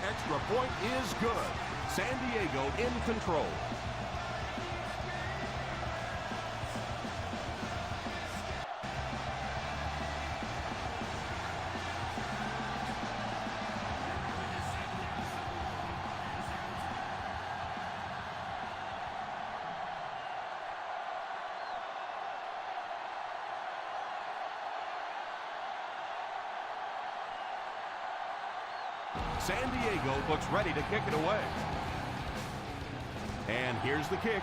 Extra point is good. San Diego in control. San Diego looks ready to kick it away. And here's the kick.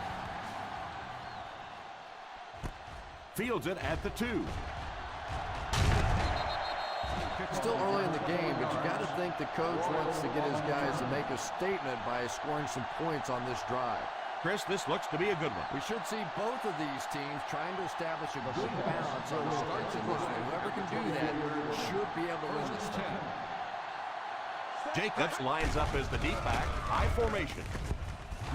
Fields it at the 2. Still early in the game, but you got to think the coach wants to get his guys to make a statement by scoring some points on this drive. Chris, this looks to be a good one. We should see both of these teams trying to establish a good balance on the starts in this one. Whoever can do that should be able to win this game. Jacobs lines up as the deep back, high formation.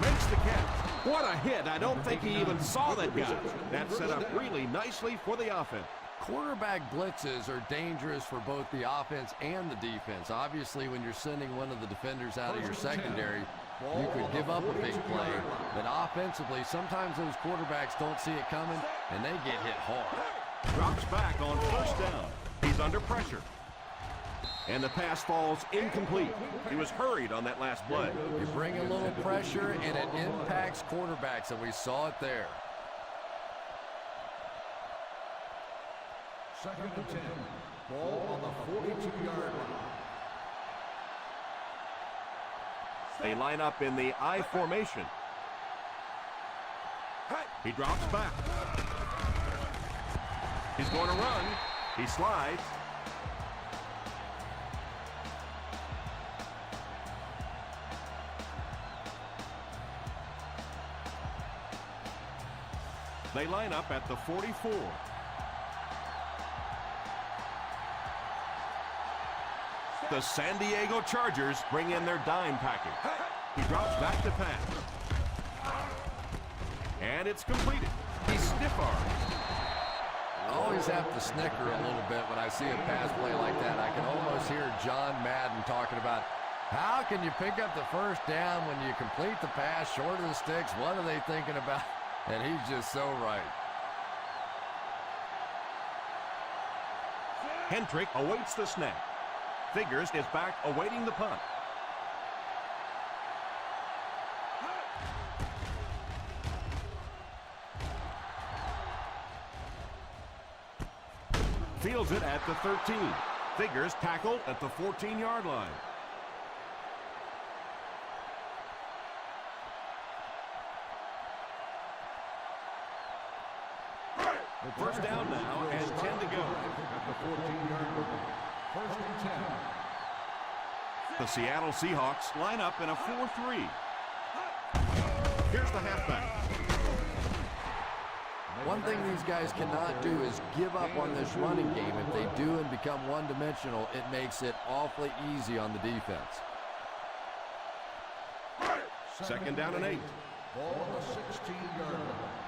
Makes the catch. What a hit. I don't think he even saw that guy. That set up really nicely for the offense. Quarterback blitzes are dangerous for both the offense and the defense. Obviously, when you're sending one of the defenders out of your secondary, you could give up a big play. But offensively, sometimes those quarterbacks don't see it coming, and they get hit hard. Drops back on first down. He's under pressure. And the pass falls incomplete. He was hurried on that last play. You bring a little pressure, and it impacts quarterbacks, and we saw it there. 2nd and 10. Ball on the 42-yard line. They line up in the I formation. He drops back. He's going to run. He slides. They line up at the 44. The San Diego Chargers bring in their dime package. He drops back to pass. And it's completed. He stiff-arms. I always have to snicker a little bit when I see a pass play like that. I can almost hear John Madden talking about how can you pick up the first down when you complete the pass short of the sticks? What are they thinking about? And he's just so right. Hendrick awaits the snap. Figures is back awaiting the punt. Fields it at the 13. Figures tackled at the 14-yard line. First down now and 10 to go. At the 14-yard line. 1st and 10. The Seattle Seahawks line up in a 4-3. Here's the halfback. One thing these guys cannot do is give up on this running game. If they do and become one-dimensional, it makes it awfully easy on the defense. 2nd down and 8. Ball on the 16-yard line.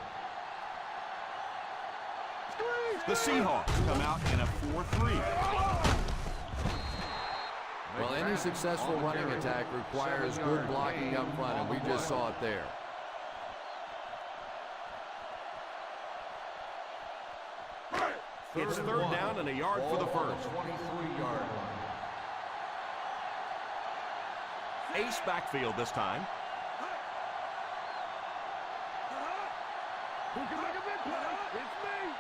The Seahawks come out in a 4-3. Well, any successful running attack requires good blocking up front, and we just saw it there. It's 3rd down and a yard for the first. 23-yard line. Ace backfield this time. Who can make a big play? It's me.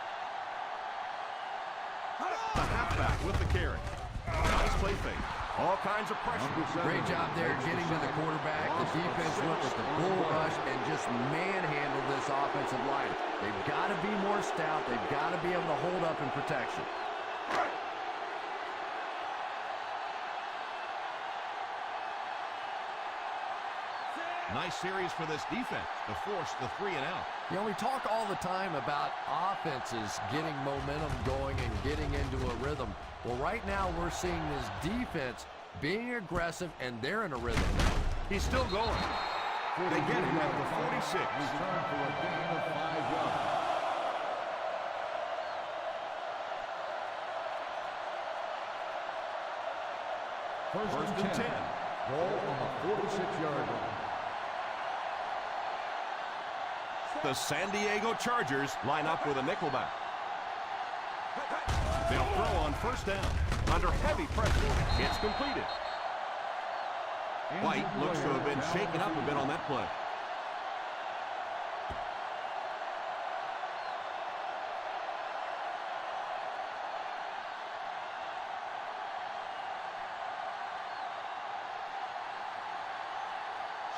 The halfback with the carry. Nice play fake. All kinds of pressure. Great job there getting to the quarterback. The defense went with the bull rush and just manhandled this offensive line. They've got to be more stout. They've got to be able to hold up in protection. Nice series for this defense to force the 3 and out. You know, we talk all the time about offenses getting momentum going and getting into a rhythm. Well, right now we're seeing this defense being aggressive, and they're in a rhythm. He's still going. They get him at the 46. Return for a gain of 5 yards. First and 10. Ball on the 46-yard line. The San Diego Chargers line up with a nickelback. They'll throw on first down. Under heavy pressure, it's completed. White looks to have been shaken up a bit on that play.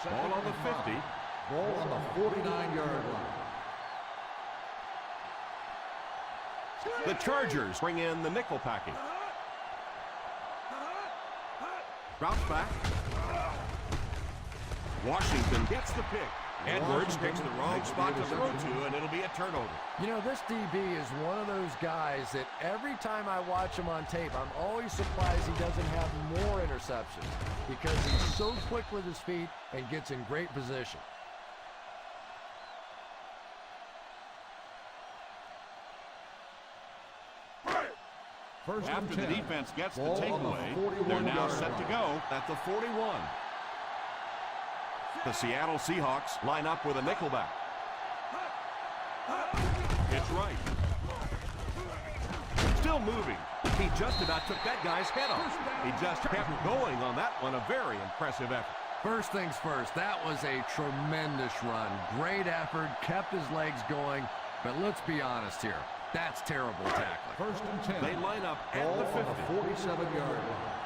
Ball on the 50. Ball on the 49-yard line. The Chargers bring in the nickel package. Drops back. Washington gets the pick. Edwards picks the wrong spot to throw to, and it'll be a turnover. You know, this DB is one of those guys that every time I watch him on tape, I'm always surprised he doesn't have more interceptions because he's so quick with his feet and gets in great position. After the defense gets the takeaway, they're now set to go at the 41. The Seattle Seahawks line up with a nickelback. It's right. Still moving. He just about took that guy's head off. He just kept going on that one. A very impressive effort. First things first, that was a tremendous run. Great effort, kept his legs going, but let's be honest here. That's terrible tackling. First and 10. They line up at the 50. 47-yard line.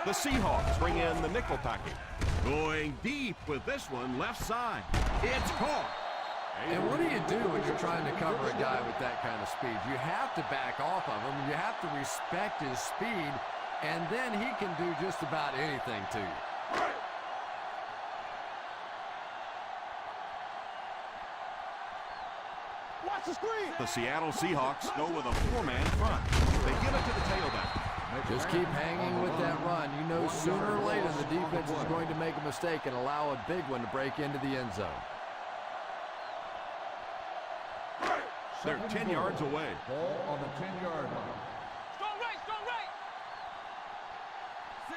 The Seahawks bring in the nickel package. Going deep with this one, left side. It's caught. And what do you do when you're trying to cover a guy with that kind of speed? You have to back off of him. You have to respect his speed, and then he can do just about anything to you. Watch the screen. The Seattle Seahawks go with a four-man front. They give it to the tailback. Just keep hanging with that run. You know sooner or later the defense is going to make a mistake and allow a big one to break into the end zone. They're 10 yards away. Ball on the 10-yard line. Strong right.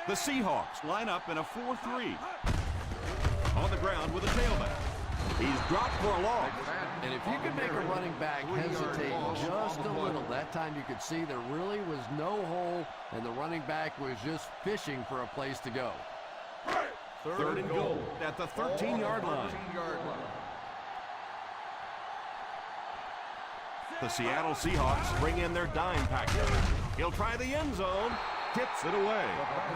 The Seahawks line up in a 4-3. On the ground with a tailback. He's dropped for a loss. And if you can make a running back hesitate just a little, that time you could see there really was no hole, and the running back was just fishing for a place to go. Third and goal at the 13-yard line. The Seattle Seahawks bring in their dime package. He'll try the end zone. Tips it away.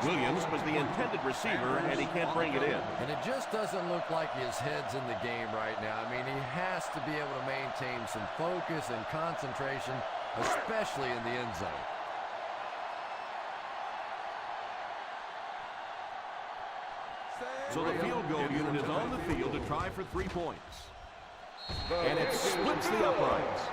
Williams was the intended receiver, and he can't bring it in. And it just doesn't look like his head's in the game right now. I mean, he has to be able to maintain some focus and concentration, especially in the end zone. So the field goal unit is on the field to try for 3 points. And it splits the uprights.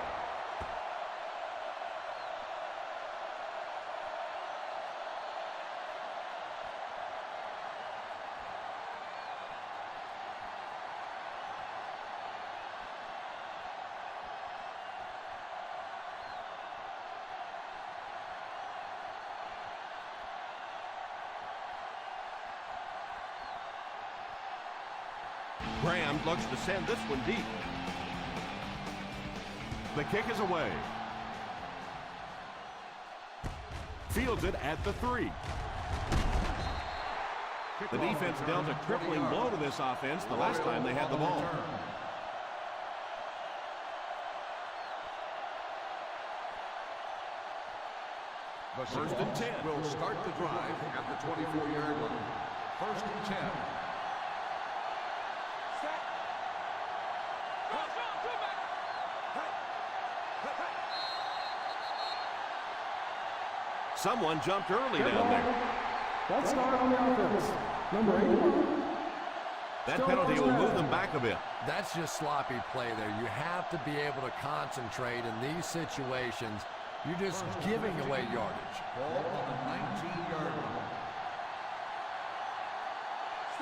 Graham looks to send this one deep. The kick is away. Fields it at the 3. The defense dealt a crippling blow to this offense the last time they had the ball. The first and 10 will start the drive at the 24-yard line. First and 10. Someone jumped early down there. That's not on the offense. Number 81. That penalty will move them back a bit. That's just sloppy play there. You have to be able to concentrate in these situations. You're just giving away yardage. Ball on the 19-yard line.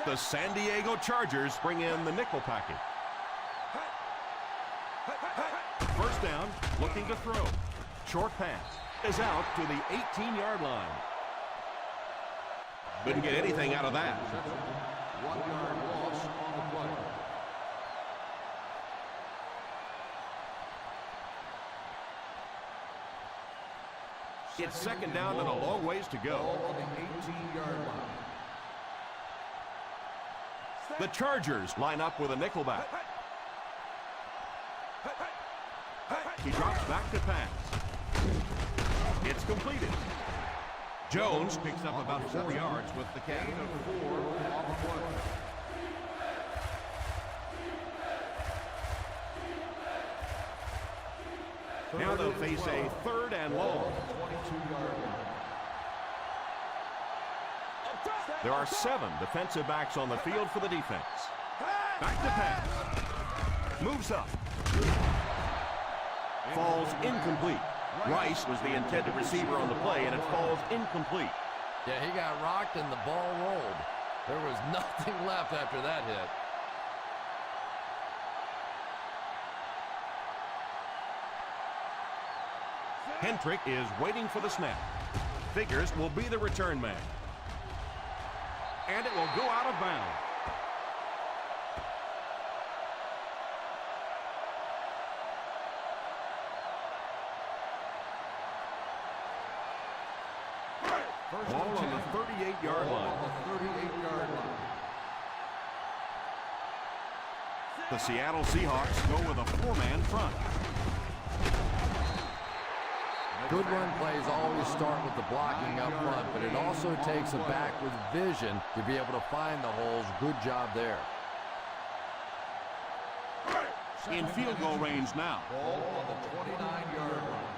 The San Diego Chargers bring in the nickel package. First down, looking to throw. Short pass. Is out to the 18-yard line. Couldn't get anything out of that. 1 yard loss on the play. It's second down and a long ways to go. Ball on the 18-yard line. The Chargers line up with a nickelback. He drops back to pass. It's completed. Jones picks up about 4 yards with the catch. Gain of 4 on the play. Now they'll face a third and long. 22-yard line. There are 7 defensive backs on the field for the defense. Back to pass. Moves up. Falls incomplete. Rice was the intended receiver on the play, and it falls incomplete. Yeah, he got rocked and the ball rolled. There was nothing left after that hit. Hendrick is waiting for the snap. Figures will be the return man. And it will go out of bounds. Ball on the 38-yard line. On the 38-yard line. The Seattle Seahawks go with a 4-man front. Good run plays always start with the blocking up front, but it also takes a back with vision to be able to find the holes. Good job there. In field goal range now. Ball on the 29-yard line.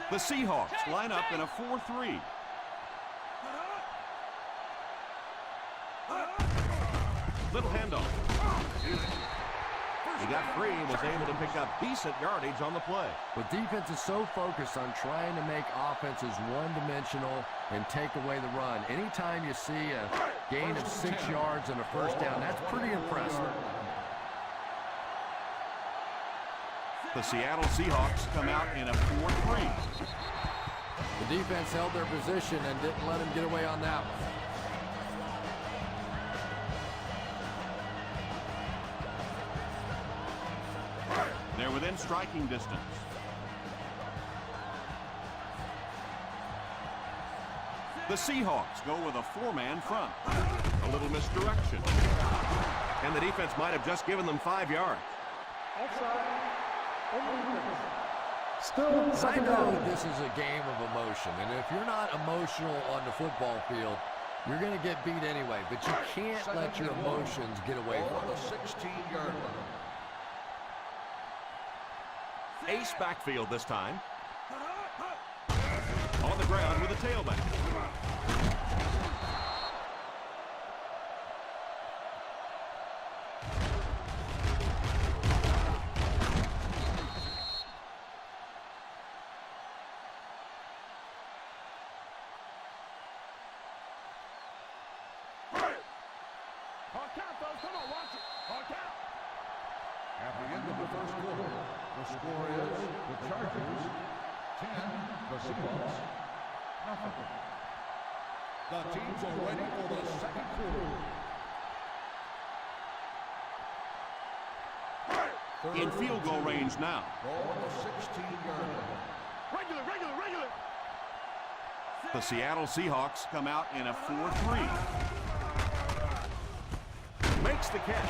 The Seahawks line up in a 4-3. Little handoff. He got free and was able to pick up decent yardage on the play. But defense is so focused on trying to make offenses one-dimensional and take away the run. Anytime you see a gain of 6 yards and a first down, that's pretty impressive. The Seattle Seahawks come out in a 4-3. The defense held their position and didn't let him get away on that one. They're within striking distance. The Seahawks go with a 4-man front. A little misdirection. And the defense might have just given them 5 yards. Still I second know down. this is a game of emotion, and if you're not emotional on the football field, you're going to get beat anyway, but you can't let your emotions get away Ball from on you. the 16-yard line. Ace backfield this time. On the ground with a tailback. At the end of the first quarter, the score is the Chargers 10, the Seahawks nothing. The teams are ready for the second quarter. In field goal range now. Ball on the 16-yard line. Regular. The Seattle Seahawks come out in a 4-3. Makes the catch.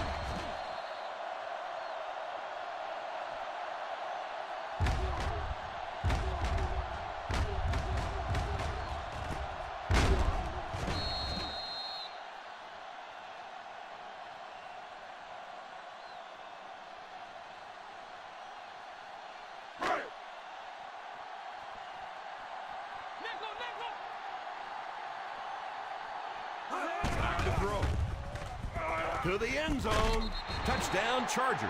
Back to throw. To the end zone. Touchdown, Chargers.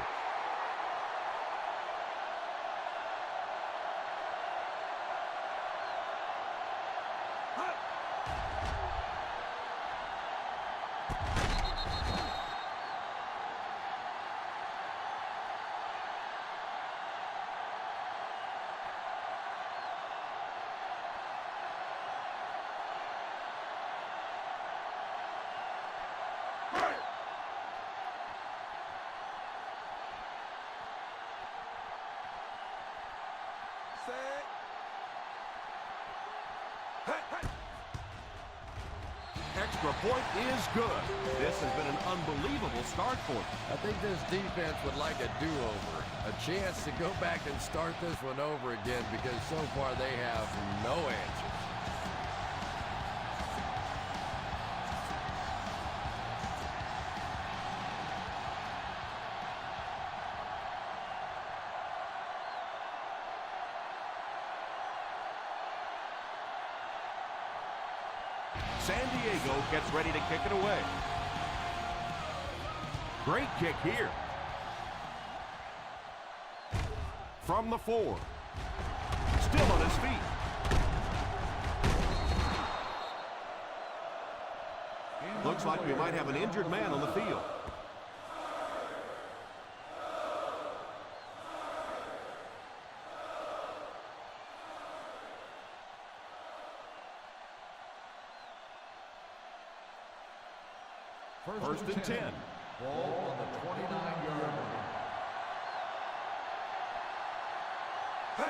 Extra point is good. This has been an unbelievable start for them. I think this defense would like a do-over, a chance to go back and start this one over again because so far they have no answers. San Diego gets ready to kick it away. Great kick here. From the 4. Still on his feet. Looks like we might have an injured man on the field. First and 10. Ball on the 29-yard line.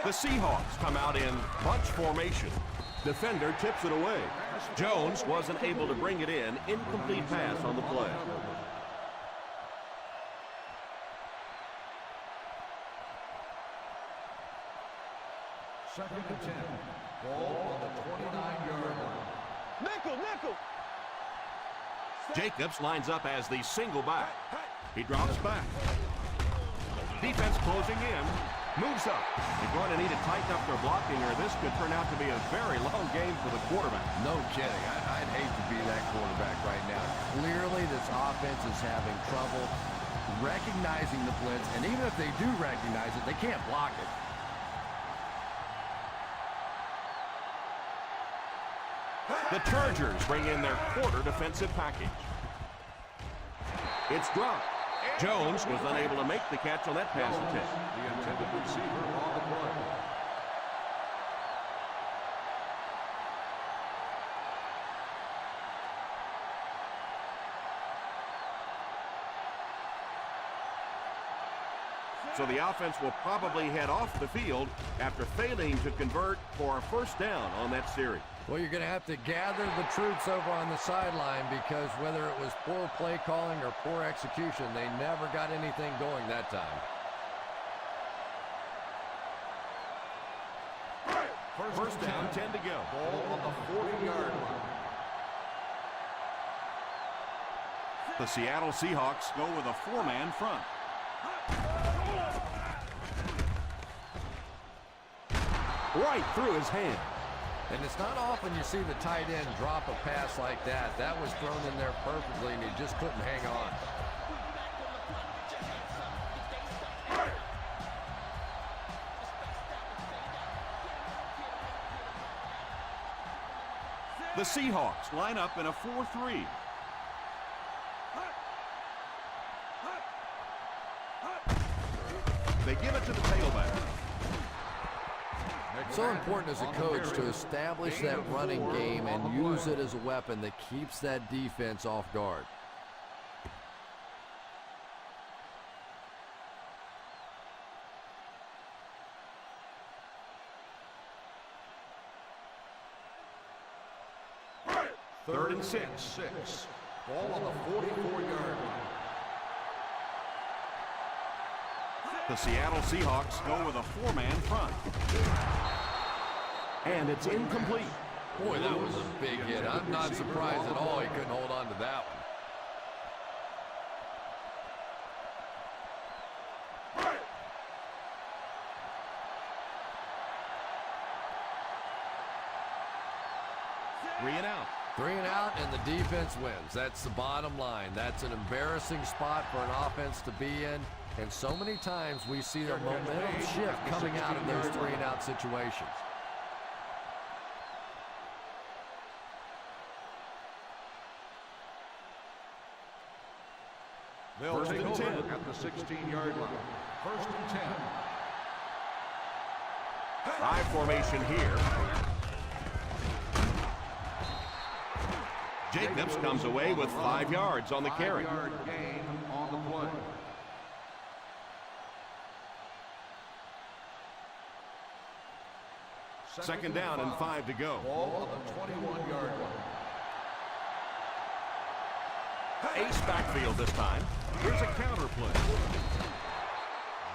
The Seahawks come out in bunch formation. Defender tips it away. Jones wasn't able to bring it in. Incomplete pass on the play. Second and 10. Ball on the 29-yard line. Nickel, nickel. Jacobs lines up as the single back. He drops back. Defense closing in. Moves up. They're going to need to tighten up their blocking or this could turn out to be a very long game for the quarterback. No kidding. I'd hate to be that quarterback right now. Clearly, this offense is having trouble recognizing the blitz, and even if they do recognize it, they can't block it. The Chargers bring in their quarter defensive package. It's dropped. Jones was unable to make the catch on that pass attempt. The intended receiver on the play. So the offense will probably head off the field after failing to convert for a first down on that series. Well, you're going to have to gather the troops over on the sideline because whether it was poor play calling or poor execution, they never got anything going that time. First down, 10 to go. Ball on the 40-yard line. The Seattle Seahawks go with a 4-man front. Right through his hand. And it's not often you see the tight end drop a pass like that. That was thrown in there perfectly, and he just couldn't hang on. The Seahawks line up in a 4-3. They give it to the tailback. So important as a coach to establish that running game and use it as a weapon that keeps that defense off guard. Third and 6. Ball on the 44-yard line. The Seattle Seahawks go with a 4-man front. And it's incomplete. Boy, that was a big hit. I'm not surprised at all he couldn't hold on to that one. 3 and out. 3 and out, and the defense wins. That's the bottom line. That's an embarrassing spot for an offense to be in. And so many times we see the momentum shift coming out of those 3 and out situations. They'll take over at the 16-yard line. First and 10. High formation here. Jacobs comes away with 5 yards on the carry. 5-yard gain on the play. Second down and 5 to go. Ball on the 21-yard line. Ace backfield this time. Here's a counter play.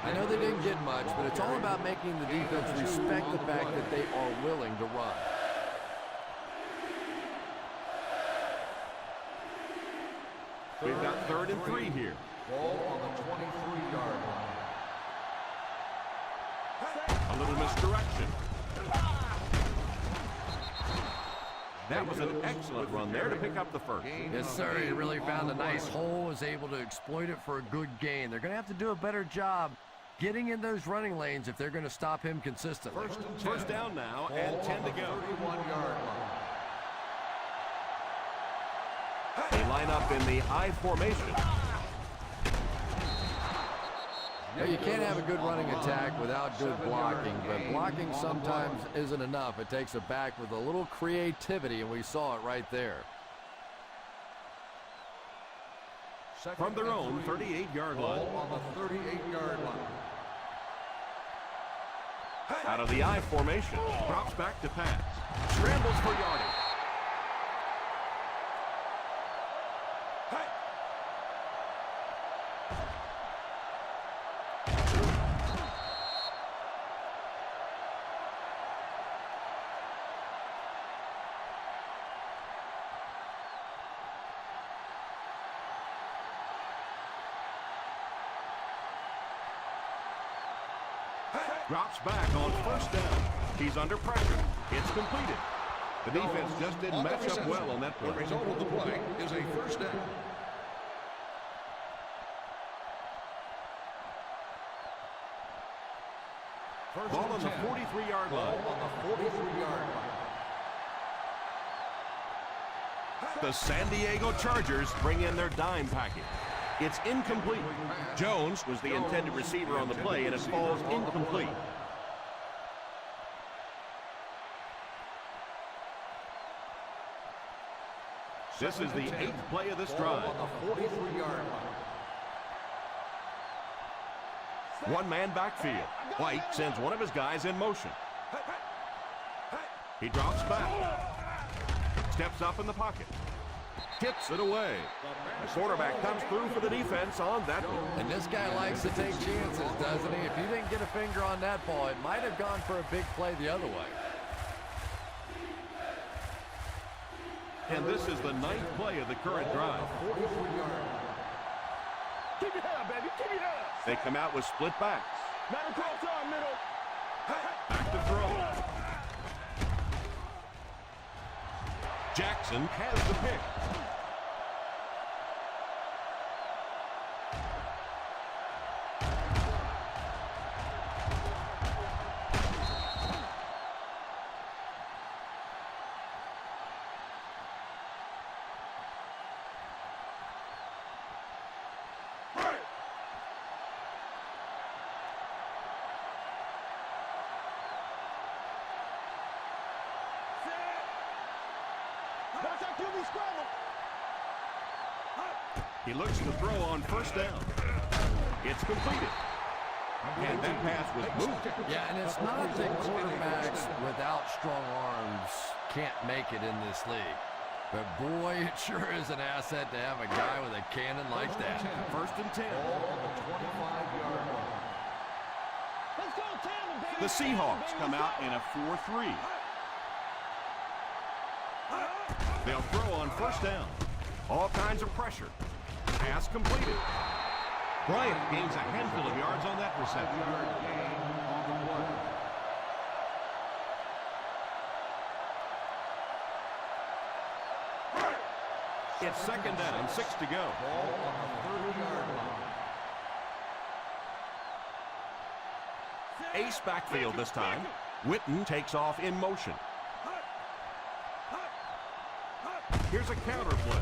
I know they didn't get much, but it's all about making the defense respect the fact that they are willing to run. We've got 3rd and 3 here. Ball on the 23-yard line. A little misdirection. That was an excellent run there to pick up the first. Yes, sir. He really found a nice hole, was able to exploit it for a good gain. They're going to have to do a better job getting in those running lanes if they're going to stop him consistently. First down now and 10 to go. 31-yard line. They line up in the I formation. Now, you can't have a good running attack without good blocking, but blocking sometimes isn't enough. It takes a back with a little creativity, and we saw it right there. From their own 38-yard line. Ball on the 38-yard line. Out of the I formation. Drops back to pass. Scrambles for yardage. Drops back on first down. He's under pressure. It's completed. The defense just didn't match up well on that play. The result of the play is a first down. Ball on the 43-yard line. Ball on the 43-yard line. The San Diego Chargers bring in their dime package. It's incomplete. Jones was the intended receiver on the play, and it falls incomplete. This is the 8th play of this drive. Ball on the 43-yard line. One-man backfield. White sends one of his guys in motion. He drops back. Steps up in the pocket. Kicks it away. The quarterback comes through for the defense on that one. And this guy likes to take chances, doesn't he? If he didn't get a finger on that ball, it might have gone for a big play the other way. And this is the 9th play of the current drive. 43-yard line. Keep your head up, baby. Keep your head up. They come out with split backs. Let him cross arm, middle. Back to throw. Jackson has the pick. Watch out, QB scramble. He looks to throw on first down. It's completed. And that pass was moved. Yeah, and it's not that quarterbacks without strong arms can't make it in this league. But boy, it sure is an asset to have a guy with a cannon like that. First and 10. Ball on the 25-yard line. Let's go, tandem, baby. The Seahawks come out in a 4-3. They'll throw on first down. All kinds of pressure. Pass completed. Bryant gains a handful of yards on that reception. 7-yard gain on the play. It's second down, 6 to go. Ball on the 30-yard line. Ace backfield this time. Witten takes off in motion. Here's a counter play.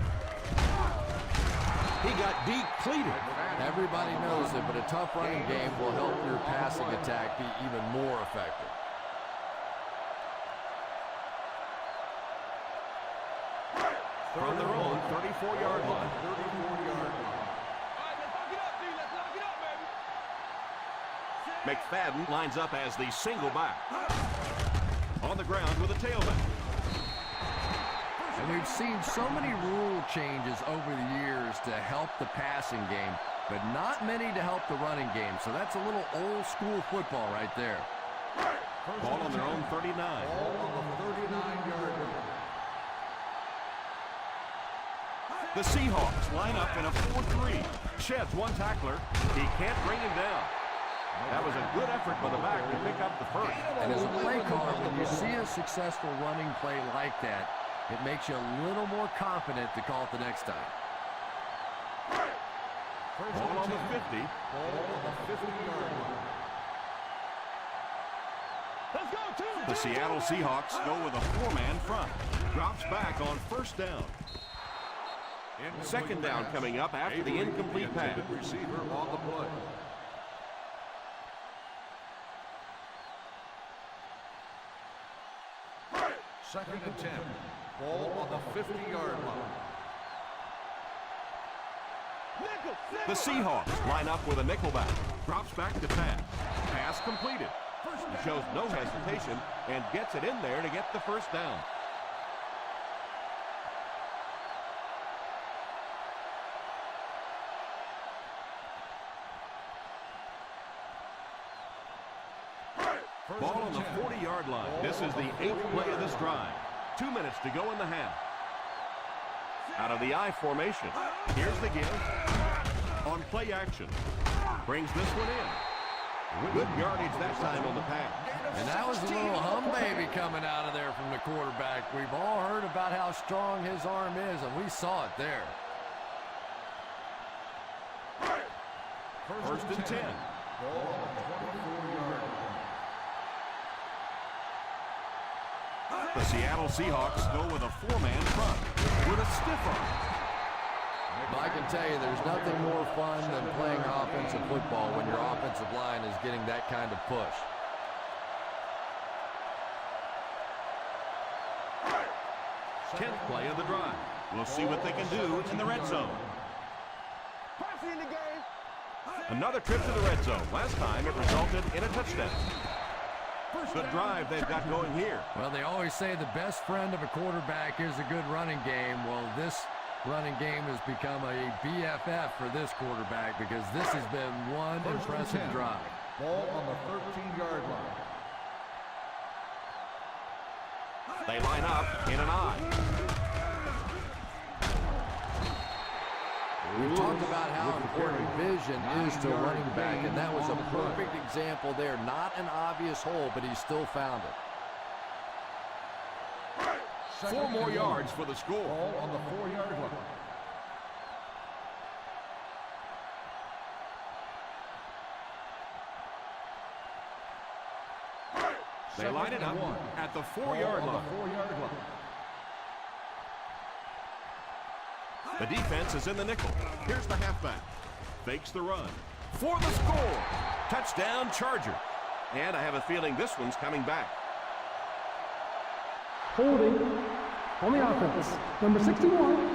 He got depleted. Everybody knows it, but a tough running game will help your passing attack be even more effective. From their own 34-yard line. 34-yard line. All right, let's lock it up, D. Let's lock it up, baby. McFadden lines up as the single back. On the ground with a tailback. And we've seen so many rule changes over the years to help the passing game, but not many to help the running game. So that's a little old school football right there. Ball on their own 39. Ball on the 39-yard line. The Seahawks line up in a 4-3. Sheds one tackler. He can't bring him down. That was a good effort by the back to pick up the first. And as a play caller, when you see a successful running play like that, it makes you a little more confident to call it the next time. Ball on the 50. Ball on the 50-yard line. Let's go, two. The Seattle Seahawks go with a 4-man front. Drops back on first down. Second down coming up after the incomplete pass. Receiver on the play. Second and 10. Ball on the 50-yard line. The Seahawks line up with a nickelback. Drops back to pass. Pass completed. He shows no hesitation and gets it in there to get the first down. Ball on the 40-yard line. This is the 8th play of this drive. 2 minutes to go in the half. Out of the I formation. Here's the give. On play action. Brings this one in. Good yardage that time on the pass. And that was a little hum baby coming out of there from the quarterback. We've all heard about how strong his arm is, and we saw it there. First and 10. Ball on the 24-yard line. The Seattle Seahawks go with a 4-man front with a stiff arm. I can tell you there's nothing more fun than playing offensive football when your offensive line is getting that kind of push. Tenth play of the drive. We'll see what they can do in the red zone. Passing in the game. Another trip to the red zone. Last time it resulted in a touchdown. Good drive they've got going here. Well, they always say the best friend of a quarterback is a good running game. Well, this running game has become a BFF for this quarterback because this has been one impressive drive. Ball on the 13-yard line. They line up in an I. We've talked about how important vision is to a running back, and that was a perfect example there. Not an obvious hole, but he still found it. 4 more yards for the score. Ball on the 4-yard line. They line it up at the 4-yard line. The defense is in the nickel. Here's the halfback. Fakes the run. For the score. Touchdown, Charger. And I have a feeling this one's coming back. Holding on the offense. Number 61.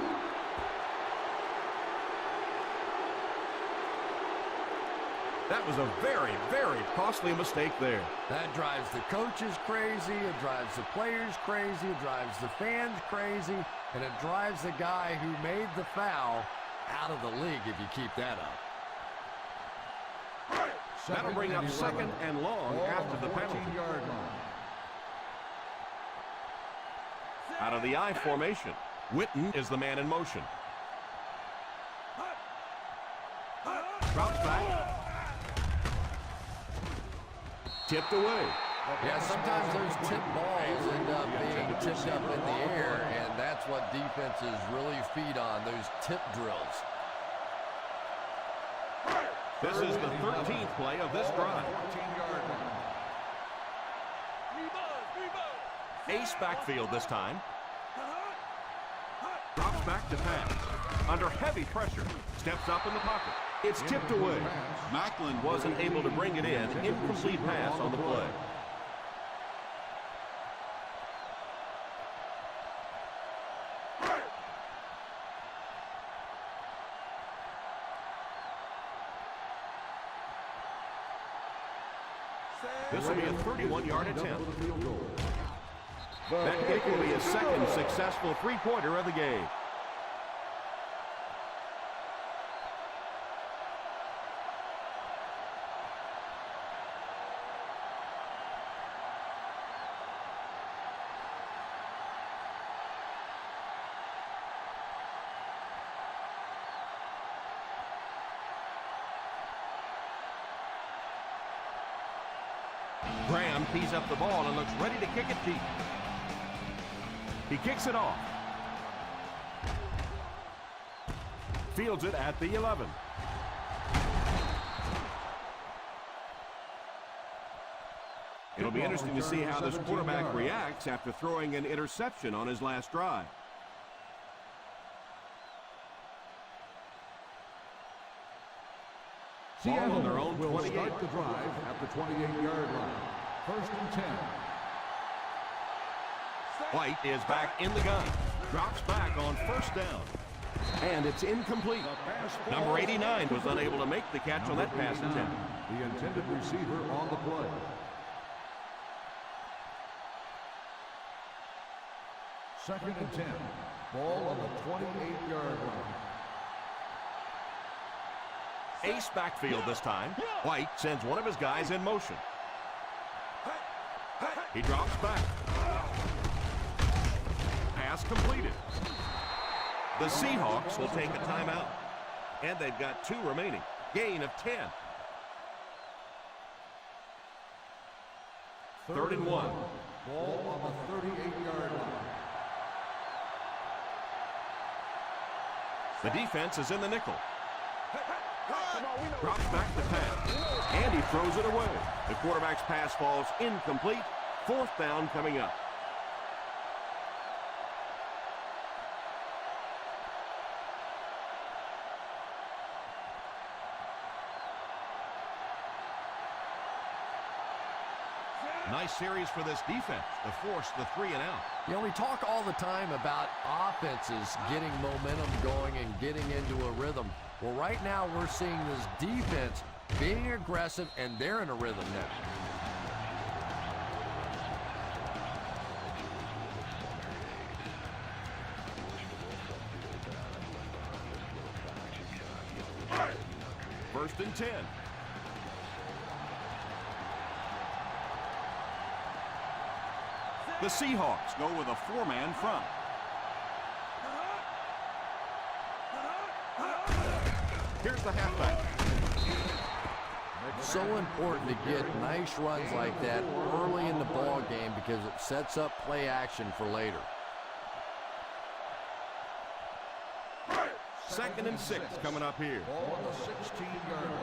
That was a very, very costly mistake there. That drives the coaches crazy, it drives the players crazy, it drives the fans crazy, and it drives the guy who made the foul out of the league if you keep that up. That'll bring up second and long after the penalty. Out of the I formation. Witten is the man in motion. Drops back. Tipped away. Yeah, sometimes those tip balls end up being tipped up in the air, and that's what defenses really feed on, those tip drills. This is the 13th play of this drive. Ace backfield this time. Drops back to pass. Under heavy pressure. Steps up in the pocket. It's tipped away. Macklin wasn't able to bring it in. Incomplete pass on the play. This will be a 31-yard attempt. That kick will be his second successful three-pointer of the game. Graham tees up the ball and looks ready to kick it deep. He kicks it off. Fields it at the 11. It'll be interesting to see how this quarterback reacts after throwing an interception on his last drive. Ball on their own 28. Will start the drive at the 28-yard line. First and 10. White is back in the gun. Drops back on first down. And it's incomplete. Number 89 was unable to make the catch on that pass attempt. The intended receiver on the play. Second and 10. Ball on the 28-yard line. Ace backfield this time. White sends one of his guys in motion. He drops back. Pass completed. The Seahawks will take a timeout. And they've got 2 remaining. Gain of 10. Third and 1. Ball on the 38-yard line. The defense is in the nickel. Drops back to pass. And he throws it away. The quarterback's pass falls incomplete. Fourth down coming up. Nice series for this defense to force the 3 and out. You know, we talk all the time about offenses getting momentum going and getting into a rhythm. Well, right now we're seeing this defense being aggressive, and they're in a rhythm now. First and 10. The Seahawks go with a 4-man front. Here's the halfback. So important to get nice runs like that early in the ball game because it sets up play action for later. Second and 6 coming up here. Ball on the 16-yard line.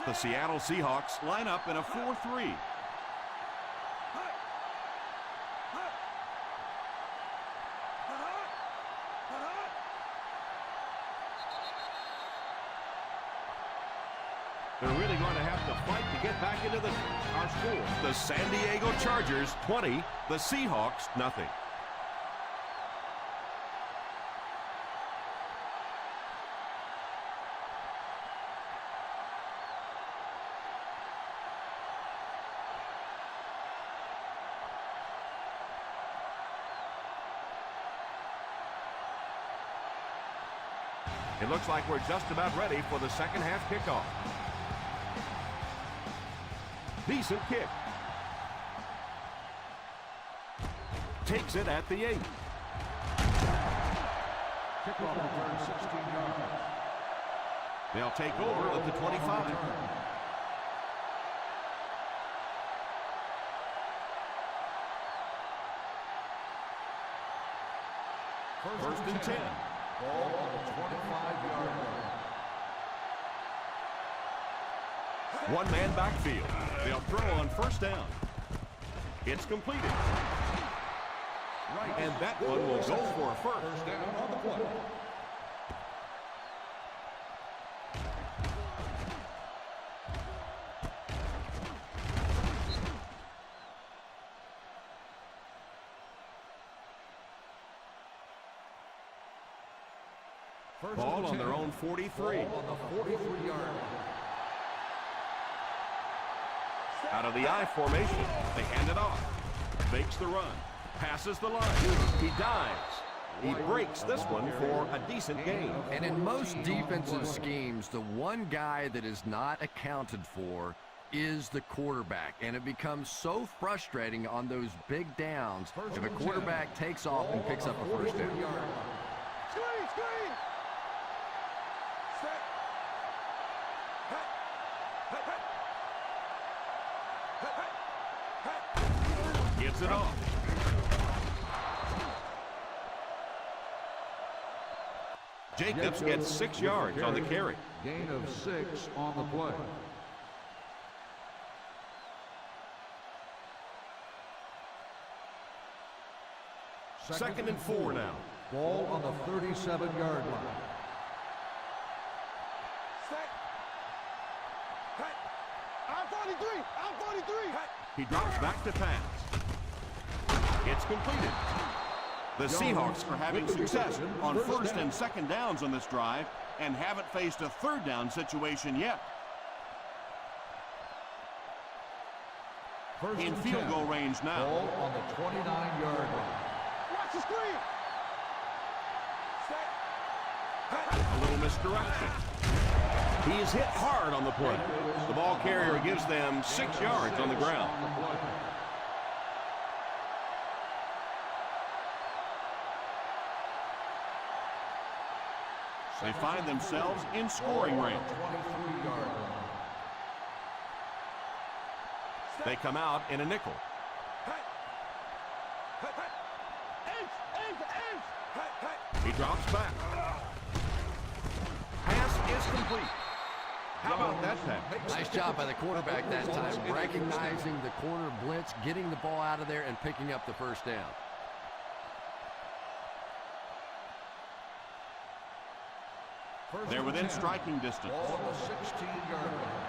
The Seattle Seahawks line up in a 4-3. They're really going to have to fight to get back into our score. The San Diego Chargers 20, the Seahawks nothing. It looks like we're just about ready for the second half kickoff. Decent kick. Takes it at the 8. Kickoff return 16 yards. They'll take over at the 25. First and 10. Ball on the 25-yard line. One-man backfield. They'll throw on first down. It's completed. Right. And that one will go for a first. First down on the play. Ball on their own 43. Ball on the 43-yard line. Out of the I formation, they hand it off. Makes the run. Passes the line. He dives. He breaks this one for a decent gain. And in most defensive schemes, the one guy that is not accounted for is the quarterback. And it becomes so frustrating on those big downs if a quarterback takes off and picks up a first down. Screen, screen. Set. Gives it off. Jacobs gets 6 yards on the carry. Gain of 6 on the play. Second and 4 now. Ball on the 37-yard line. Set. I'm 43. I'm 43. He drops back to pass. It's completed. The Seahawks are having success on first and second downs on this drive and haven't faced a third down situation yet. In field goal range now. Ball on the 29-yard line. Watch the screen. Set. A little misdirection. He is hit hard on the play. The ball carrier gives them 6 yards on the ground. They find themselves in scoring range. They come out in a nickel. He drops back. Pass is complete. How about that pass? Nice job by the quarterback that time, recognizing the corner blitz, getting the ball out of there, and picking up the first down. They're within striking distance. Ball on the 16-yard line.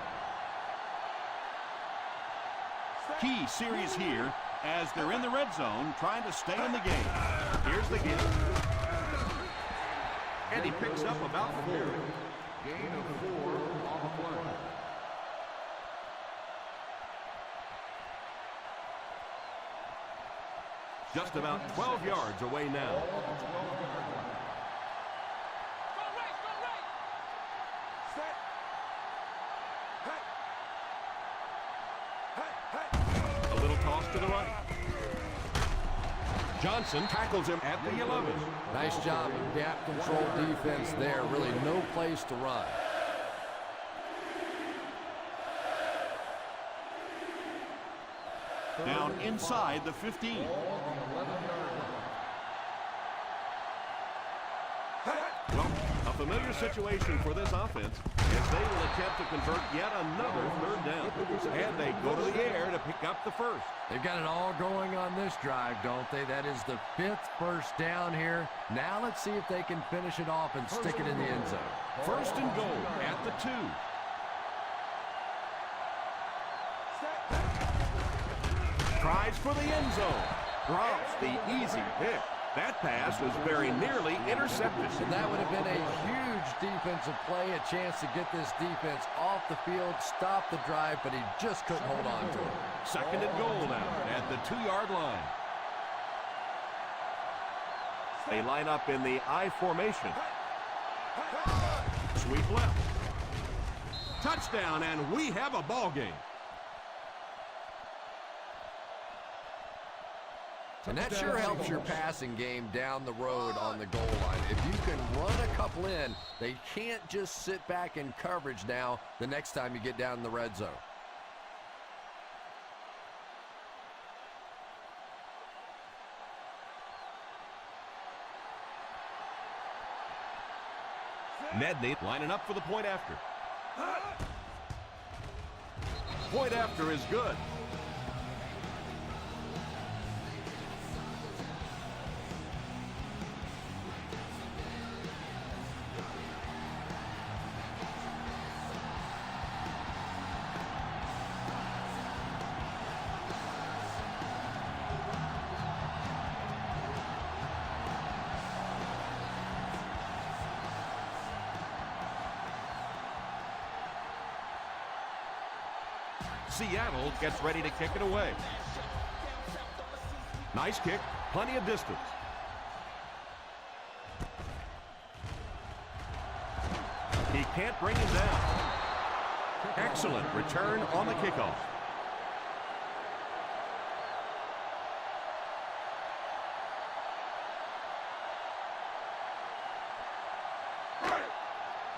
Key series here as they're in the red zone trying to stay in the game. Here's the game. And he picks up about 4. Gain of 4 on the play. Just about 12 yards away now. A little toss to the right. Johnson tackles him at the 11. Nice job of gap control defense there. Really no place to run. Down inside the 15. Well, a familiar situation for this offense as they will attempt to convert yet another third down. And they go to the air to pick up the first. They've got it all going on this drive, don't they? That is the 5th first down here. Now let's see if they can finish it off and stick it in the end zone. First and goal at the 2. Tries for the end zone. Drops the easy pick. That pass was very nearly intercepted. And that would have been a huge defensive play, a chance to get this defense off the field, stop the drive, but he just couldn't hold on to it. Second and goal now at the 2-yard line. They line up in the I formation. Sweep left. Touchdown, and we have a ball game. And that sure helps your passing game down the road on the goal line. If you can run a couple in, they can't just sit back in coverage now the next time you get down in the red zone. Nedney lining up for the point after. Point after is good. Seattle gets ready to kick it away. Nice kick, plenty of distance. He can't bring him down. Excellent return on the kickoff.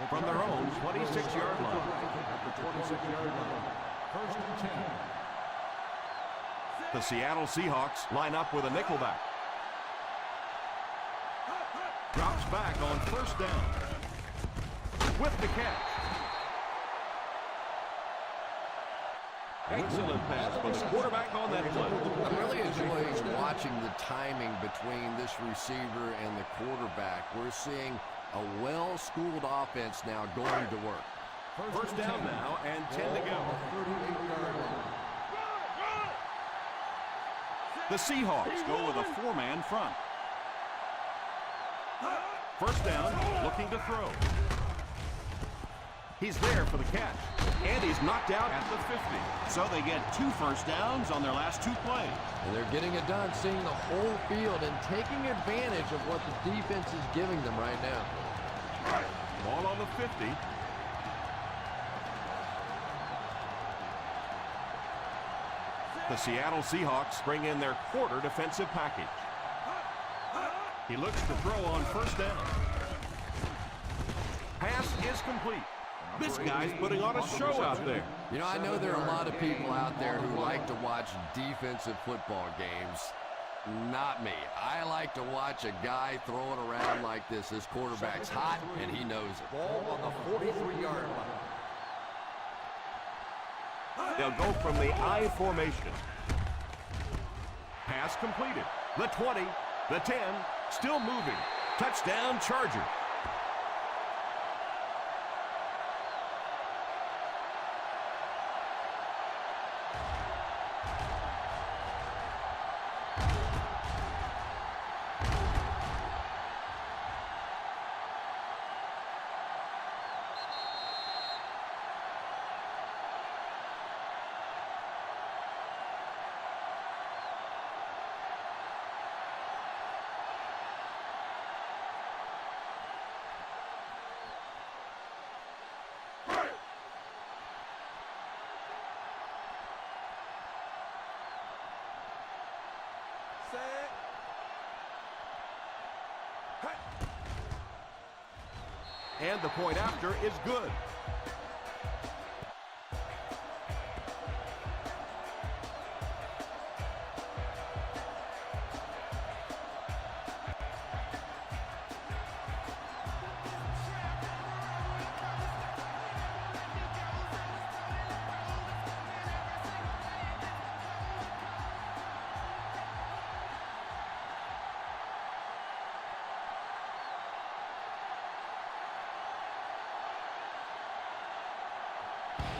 From their own 26-yard line. At the 26-yard line. First and 10. The Seattle Seahawks line up with a nickelback. Drops back on first down. With the catch. Excellent pass by the quarterback on that play. I'm really enjoying watching the timing between this receiver and the quarterback. We're seeing a well-schooled offense now going to work. First down now and 10 to go. 38-yard line. The Seahawks go with a four-man front. First down, looking to throw. He's there for the catch, and he's knocked out at the 50. So they get 2 first downs on their last 2 plays. And they're getting it done, seeing the whole field and taking advantage of what the defense is giving them right now. Ball on the 50. The Seattle Seahawks bring in their quarter defensive package. He looks to throw on first down. Pass is complete. This guy's putting on a show out there. You know, I know there are a lot of people out there who like to watch defensive football games. Not me. I like to watch a guy throw it around like this. His quarterback's hot, and he knows it. Ball on the 43-yard line. They'll go from the I formation. Pass completed. The 20, the 10, still moving. Touchdown, Chargers. And the point after is good.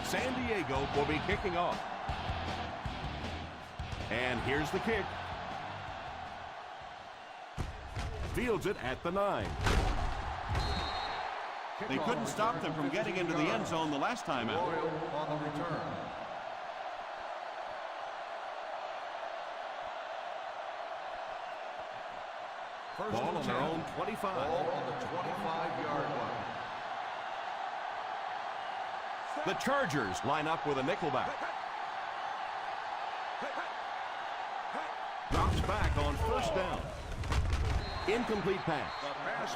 San Diego will be kicking off. And here's the kick. Fields it at the 9. They couldn't stop them from getting into the end zone the last time out. Royal on the return. First Ball and on their 10. own 25. Ball on the 25-yard line. The Chargers line up with a nickelback. Drops back on first down. Incomplete pass.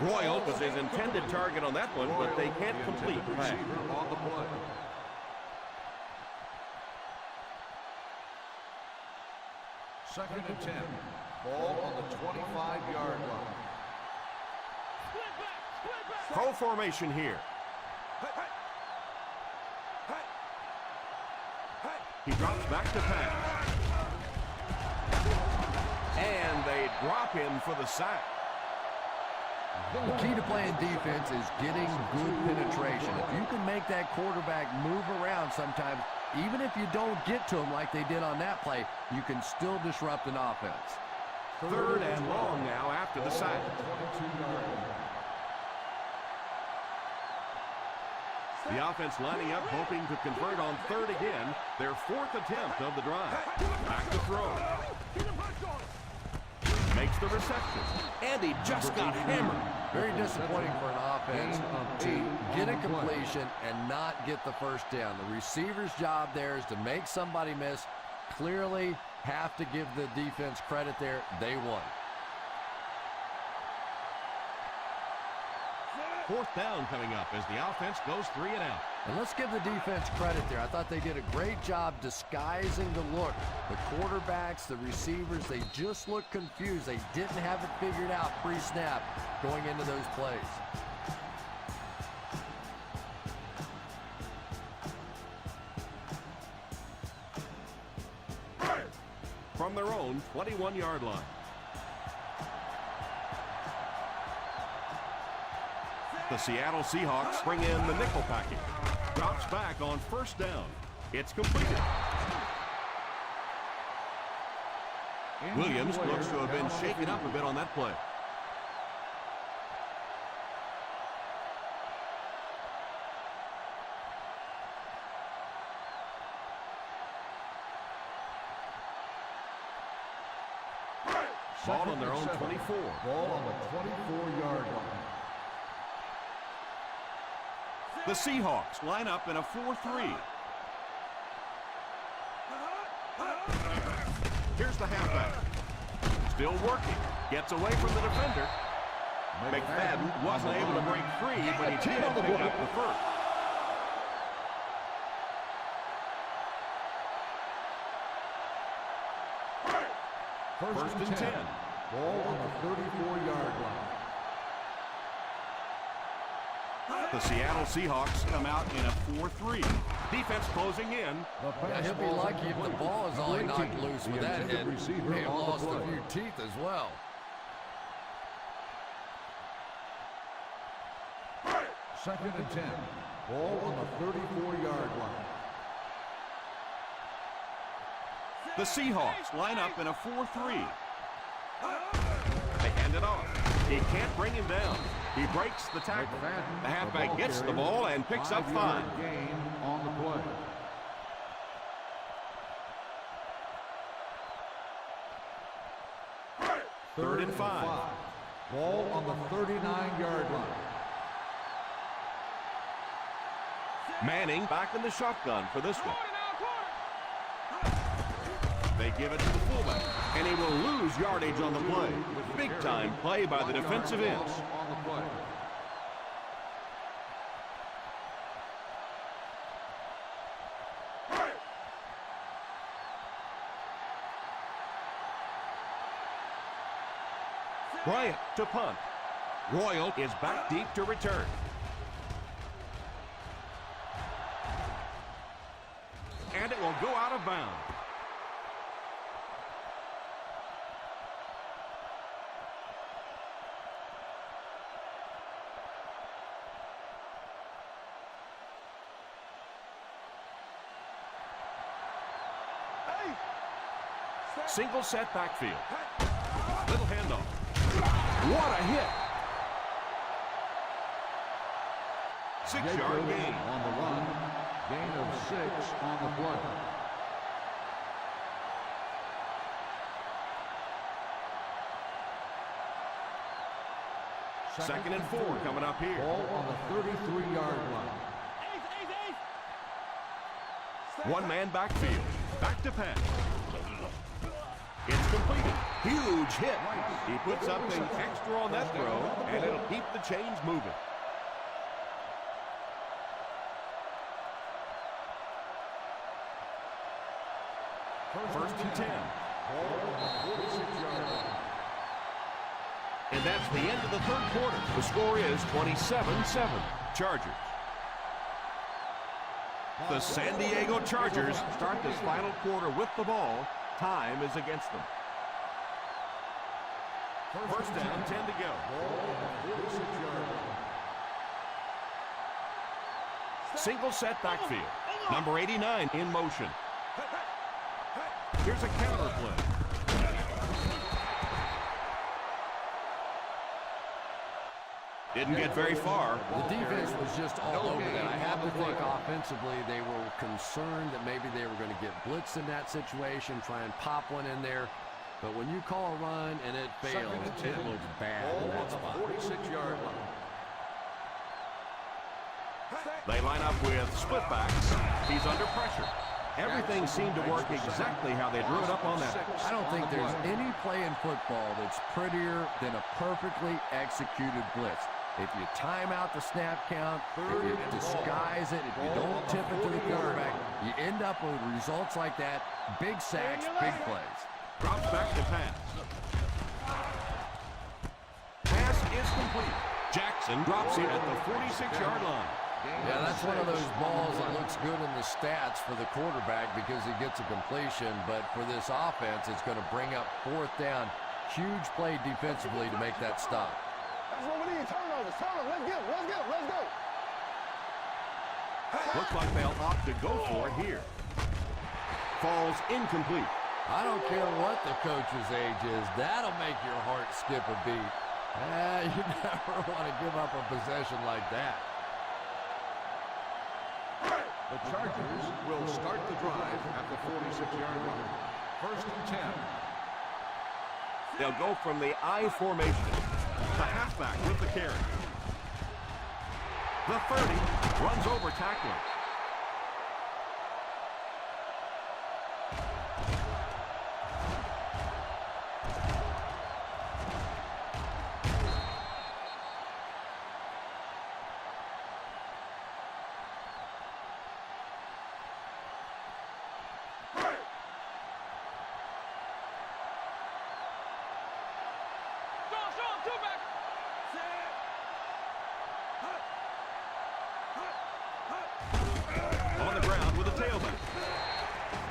Royal was his intended target on that one, but they can't complete the pass. On the play. Second and 10. Ball on the 25-yard line. Pro formation here. He drops back to pass. And they drop him for the sack. The key to playing defense is getting good penetration. If you can make that quarterback move around sometimes, even if you don't get to him like they did on that play, you can still disrupt an offense. Third and long now after the sack. The offense lining up, hoping to convert on third again. Their fourth attempt of the drive. Back to throw. Makes the reception. And he just got hammered. Very disappointing for an offense to get a completion and not get the first down. The receiver's job there is to make somebody miss. Clearly have to give the defense credit there. They won. Fourth down coming up as the offense goes 3 and out. And let's give the defense credit there. I thought they did a great job disguising the look. The quarterbacks, the receivers, they just looked confused. They didn't have it figured out pre-snap going into those plays. From their own 21-yard line. The Seattle Seahawks bring in the nickel package. Drops back on first down. It's completed. Williams looks to have been shaken up a bit on that play. Ball on their own 24. Ball on the 24-yard line. The Seahawks line up in a 4-3. Here's the halfback. Still working. Gets away from the defender. McFadden wasn't able to break free, but he did pick up the first. First and 10. Ball on the 34-yard line. The Seattle Seahawks come out in a 4-3. Defense closing in. Yeah, he'll be lucky if the ball is all he knocked loose with that hit. He lost a few teeth as well. Second and 10. Ball on the 34-yard line. The Seahawks line up in a 4-3. They hand it off. He can't bring him down. He breaks the tackle. The halfback gets the ball and picks up 5. Gain on the play. Third and 5. Ball on the 39-yard line. Manning back in the shotgun for this one. They give it to the fullback, and he will lose yardage on the play. Big-time play by the defensive ends. On the play. Bryant to punt. Royal is back deep to return. And it will go out of bounds. Single set backfield. Little handoff. What a hit. 6-yard gain. On the run. Gain of 6 on the play. Second and 4 coming up here. Ball on the 33-yard line. One man backfield. Back to pass. It's completed. Huge hit. He puts up an extra on that throw, and it'll keep the chains moving. First and 10. And that's the end of the third quarter. The score is 27-7. Chargers. The San Diego Chargers start this final quarter with the ball. Time is against them. First down, 10 to go. Single set backfield. Number 89 in motion. Here's a counter play. Didn't get very far. The defense was just all over that. I have to think offensively they were concerned that maybe they were going to get blitzed in that situation, try and pop one in there. But when you call a run and it fails, it looks bad in that spot. 46-yard line. They line up with split backs. He's under pressure. Everything seemed to work exactly how they drew it up on that. I don't think there's any play in football that's prettier than a perfectly executed blitz. If you time out the snap count, if you disguise it, if you don't tip it to the quarterback, you end up with results like that. Big sacks, big plays. Drops back to pass. Pass is complete. Jackson drops it at the 46-yard line. Yeah, that's one of those balls that looks good in the stats for the quarterback because he gets a completion, but for this offense, it's going to bring up fourth down. Huge play defensively to make that stop. That's what we need. Turnovers. Let's get him. Let's go. Looks like they'll opt to go for it here. Falls incomplete. I don't care what the coach's age is. That'll make your heart skip a beat. You never want to give up a possession like that. The Chargers will start the drive at the 46-yard line. First and 10. They'll go from the I formation. The halfback with the carry. The 30 runs over tackler. On the ground with a tailback.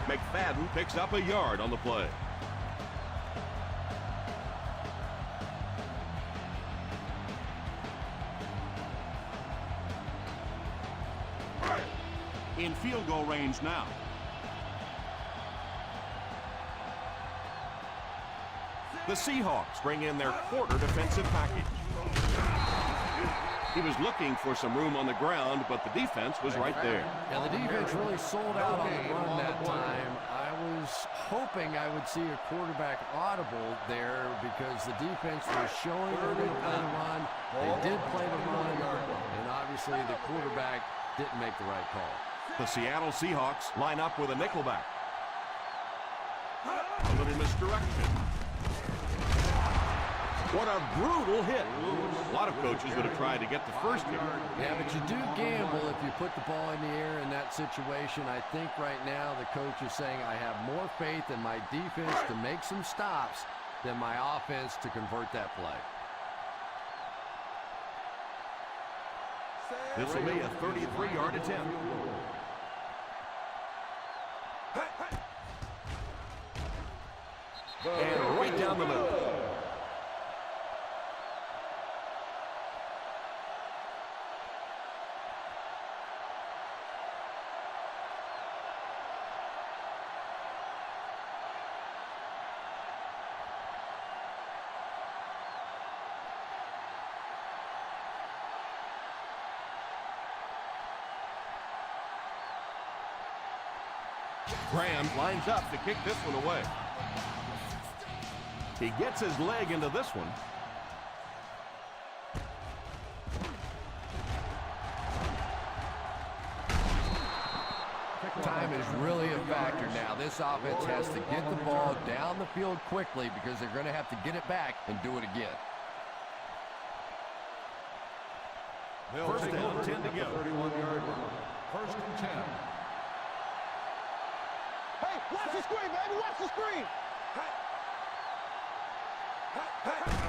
McFadden picks up a yard on the play. In field goal range now. The Seahawks bring in their quarter defensive package. He was looking for some room on the ground, but the defense was right there. Yeah, the defense really sold out on the run that time. I was hoping I would see a quarterback audible there because the defense was showing they're going to play the run. They did play the run, and obviously the quarterback didn't make the right call. The Seattle Seahawks line up with a nickelback. A little misdirection. What a brutal hit. A lot of coaches would have tried to get the first here. Yeah, but you do gamble if you put the ball in the air in that situation. I think right now the coach is saying I have more faith in my defense to make some stops than my offense to convert that play. This will be a 33-yard attempt. And right down the middle. Graham lines up to kick this one away. He gets his leg into this one. Time is really a factor now. This offense has to get the ball down the field quickly because they're going to have to get it back and do it again. First down, 10 to go. 31-yard line. First and 10. Hey, watch the screen, baby. Watch the screen.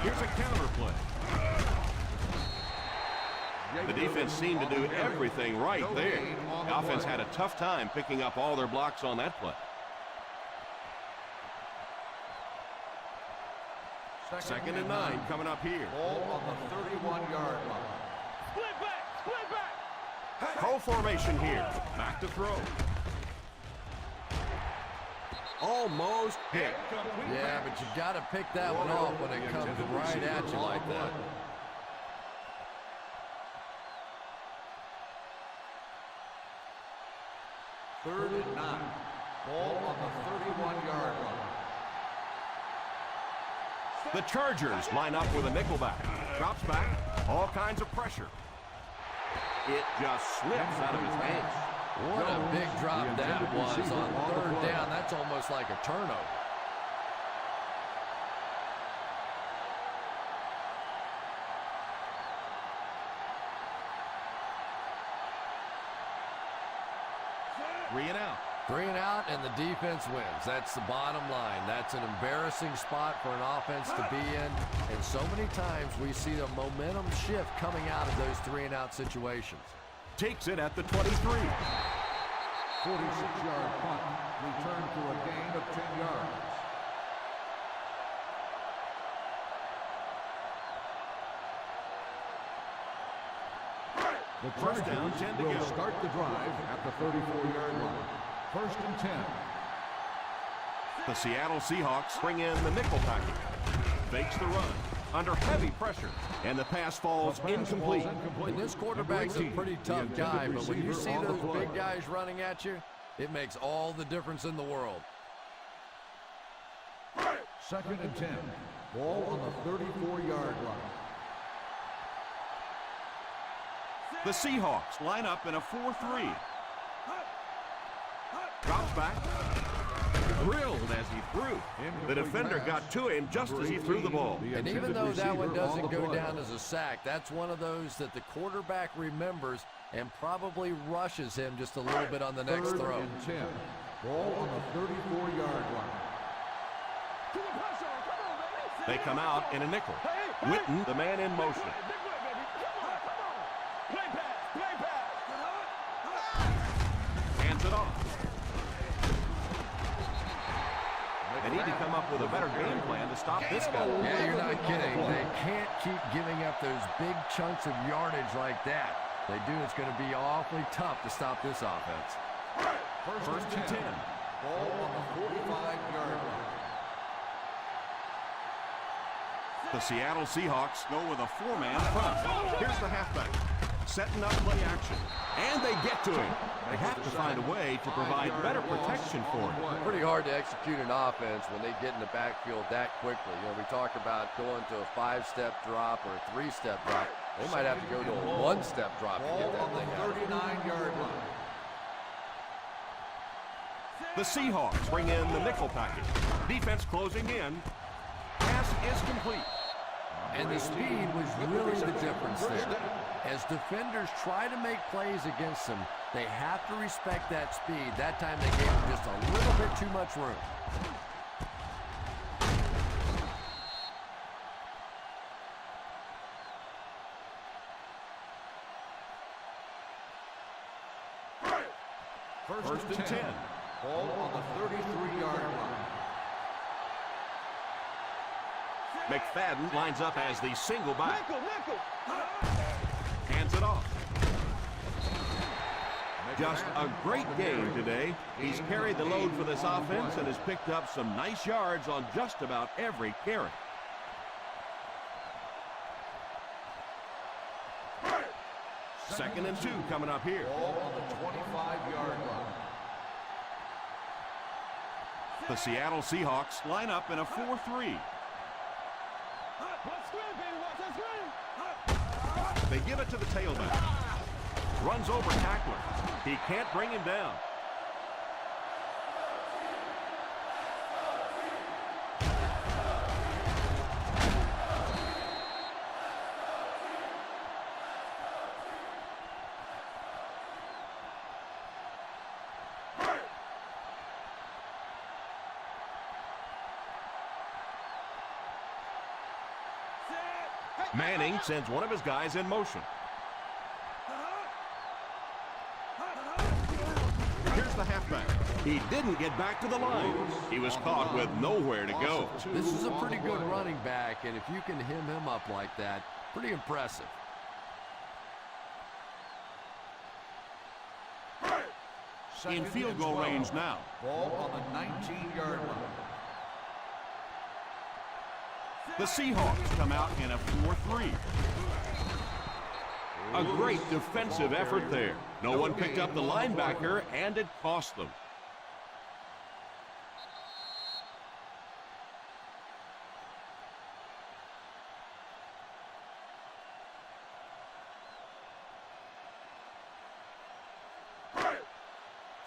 Here's a counter play. The defense seemed to do everything right there. The offense had a tough time picking up all their blocks on that play. Second and 9 coming up here. Ball on the 31-yard line. Split back. Pro formation here. Back to throw. Almost hit. Yeah, but you got to pick that one off when it comes right at you like that. 3rd and 9. Ball on the 31-yard line. The Chargers line up with a nickelback. Drops back. All kinds of pressure. It just slips out of his hands. What a big drop that was on 3rd down. That's almost like a turnover. Three and out. 3 and out, and the defense wins. That's the bottom line. That's an embarrassing spot for an offense to be in. And so many times we see the momentum shift coming out of those 3 and out situations. Takes it at the 23. 46-yard punt. Return to a gain of 10 yards. The First down, 10 to will go. start the drive at the 34-yard line. 1st and 10. The Seattle Seahawks bring in the nickel package. Fakes the run under heavy pressure, and the pass falls incomplete. And this quarterback's a pretty tough guy, but when you see those big guys running at you, it makes all the difference in the world. 2nd and 10. Ball on the 34-yard line. The Seahawks line up in a 4-3. Drops back. Drilled as he threw. The defender got to him just as he threw the ball. And even though that one doesn't go down as a sack, that's one of those that the quarterback remembers and probably rushes him just a little bit on the next 3rd throw. and 10. Ball on the 34-yard line. They come out in a nickel. Witten, the man in motion. Hands it off. They need to come up with a better game plan to stop this guy. Yeah, you're not kidding. They can't keep giving up those big chunks of yardage like that. They do, it's going to be awfully tough to stop this offense. First and 10. Ball on the 45-yard line. The Seattle Seahawks go with a 4-man front. Here's the halfback. Setting up play action. And they get to him. They have to find a way to provide better protection for him. Pretty hard to execute an offense when they get in the backfield that quickly. You know, we talk about going to a 5-step drop or a 3-step drop. They might have to go to a 1-step drop to get that thing out. 39-yard line. The Seahawks bring in the nickel package. Defense closing in. Pass is complete. And the speed was really the difference there. As defenders try to make plays against them, they have to respect that speed. That time they gave them just a little bit too much room. First and 10. Ball on the 33-yard line. McFadden lines up as the single back. Hands it off. Just a great game today. He's carried the load for this offense and has picked up some nice yards on just about every carry. Second and 2 coming up here. Ball on the 25-yard line. The Seattle Seahawks line up in a 4-3. They give it to the tailback. Runs over tackler. He can't bring him down. Manning sends one of his guys in motion. Here's the halfback. He didn't get back to the line. He was caught with nowhere to go. This is a pretty good running back, and if you can hem him up like that, pretty impressive. In field goal range now. Ball on the 19-yard line. The Seahawks come out in a 4-3. A great defensive effort there. No one picked up the linebacker, and it cost them.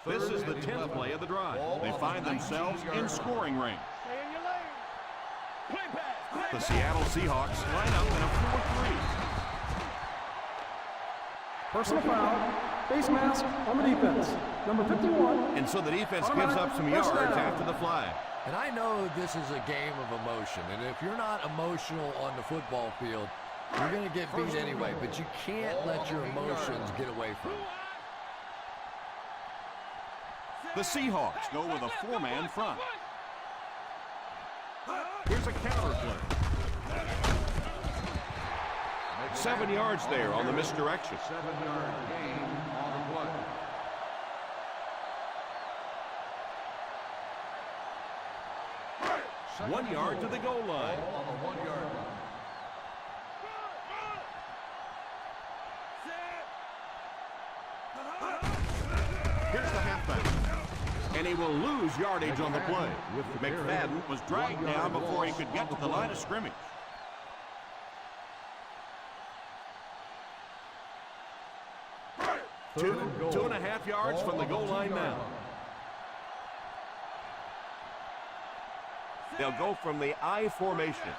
This is the 10th play of the drive. They find themselves in scoring range. The Seattle Seahawks line up in a 4-3. Personal foul. Face mask on the defense. Number 51. And so the defense gives up some yards after the flag. And I know this is a game of emotion, and if you're not emotional on the football field, you're going to get beat anyway, but you can't let your emotions get away from you. The Seahawks go with a 4-man front. Here's a counter play. 7 yards there on the misdirection. 7-yard gain on the play. Second 1 yard to the goal line. On the 1-yard line. Here's the halfback. And he will lose yardage on the play. McFadden was dragged down before he could get to the line of scrimmage. Two and a half yards from the goal line now. They'll go from the I formation.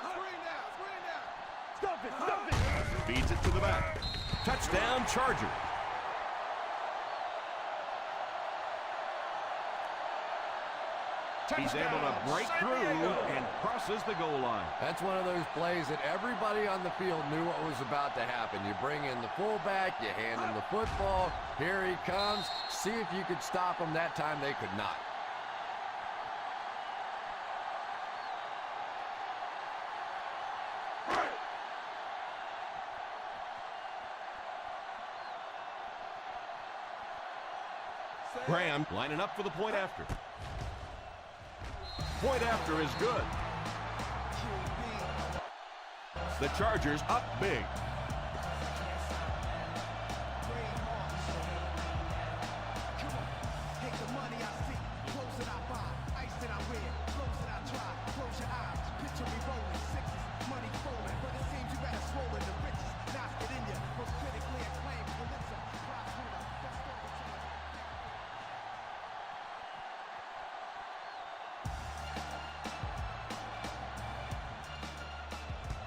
Feeds it to the back. Touchdown, Chargers. He's able to break through and crosses the goal line. That's one of those plays that everybody on the field knew what was about to happen. You bring in the fullback, you hand him the football. Here he comes. See if you could stop him. That time they could not. Graham lining up for the point after. Point after is good. The Chargers up big.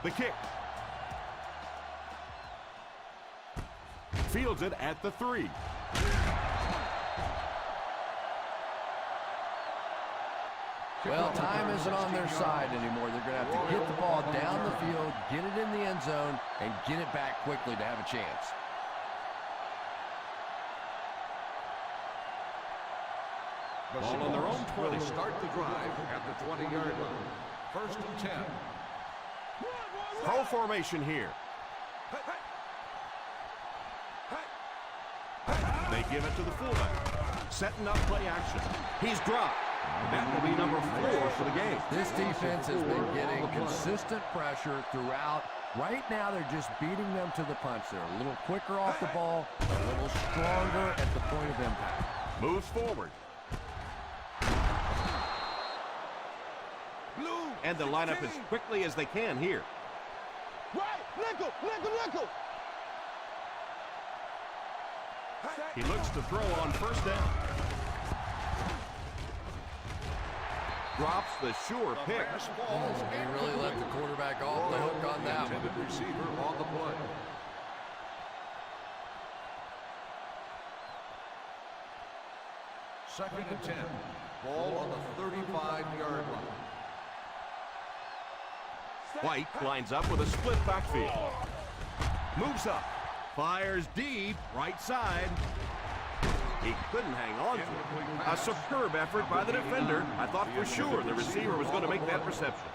The kick. Fields it at the 3. Well, time isn't on their side anymore. They're going to have to get the ball down the field, get it in the end zone, and get it back quickly to have a chance. Ball on their own 20. Will start the drive at the 20-yard line. 1st and 10. Pro formation here. They give it to the fullback. Setting up play action. He's dropped. That will be number 4 for the game. This defense has been getting consistent pressure throughout. Right now, they're just beating them to the punch. They're a little quicker off the ball, a little stronger at the point of impact. Moves forward. And they line up as quickly as they can here. Right, nickel, nickel, nickel. He looks to throw on 1st down. Drops the sure pick. He really let the quarterback off the hook on that one. Intended receiver on the play. Second and 10. Ball on the 35-yard line. White lines up with a split backfield. Moves up. Fires deep. Right side. He couldn't hang on to it. A superb effort by the defender. I thought for sure the receiver was going to make that reception.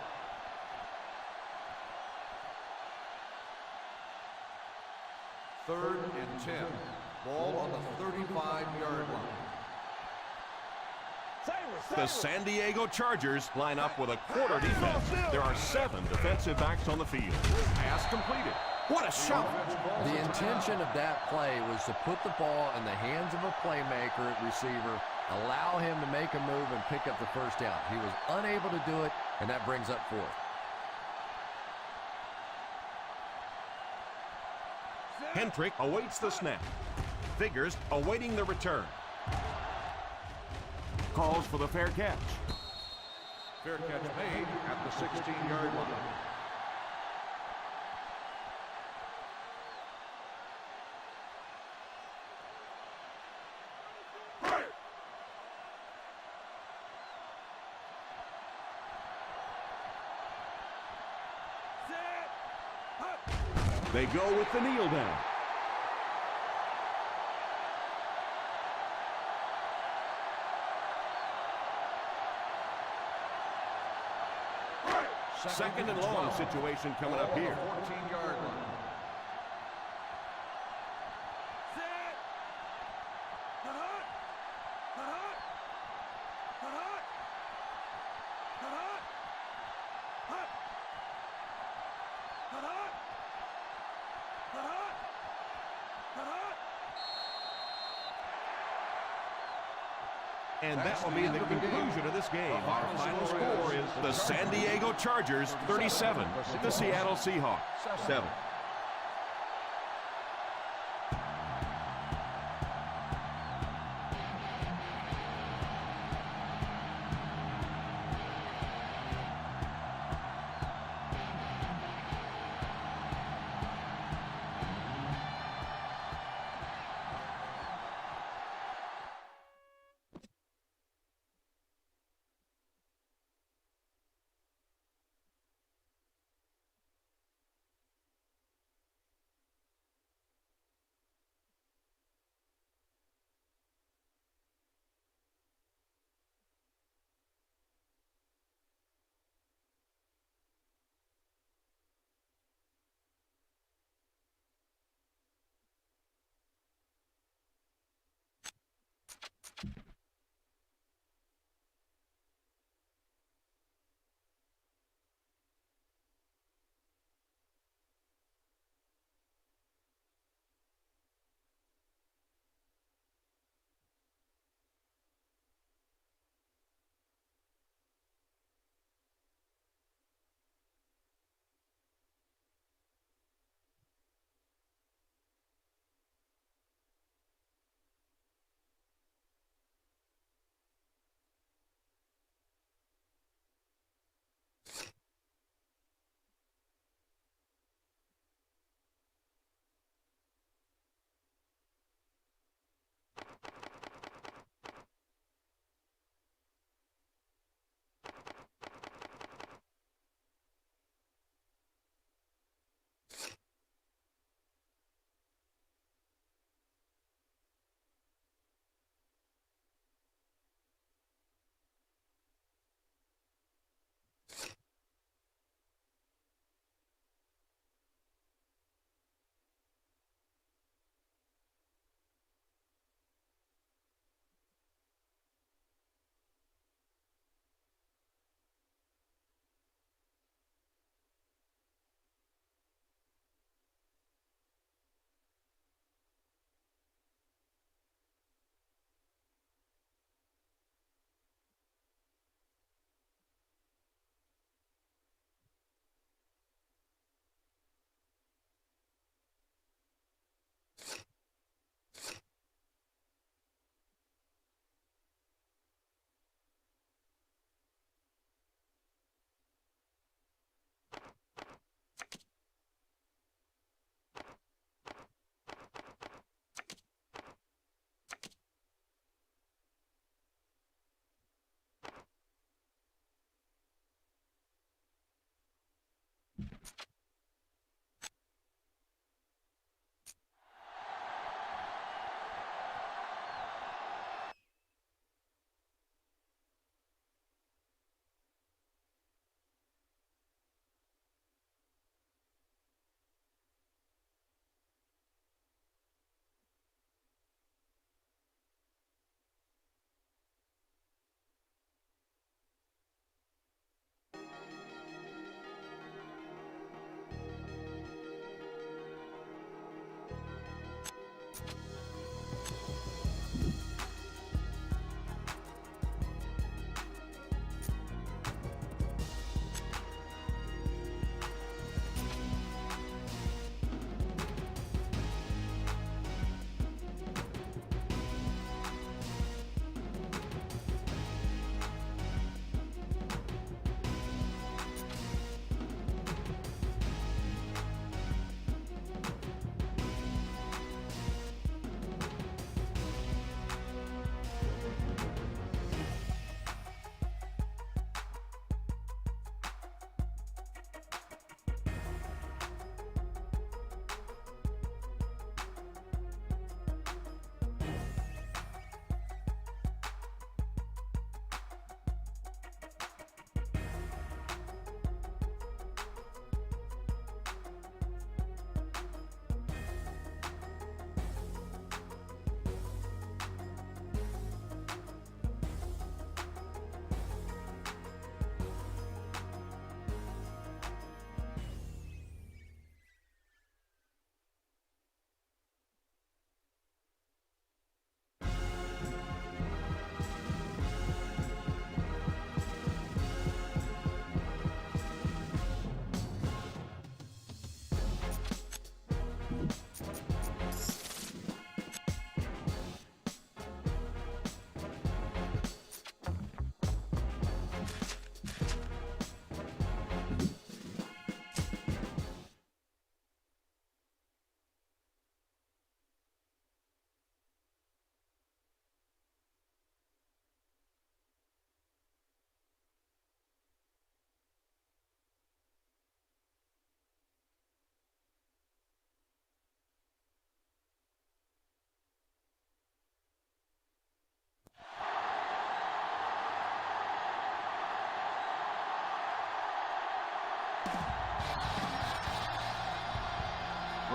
Third and 10. Ball on the 35-yard line. The San Diego Chargers line up with a quarter defense. There are 7 defensive backs on the field. Pass completed. What a shot! The intention of that play was to put the ball in the hands of a playmaker at receiver, allow him to make a move and pick up the first down. He was unable to do it, and that brings up fourth. Hendrick awaits the snap. Figures awaiting the return. Calls for the fair catch. Fair catch made at the 16-yard line. They go with the kneel down. Second and long situation coming up here. 14-yard line. And that will be the conclusion of this game. Our final score is the San Diego Chargers 37, the Seattle Seahawks 7.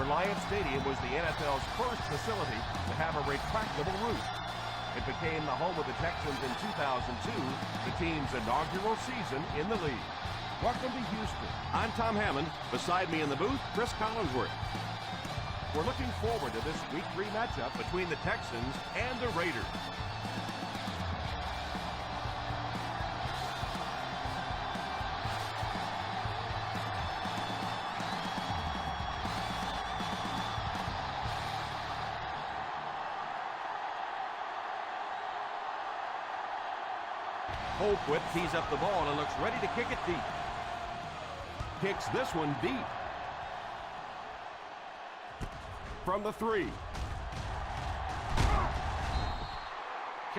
Reliant Stadium was the NFL's first facility to have a retractable roof. It became the home of the Texans in 2002, the team's inaugural season in the league. Welcome to Houston. I'm Tom Hammond. Beside me in the booth, Chris Collinsworth. We're looking forward to this Week 3 matchup between the Texans and the Raiders. Colquitt tees up the ball and looks ready to kick it deep. Kicks this one deep. From the 3.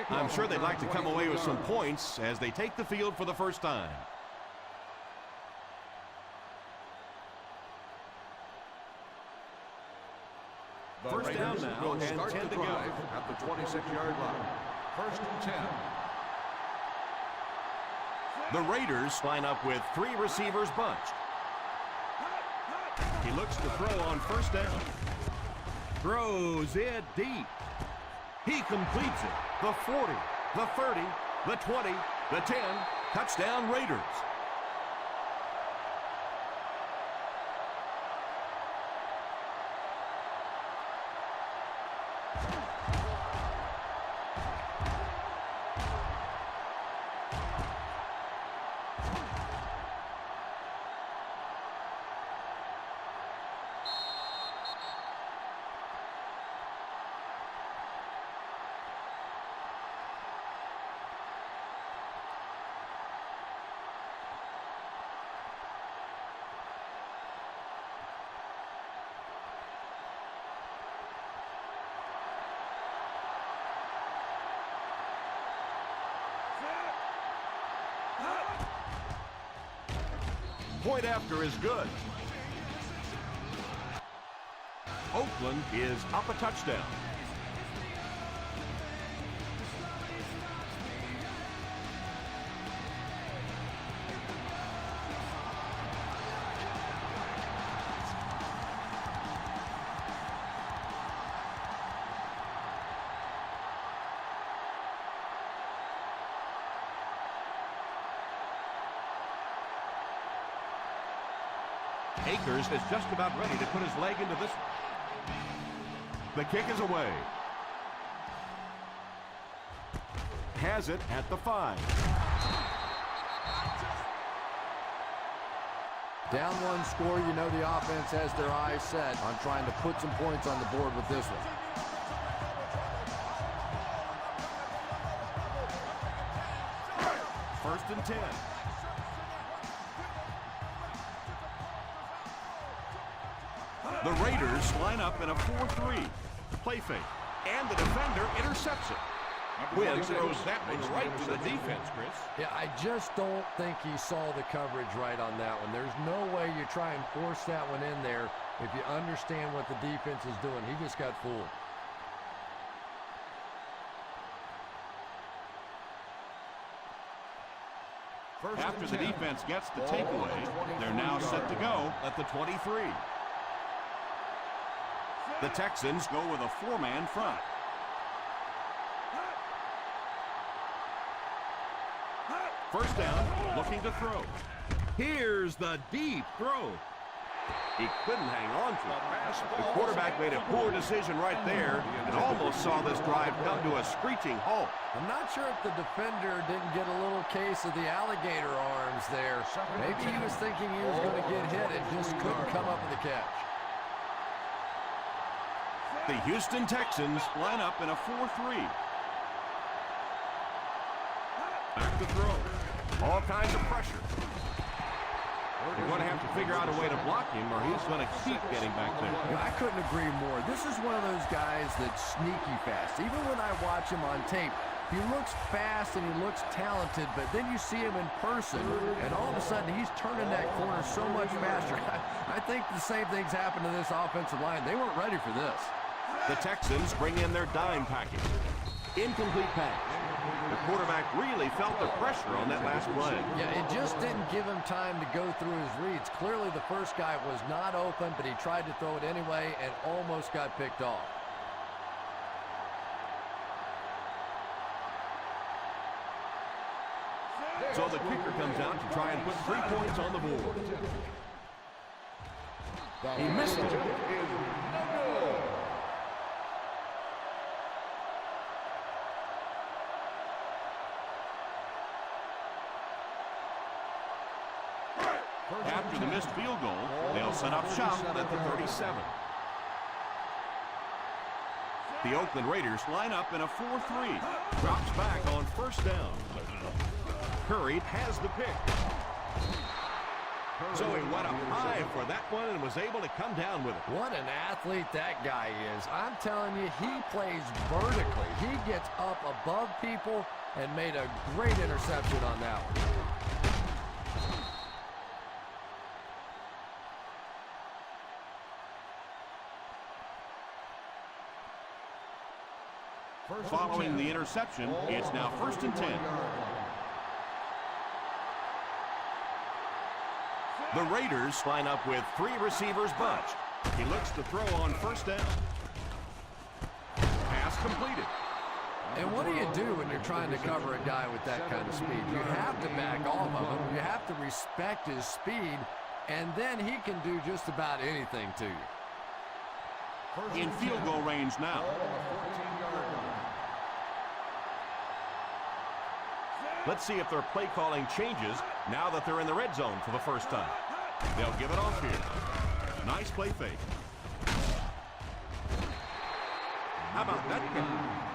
I'm sure they'd like to come away with some points as they take the field for the first time. First down now and 10 to go. At the 26-yard line. First and 10. The Raiders line up with 3 receivers bunched. He looks to throw on first down. Throws it deep. He completes it. The 40, the 30, the 20, the 10. Touchdown Raiders. Point after is good. Oakland is up a touchdown. Akers is just about ready to put his leg into this one. The kick is away. Has it at the 5. Down one score, you know the offense has their eyes set on trying to put some points on the board with this one. First and 10. The Raiders line up in a 4-3. Play fake. And the defender intercepts it. Wynn throws that one right to the defense, Chris. Yeah, I just don't think he saw the coverage right on that one. There's no way you try and force that one in there if you understand what the defense is doing. He just got fooled. After the defense gets the takeaway, they're now set to go at the 23. The Texans go with a 4-man front. First down, looking to throw. Here's the deep throw. He couldn't hang on to it. The quarterback made a poor decision right there and almost saw this drive come to a screeching halt. I'm not sure if the defender didn't get a little case of the alligator arms there. Maybe he was thinking he was going to get hit and just couldn't come up with the catch. The Houston Texans line up in a 4-3. Back to throw. All kinds of pressure. You're going to have to figure out a way to block him or he's going to keep getting back there. I couldn't agree more. This is one of those guys that's sneaky fast. Even when I watch him on tape, he looks fast and he looks talented, but then you see him in person, and all of a sudden he's turning that corner so much faster. I think the same thing's happened to this offensive line. They weren't ready for this. The Texans bring in their dime package. Incomplete pass. The quarterback really felt the pressure on that last play. Yeah, it just didn't give him time to go through his reads. Clearly the first guy was not open, but he tried to throw it anyway and almost got picked off. So the kicker comes out to try and put 3 points on the board. He missed it. After the missed field goal, they'll set up shop at the 37. The Oakland Raiders line up in a 4-3. Drops back on first down. Curry has the pick. So he went up high for that one and was able to come down with it. What an athlete that guy is. I'm telling you, he plays vertically. He gets up above people and made a great interception on that one. Following the interception, it's now 1st and 10. The Raiders line up with 3 receivers bunched. He looks to throw on first down. Pass completed. And what do you do when you're trying to cover a guy with that kind of speed? You have to back off of him. You have to respect his speed, and then he can do just about anything to you. In field goal range now. Let's see if their play calling changes now that they're in the red zone for the first time. They'll give it off here. Nice play fake. How about that guy?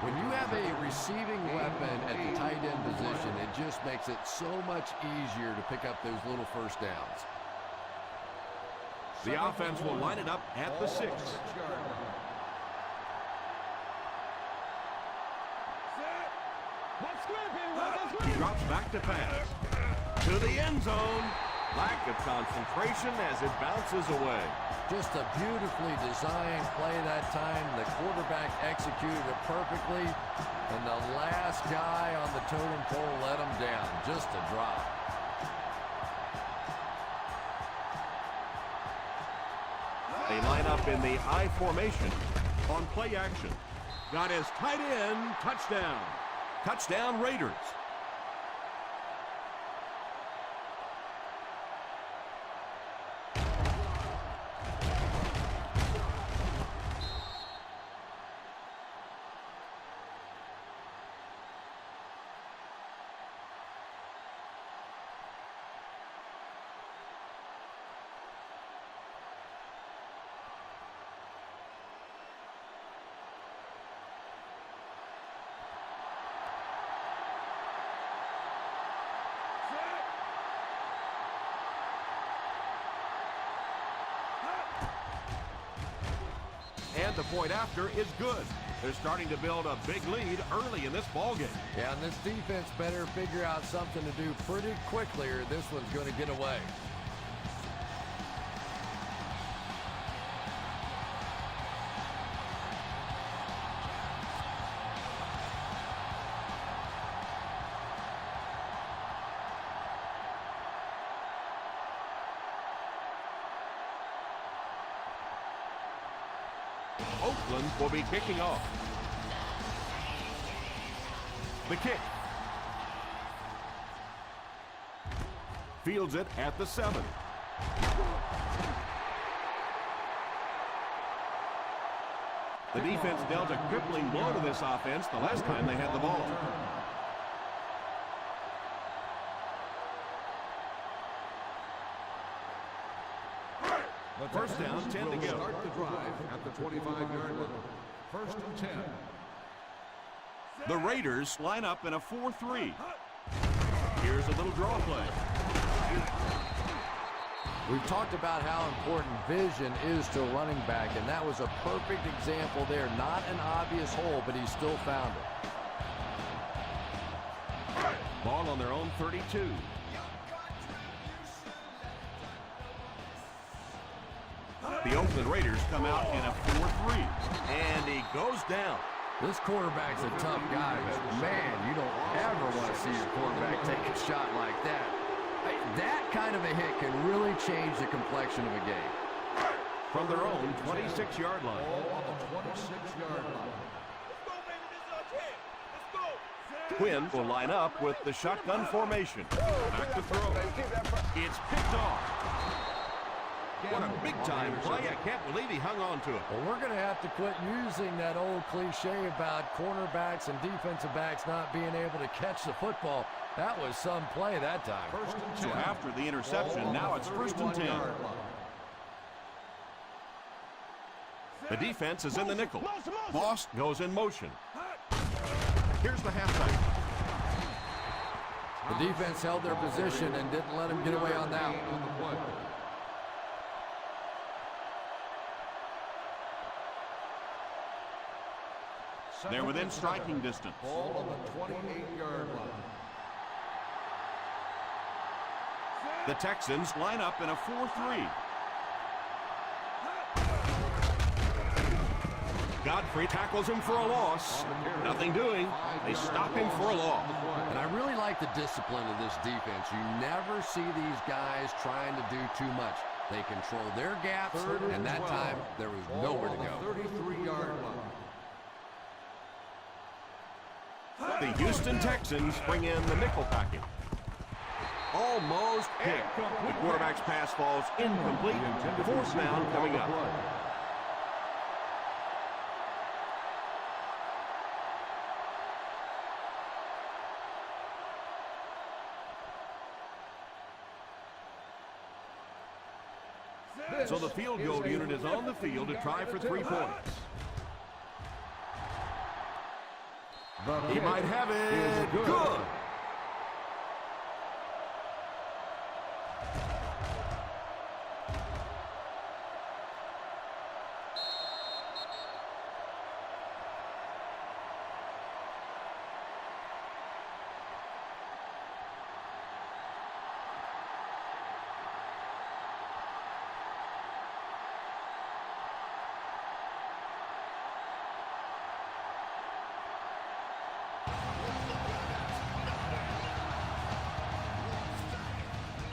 When you have a receiving weapon at the tight end position, it just makes it so much easier to pick up those little first downs. The offense will line it up at the 6. He drops back to pass. To the end zone. Lack of concentration as it bounces away. Just a beautifully designed play that time. The quarterback executed it perfectly. And the last guy on the totem pole let him down. Just a drop. They line up in the I formation on play action. Got his tight end. Touchdown. Touchdown Raiders. And the point after is good. They're starting to build a big lead early in this ballgame. Yeah, and this defense better figure out something to do pretty quickly or this one's going to get away. Oakland will be kicking off. The kick. Fields it at the 7. The defense dealt a crippling blow to this offense the last time they had the ball. First down, 10 to go. Start the drive at the 25-yard line. 1st and 10. The Raiders line up in a 4-3. Here's a little draw play. We've talked about how important vision is to a running back, and that was a perfect example there. Not an obvious hole, but he still found it. Ball on their own 32. The Oakland Raiders come out in a 4-3. And he goes down. This quarterback's a tough guy, but man, you don't ever want to see your quarterback take a shot like that. That kind of a hit can really change the complexion of a game. From their own 26-yard line. Ball on the 26-yard line. Quinn will line up with the shotgun formation. Back to throw. It's picked off. What a big-time play. I can't believe he hung on to it. Well, we're going to have to quit using that old cliche about cornerbacks and defensive backs not being able to catch the football. That was some play that time. So after the interception, now it's 1st and 10. The defense is in the nickel. Moss goes in motion. Here's the halftime. The defense held their position and didn't let him get away on that one. They're within striking distance. Ball on the 28-yard line. The Texans line up in a 4-3. Godfrey tackles him for a loss. Nothing doing. They stop him for a loss. And I really like the discipline of this defense. You never see these guys trying to do too much. They control their gaps, and that time there was nowhere to go. 33-yard line. The Houston Texans bring in the nickel package. Almost picked. The quarterback's pass falls incomplete. 4th down coming up. So the field goal unit is on the field to try for 3 points. He might have it. Good.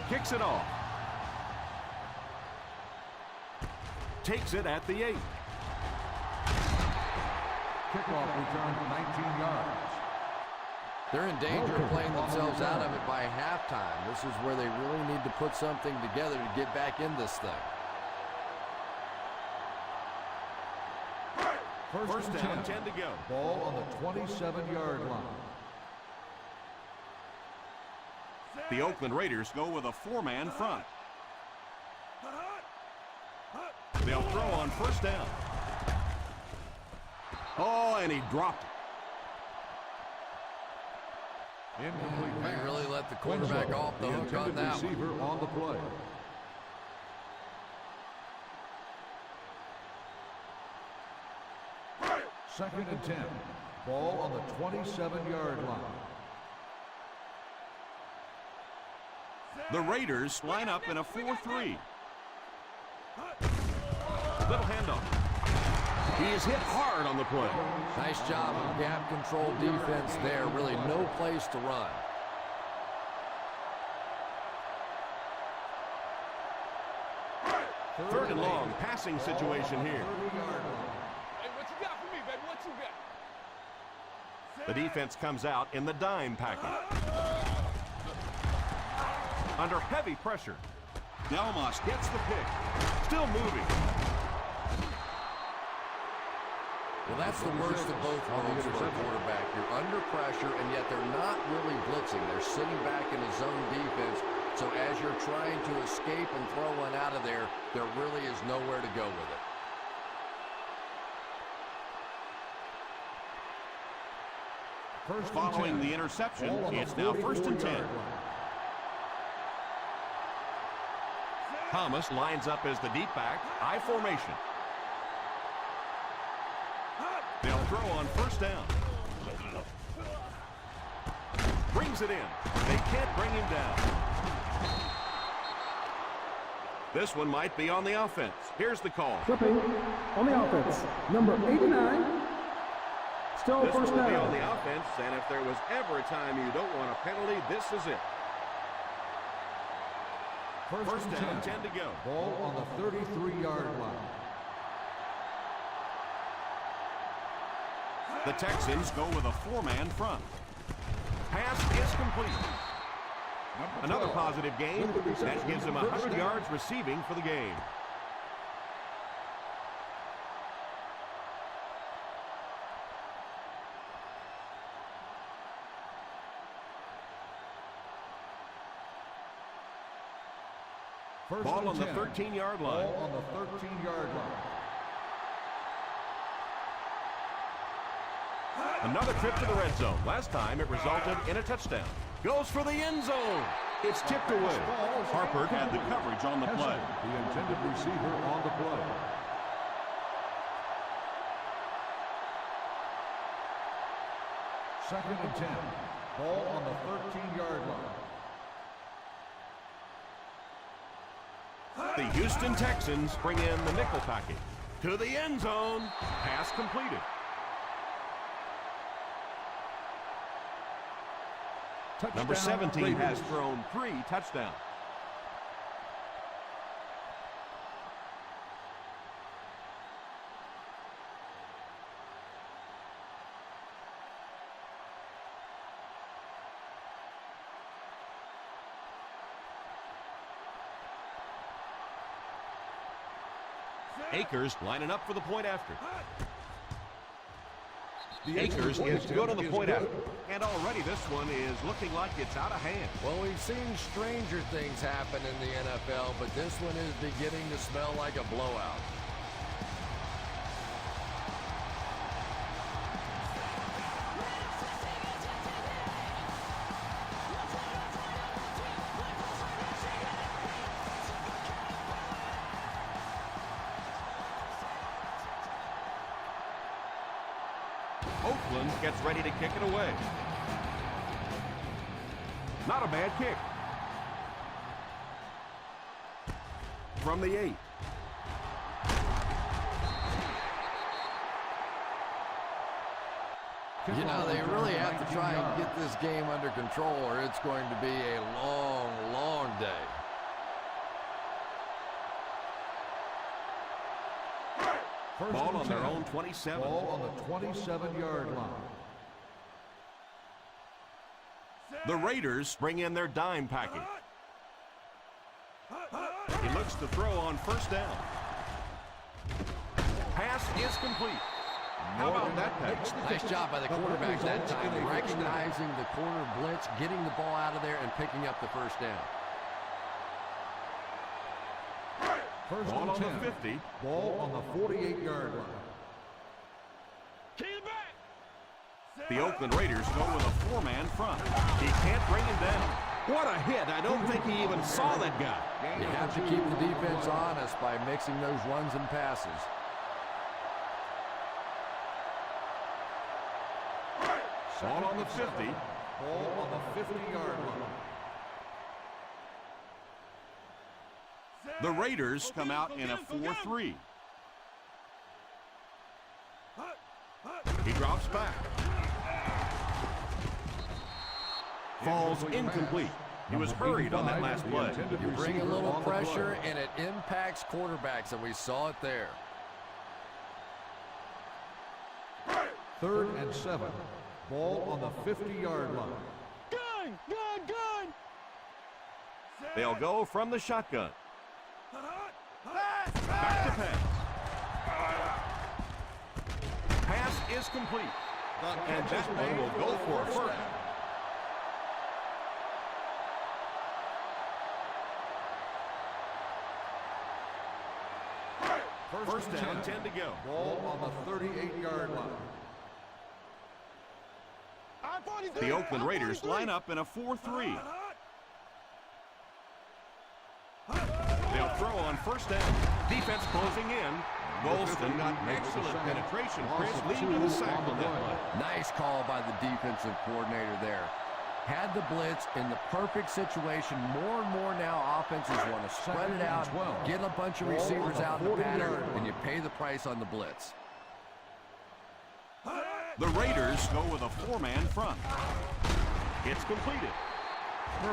Kicks it off. Takes it at the 8. Kickoff return 19 yards. They're in danger of playing themselves out of it by halftime. This is where they really need to put something together to get back in this thing. First down, 10 to go. Ball on the 27-yard line. The Oakland Raiders go with a 4-man front. They'll throw on 1st down. Oh, and he dropped it. Incomplete They pass. really let the quarterback Winslow, off the hook on intended that one. receiver on the play. Second and 10. Ball on the 27-yard line. The Raiders line up in a 4-3. Little handoff. He is hit hard on the play. Nice job of gap control defense there. Really no place to run. Third and long, passing situation here. Hey, what you got for me, baby? What you got? The defense comes out in the dime package. Under heavy pressure. Delmas gets the pick. Still moving. Well, that's the worst of both worlds for a quarterback. You're under pressure, and yet they're not really blitzing. They're sitting back in a zone defense. So as you're trying to escape and throw one out of there, there really is nowhere to go with it. Following the interception, it's now 1st and 10. Thomas lines up as the deep back, I formation. They'll throw on 1st down. Brings it in. They can't bring him down. This one might be on the offense. Here's the call. Flipping on the offense. Number 89. Still This first will be down. on the offense, and if there was ever a time you don't want a penalty, this is it. First down, 10 to go. Ball on the 33-yard line. The Texans go with a 4-man front. Pass is complete. Another positive gain. That gives him 100 yards receiving for the game. Ball on the 13-yard line. Ball on the 13-yard line. Another trip to the red zone. Last time it resulted in a touchdown. Goes for the end zone. It's tipped away. Harper had the coverage on the play. The intended receiver on the play. Second and 10. Ball on the 13-yard line. The Houston Texans bring in the nickel package. To the end zone. Pass completed. Number 17 has thrown 3 touchdowns. Akers lining up for the point after. Akers is good on the point after. And already this one is looking like it's out of hand. Well, we've seen stranger things happen in the NFL, but this one is beginning to smell like a blowout. Oakland gets ready to kick it away. Not a bad kick. From the 8. You know, they really have to try and get this game under control, or it's going to be a long, long day. Ball on their own 27. Ball on the 27-yard line. The Raiders bring in their dime package. He looks to throw on first down. Pass is complete. How about that pass? Nice job by the quarterback that time, recognizing the corner blitz, getting the ball out of there, and picking up the first down. Ball on the 50. Ball on the 48-yard line. The Oakland Raiders go with a 4-man front. He can't bring him down. What a hit. I don't think he even saw that guy. You have to keep the defense honest by mixing those runs and passes. Ball on the 50. Ball on the 50-yard line. The Raiders come out in a 4-3. He drops back. Falls incomplete. He was hurried on that last play. You bring a little pressure, and it impacts quarterbacks, and we saw it there. 3rd and 7. Ball on the 50-yard line. Gun! They'll go from the shotgun. Back to pass. Pass is complete. And that one will go for a first. First down, 10 to go. Ball on the 38-yard line. The Oakland Raiders line up in a 4-3. They'll throw on first down. Defense closing in. Golston got excellent penetration. Chris leading the sack on that play. Nice call by the defensive coordinator there. Had the blitz in the perfect situation. More and more now offenses want to spread it out, get a bunch of receivers out in the pattern, and you pay the price on the blitz. The Raiders go with a 4-man front. It's completed.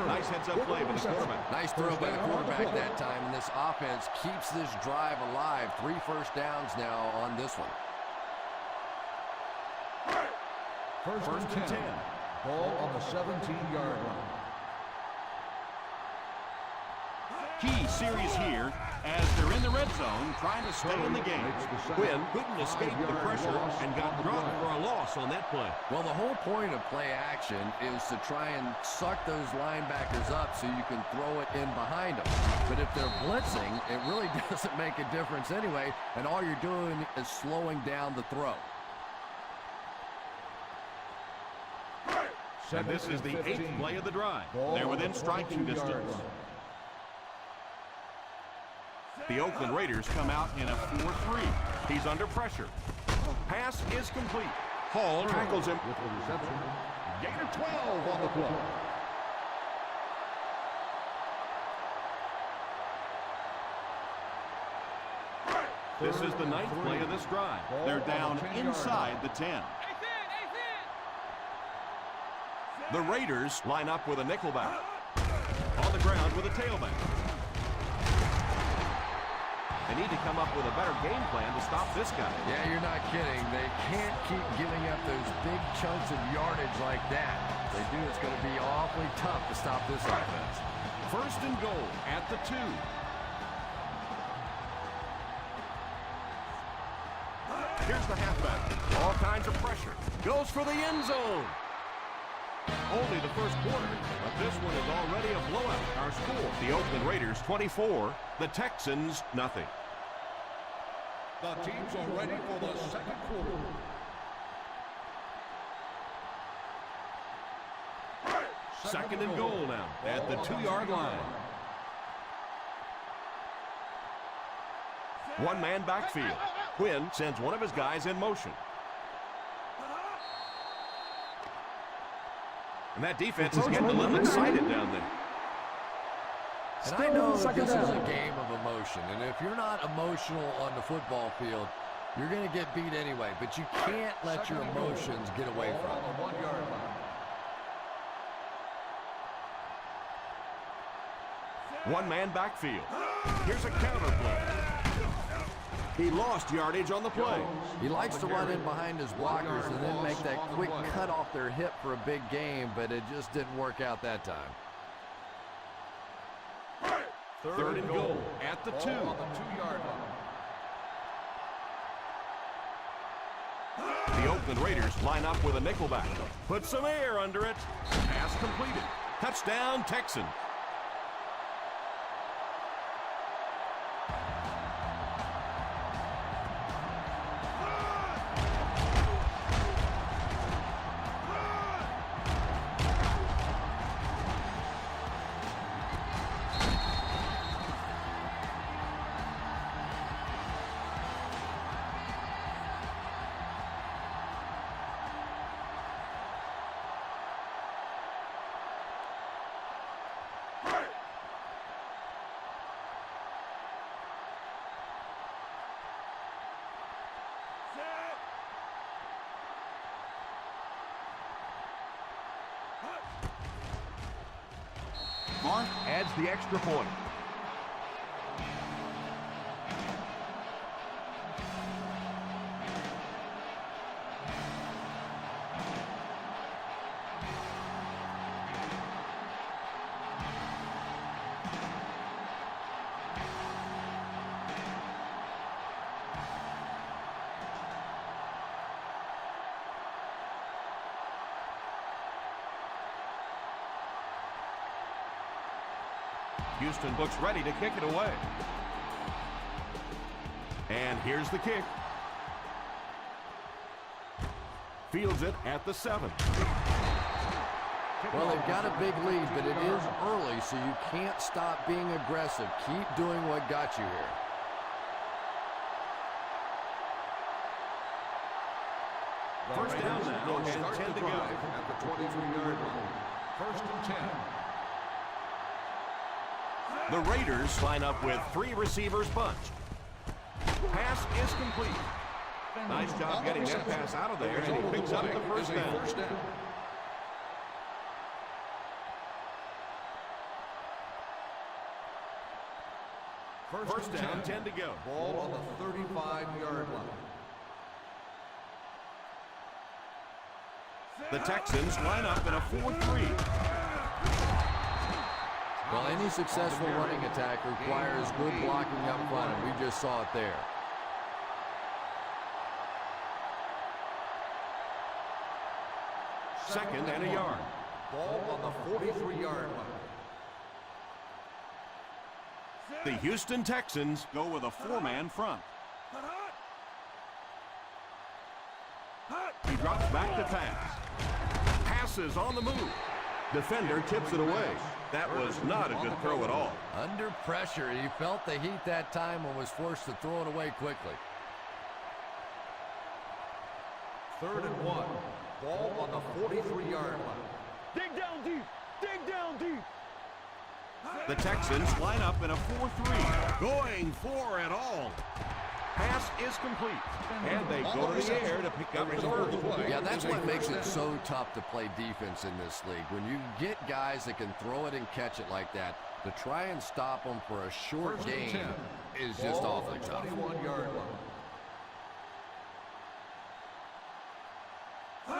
Nice heads-up play by the quarterback. Nice throw by the quarterback that time, and this offense keeps this drive alive. 3 first downs now on this one. First and 10. Ball on the 17-yard line. Key series here as they're in the red zone trying to stay in the game. Quinn couldn't escape the pressure and got dropped for a loss on that play. Well, the whole point of play action is to try and suck those linebackers up so you can throw it in behind them. But if they're blitzing, it really doesn't make a difference anyway, and all you're doing is slowing down the throw. And this is the 8th play of the drive. They're within striking distance. The Oakland Raiders come out in a 4-3. He's under pressure. Pass is complete. Hall tackles him. With the reception, gain of 12 on the play. This is the 9th play of this drive. They're down inside the 10. The Raiders line up with a nickelback. On the ground with a tailback. They need to come up with a better game plan to stop this guy. Yeah, you're not kidding. They can't keep giving up those big chunks of yardage like that. If they do, it's going to be awfully tough to stop this offense. First and goal at the 2. Here's the halfback. All kinds of pressure. Goes for the end zone. Only the first quarter, but this one is already a blowout. Our score, the Oakland Raiders 24, the Texans nothing. The teams are ready for the second quarter. Second and goal now at the 2-yard line. 1-man backfield. Quinn sends one of his guys in motion. And that defense is getting a little excited down there. And I know this is a game of emotion, and if you're not emotional on the football field, you're going to get beat anyway, but you can't let your emotions get away from it. 1-yard line. 1-man backfield. Here's a counter play. He lost yardage on the play. He likes to run in behind his blockers and then make that quick cut off their hip for a big game, but it just didn't work out that time. Third and goal at the 2. On the 2-yard line. The Oakland Raiders line up with a nickelback. Put some air under it. Pass completed. Touchdown, Texans. Mark adds the extra point. Houston looks ready to kick it away. And here's the kick. Fields it at the 7. Well, they've got a big lead, but it is early, so you can't stop being aggressive. Keep doing what got you here. First down now and 10 to go. At the 23-yard line. First and 10. The Raiders line up with 3 receivers bunched. Pass is complete. Nice job getting that pass out of there, and he picks up the first down. First down, 10 to go. Ball on the 35-yard line. The Texans line up in a 4-3. Well, any successful running attack requires good blocking up front, and we just saw it there. Second and a yard. Ball on the 43-yard line. The Houston Texans go with a 4-man front. He drops back to pass. Passes on the move. Defender tips it away. That was not a good throw at all. Under pressure, he felt the heat that time and was forced to throw it away quickly. 3rd and 1. Ball on the 43-yard line. Dig down deep. Dig down deep. The Texans line up in a 4-3. Going for it all. Pass is complete. And they go to the air to pick up his first. Yeah, that's what makes it so tough to play defense in this league. When you get guys that can throw it and catch it like that, to try and stop them for a short gain is just awfully tough. 21-yard line.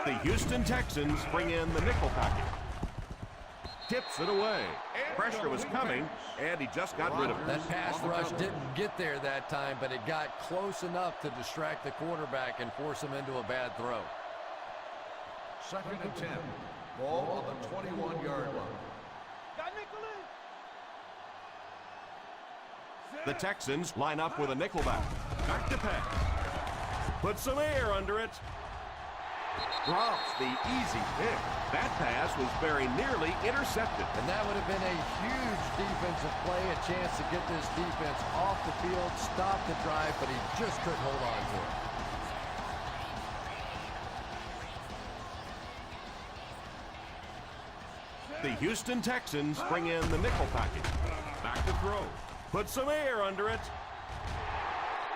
The Houston Texans bring in the nickel package. Tips it away. Pressure was coming, and he just got rid of it. That pass rush didn't get there that time, but it got close enough to distract the quarterback and force him into a bad throw. 2nd and 10. Ball on the 21-yard line. Got nickel in. The Texans line up with a nickelback. Back to pass. Put some air under it. Drops the easy pick. That pass was very nearly intercepted. And that would have been a huge defensive play, a chance to get this defense off the field, stop the drive, but he just couldn't hold on to it. The Houston Texans bring in the nickel package. Back to throw. Put some air under it.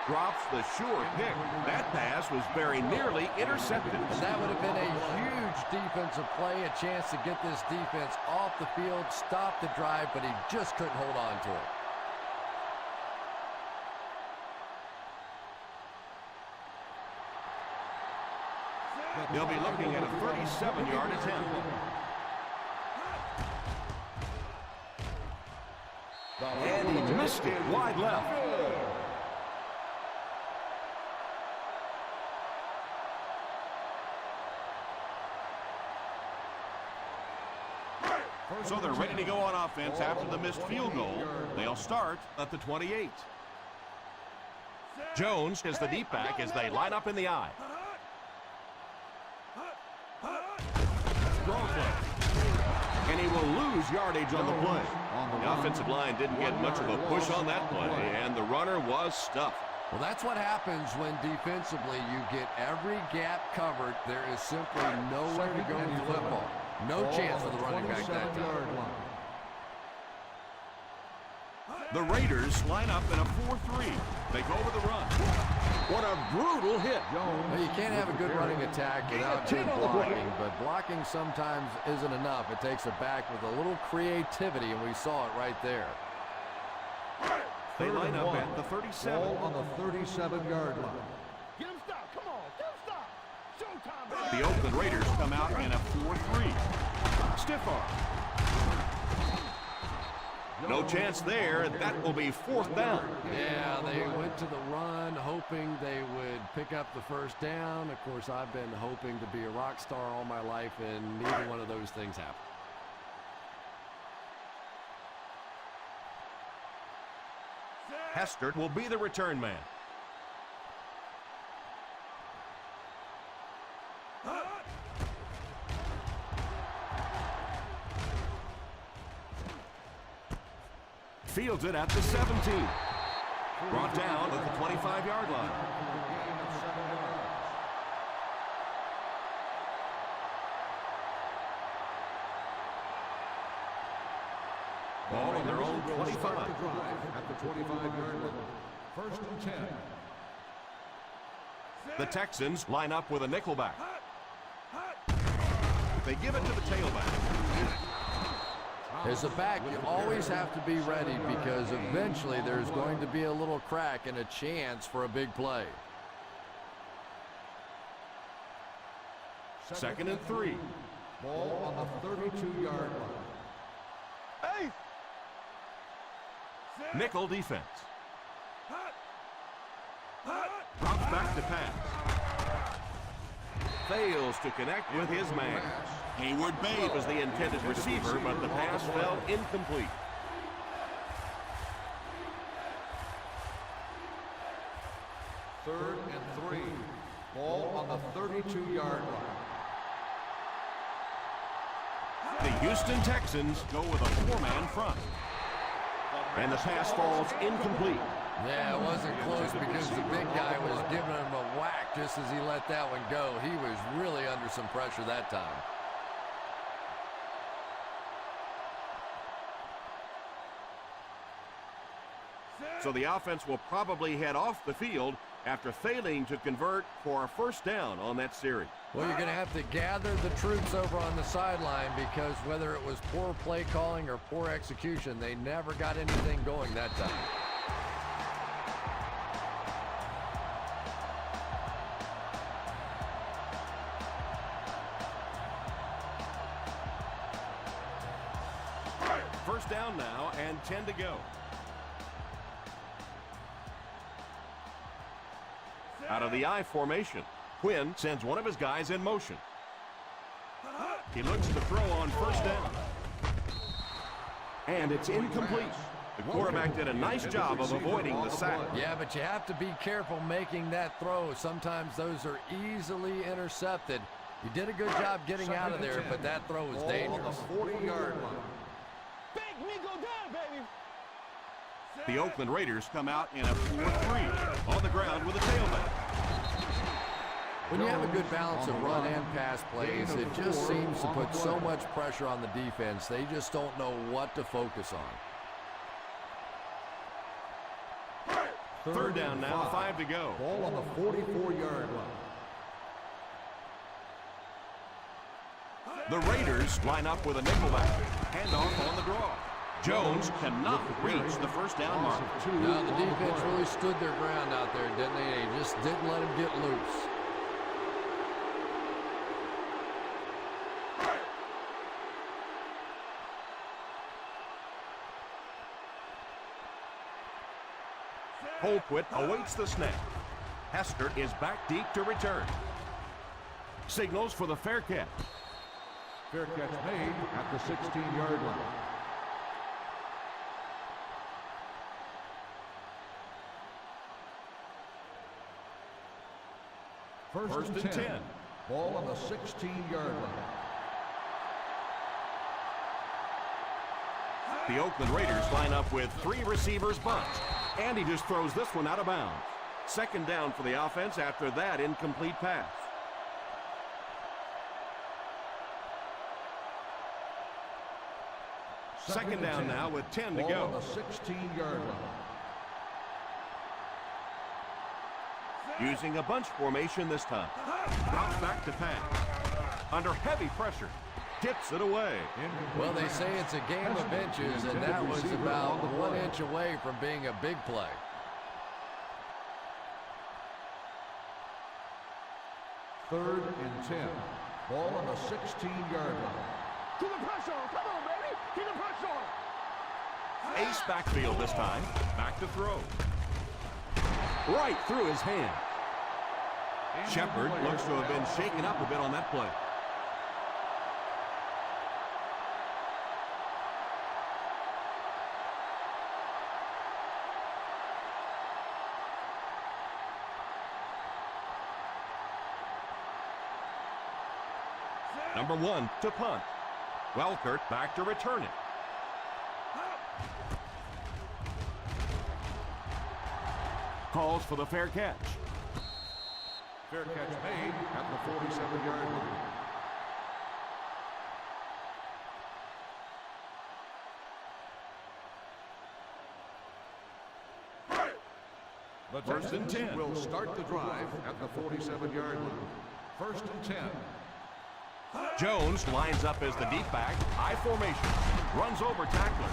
Drops the sure pick. That pass was very nearly intercepted. And that would have been a huge defensive play, a chance to get this defense off the field, stop the drive, but he just couldn't hold on to it. They'll be looking at a 37-yard attempt. And he missed it wide left. So they're ready to go on offense after the missed field goal. They'll start at the 28. Jones is the deep back as they line up in the I. Strong play. And he will lose yardage on the play. The offensive line didn't get much of a push on that play, and the runner was stuffed. Well, that's what happens when defensively you get every gap covered. There is simply nowhere to go with the football. No chance for the running back that time. The Raiders line up in a 4-3. They go with the run. What a brutal hit. Well, you can't have a good running attack without good blocking, but blocking sometimes isn't enough. It takes a back with a little creativity, and we saw it right there. They line up at the 37. Ball on the 37-yard line. Get him stopped. Come on. Get him stopped. Showtime, baby. The Oakland Raiders come out in a 4-3. Stiff arm. No chance there. That will be 4th down. Yeah, they went to the run, hoping they would pick up the first down. Of course, I've been hoping to be a rock star all my life, and neither one of those things happened. Hestert will be the return man. Fields it at the 17. Brought down at the 25-yard line. Ball on their own 25. At the 25-yard line. 1st and 10. The Texans line up with a nickelback. They give it to the tailback. As a back, you always have to be ready because eventually there's going to be a little crack and a chance for a big play. 2nd and 3. Ball on the 32-yard line. Hey! Nickel defense. Drops back to pass. Fails to connect with his man. Hayward Babe was the intended receiver, but the pass fell incomplete. Third and 3. Ball on the 32-yard line. The Houston Texans go with a 4-man front. And the pass falls incomplete. Yeah, it wasn't close because the big guy was giving him a whack just as he let that one go. He was really under some pressure that time. So the offense will probably head off the field after failing to convert for a first down on that series. Well, you're going to have to gather the troops over on the sideline because whether it was poor play calling or poor execution, they never got anything going that time. First down now and 10 to go. Out of the I formation, Quinn sends one of his guys in motion. He looks to throw on first down. And it's incomplete. The quarterback did a nice job of avoiding the sack. Yeah, but you have to be careful making that throw. Sometimes those are easily intercepted. He did a good job getting out of there, but that throw was dangerous. Ball on the 40-yard line. Big me go down, baby! The Oakland Raiders come out in a 4-3 on the ground with a tailback. When you have a good balance of run and pass plays, it just seems to put so much pressure on the defense. They just don't know what to focus on. Third down now, 5 to go. Ball on the 44-yard line. The Raiders line up with a nickelback. Handoff on the draw. Jones cannot reach the first down mark. Now, the defense really stood their ground out there, didn't they? They just didn't let him get loose. Colquitt awaits the snap. Hester is back deep to return. Signals for the fair catch. Fair catch made at the 16-yard line. First and 10. Ball on the 16-yard line. The Oakland Raiders line up with 3 receivers bunched. And he just throws this one out of bounds. Second down for the offense after that incomplete pass. Second down now with 10 to Ball go. on the 16-yard line. Using a bunch formation this time. Drops back to pass. Under heavy pressure. Tips it away. Well, they say it's a game of inches, and that was about 1 inch away from being a big play. Third and 10. Ball on the 16-yard line. Keep the pressure on! Come on, baby! Keep the pressure on! Ace backfield this time. Back to throw. Right through his hand. Shepard looks to have been shaken up a bit on that play. Number 1 to punt. Welkert back to return it. Calls for the fair catch. Fair catch made at the 47-yard line. The The First and Texans 10. will start the drive at the 47-yard line. First and 10. Jones lines up as the deep back, high formation, runs over tackler.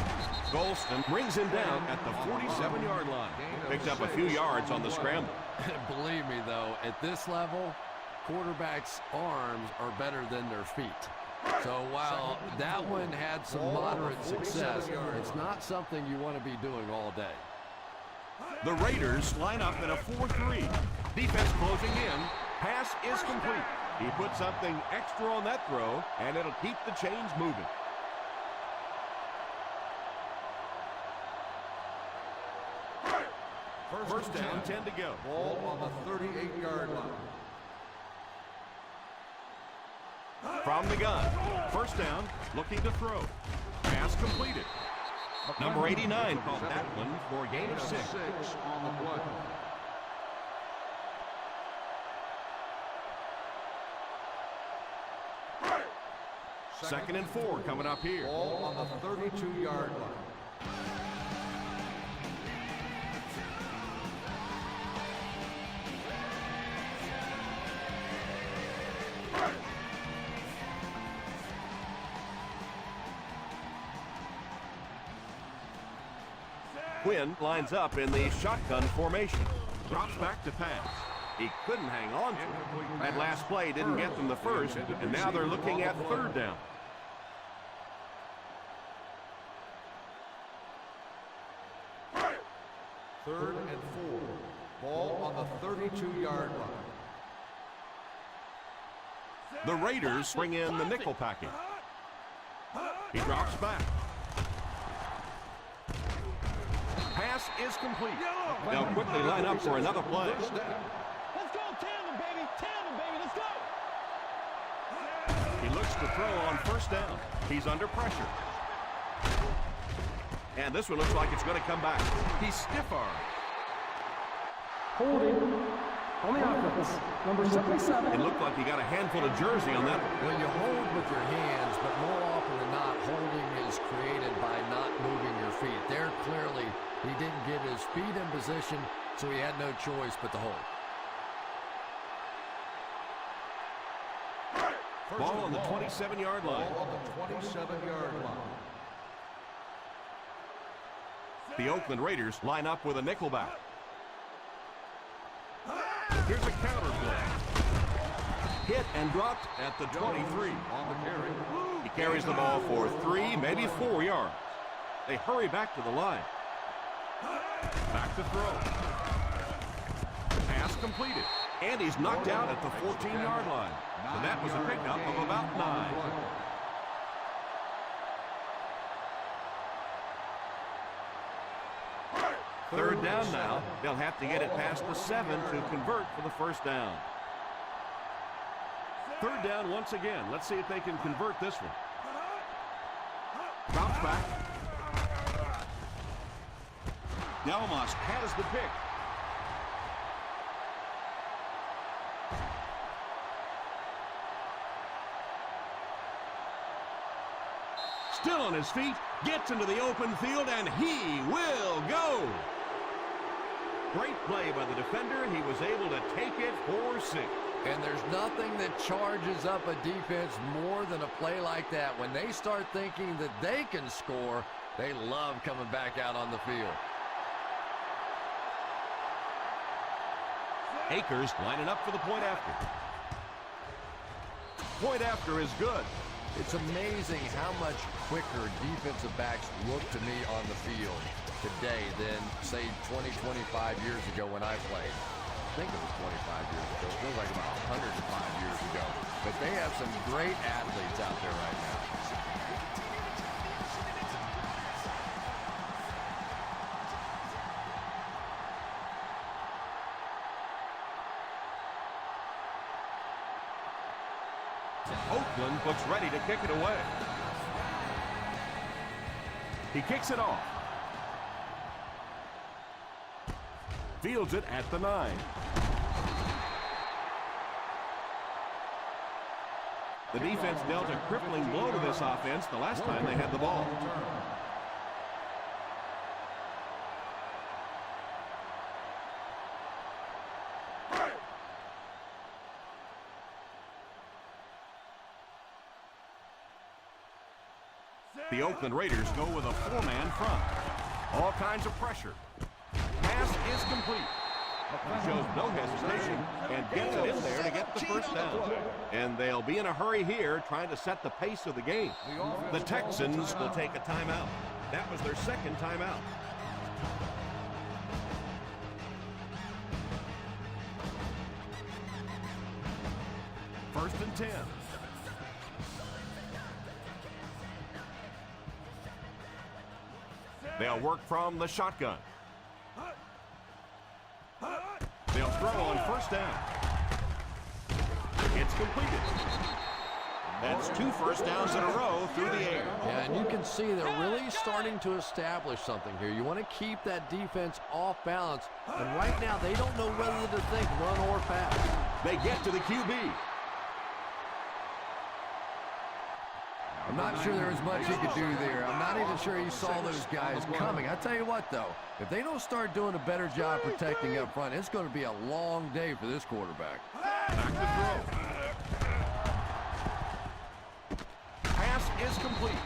Golston brings him down at the 47-yard line. Picked up a few yards on the scramble. Believe me, though, at this level, quarterbacks' arms are better than their feet. So while that one had some moderate success, it's not something you want to be doing all day. The Raiders line up in a 4-3. Defense closing in. Pass is complete. He put something extra on that throw, and it'll keep the chains moving. First down, 10 to go. Ball on the 38-yard line. From the gun. First down, looking to throw. Pass completed. Number 89 called that one for a gain of 6. 6 on the play. Second and 4 coming up here. Ball on the 32-yard line. Quinn lines up in the shotgun formation. Drops back to pass. He couldn't hang on to it. That last play didn't get them the first, and now they're looking at third down. Third and 4. Ball on the 32-yard line. The Raiders bring in the nickel package. He drops back. Pass is complete. They'll quickly line up for another play. Let's go tandem, baby. Tandem, baby. Let's go. He looks to throw on first down. He's under pressure. And this one looks like it's going to come back. He's stiff-armed. Holding on the offense. Number 77. It looked like he got a handful of jersey on that one. Well, you hold with your hands, but more often than not, holding is created by not moving your feet. There, clearly, he didn't get his feet in position, so he had no choice but to hold. Ball on the 27-yard line. Ball on the 27-yard line. The Oakland Raiders line up with a nickelback. Here's a counter play. Hit and dropped at the 23. On the carry. He carries the ball for 3, maybe 4 yards. They hurry back to the line. Back to throw. Pass completed. And he's knocked out at the 14-yard line. And that was a pickup of about 9. Third down now. They'll have to get it past the 7 to convert for the first down. Third down once again. Let's see if they can convert this one. Drops back. Delmas has the pick. Still on his feet, gets into the open field, and he will go. Great play by the defender. He was able to take it for 6. And there's nothing that charges up a defense more than a play like that. When they start thinking that they can score, they love coming back out on the field. Akers lining up for the point after. Point after is good. It's amazing how much quicker defensive backs look to me on the field today than, say, 20, 25 years ago when I played. I think it was 25 years ago. It feels like about 105 years ago. But they have some great athletes out there right now. Oakland looks ready to kick it away. He kicks it off. Fields it at the 9. The defense dealt a crippling blow to this offense the last time they had the ball. The Oakland Raiders go with a 4-man front. All kinds of pressure. Pass is complete. Shows no hesitation and gets it in there to get the first down. And they'll be in a hurry here trying to set the pace of the game. The Texans will take a timeout. That was their second timeout. First and 10. They'll work from the shotgun. They'll throw on first down. It's completed. That's 2 first downs in a row through the air. Yeah, and you can see they're really starting to establish something here. You want to keep that defense off balance, and right now they don't know whether to think run or pass. They get to the QB. I'm not sure there was much he could do there. I'm not even sure he saw those guys coming. I tell you what, though, if they don't start doing a better job protecting up front, it's going to be a long day for this quarterback. Back to throw. Pass is complete.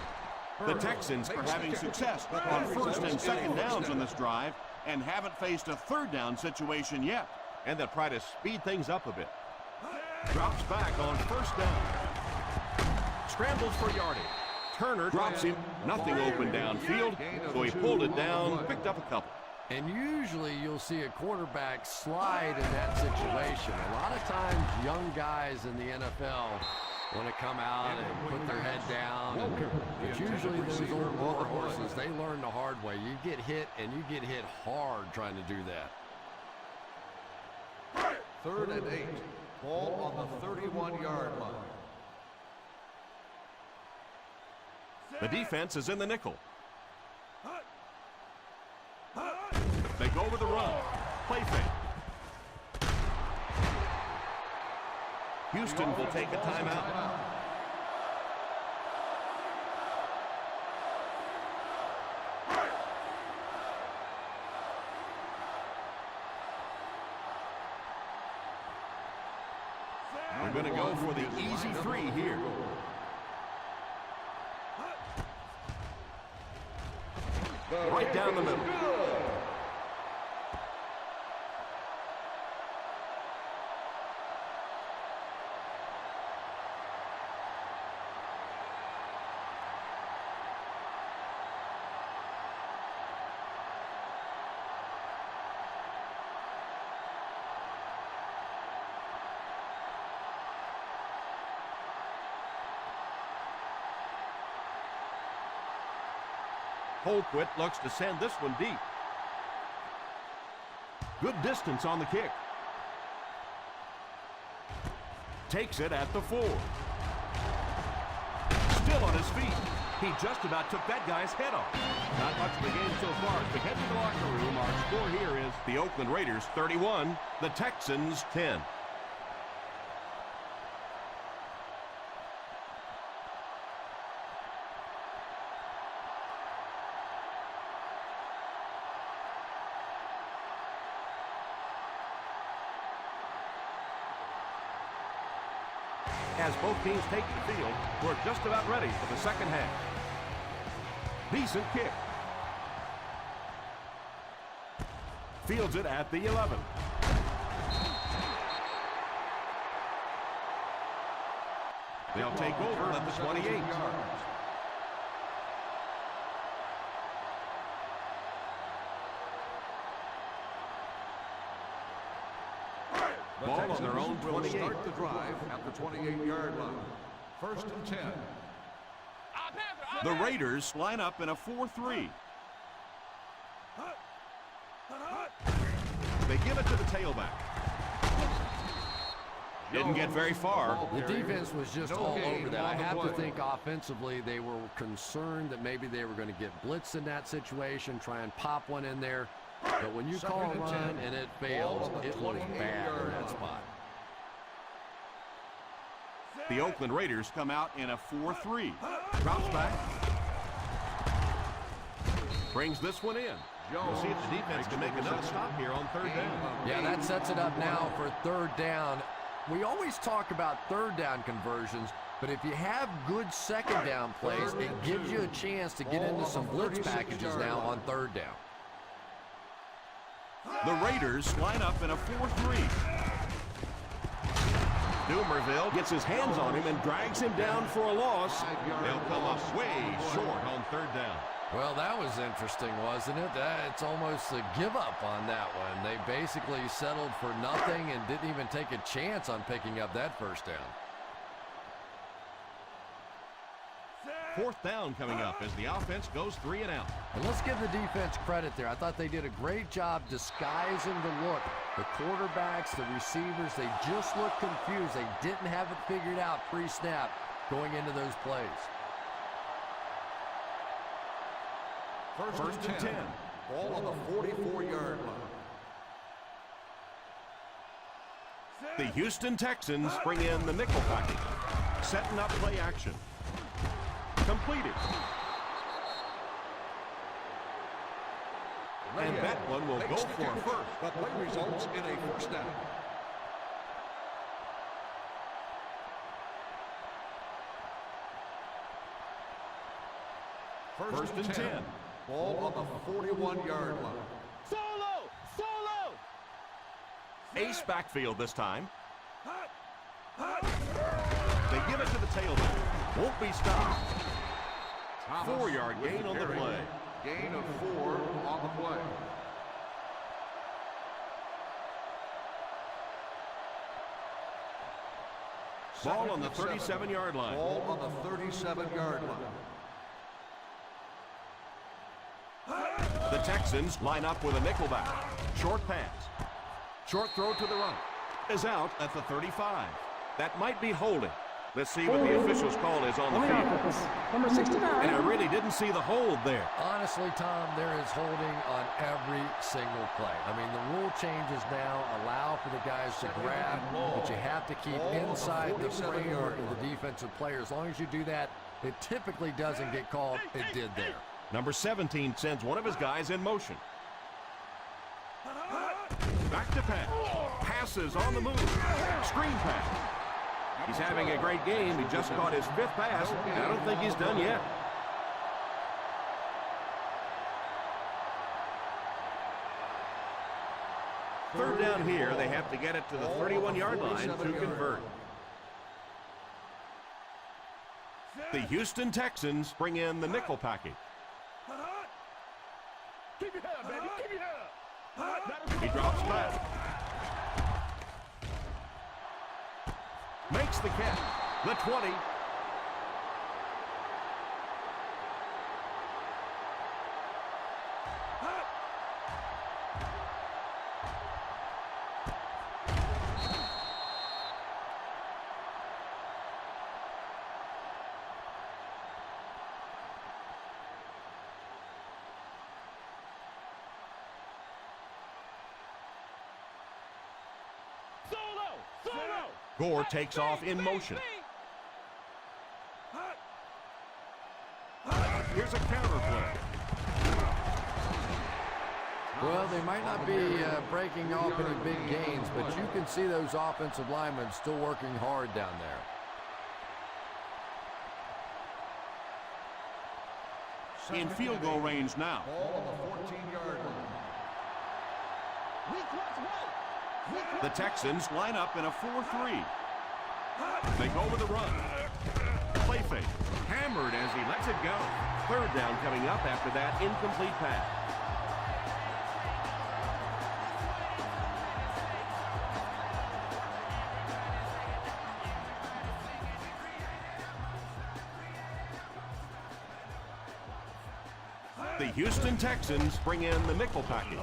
The Texans are having success on first and second downs on this drive and haven't faced a third down situation yet. And they'll try to speed things up a bit. Drops back on first down. Scrambles for yardage. Turner drops him. Nothing open downfield, so he pulled it down, picked up a couple. And usually you'll see a quarterback slide in that situation. A lot of times young guys in the NFL want to come out and put their head down. But usually those old war horses, they learn the hard way. You get hit, and you get hit hard trying to do that. 3rd and 8. Ball on the 31-yard line. The defense is in the nickel. They go with the run. Play fake. Houston will take a timeout. We're going to go for the easy 3 here. Right down the middle. Colquitt looks to send this one deep. Good distance on the kick. Takes it at the 4. Still on his feet. He just about took that guy's head off. Not much of the game so far. As we head to the locker room, our score here is the Oakland Raiders 31, the Texans 10. As both teams take the field, we're just about ready for the second half. Decent kick. Fields it at the 11. They'll take over at the 28. Ball on their own 28. Start the drive at the 28-yard line. 1st and 10. The Raiders line up in a 4-3. They give it to the tailback. Didn't get very far. The defense was just all over that. I have to think offensively they were concerned that maybe they were going to get blitzed in that situation, try and pop one in there. But when you call a run and it fails, it looks bad in that spot. The Oakland Raiders come out in a 4-3. Drops back. Brings this one in. We'll see if the defense can make another stop here on 3rd down. Yeah, that sets it up now for 3rd down. We always talk about 3rd down conversions, But if you have good second down plays, it gives you a chance to get into some blitz packages now on third down. The Raiders line up in a 4-3. Dumerville gets his hands on him and drags him down for a loss. They'll come up way short on third down. Well, that was interesting, wasn't it? It's almost a give up on that one. They basically settled for nothing and didn't even take a chance on picking up that first down. Fourth down coming up as the offense goes 3 and out. And let's give the defense credit there. I thought they did a great job disguising the look. The quarterbacks, the receivers, they just looked confused. They didn't have it figured out pre-snap going into those plays. First and 10. Ball on the 44-yard line. The Houston Texans bring in the nickel package. Setting up play action. Completed. And that one will go for first. The play results in a first down. First and 10. Ball on the 41-yard line. Solo! Ace backfield this time. They give it to the tailback. Won't be stopped. 4-yard gain on the play. Gain of 4 on the play. Ball on the 37-yard line. Ball on the 37-yard line. The Texans line up with a nickelback. Short pass. Short throw to the right. Is out at the 35. That might be holding. Let's see what the official's call is on the field. Number 69. And I really didn't see the hold there. Honestly, Tom, there is holding on every single play. I mean, the rule changes now allow for the guys to grab, but you have to keep inside the framework of the defensive player. As long as you do that, it typically doesn't get called. It did there. Number 17 sends one of his guys in motion. Back to pass. Passes on the move. Screen pass. He's having a great game. He just caught his 5th pass. I don't think he's done yet. Third down here. They have to get it to the 31-yard line to convert. The Houston Texans bring in the nickel package. Keep your head, baby. Keep your head. He drops back. Makes the catch. The 20. Solo! Gore takes off in motion. Here's a counter play. Well, they might not be breaking off any big gains, but you can see those offensive linemen still working hard down there. In field goal range now. Ball on the 14-yard line. The Texans line up in a 4-3. They go with a run. Play fake. Hammered as he lets it go. Third down coming up after that incomplete pass. The Houston Texans bring in the nickel package.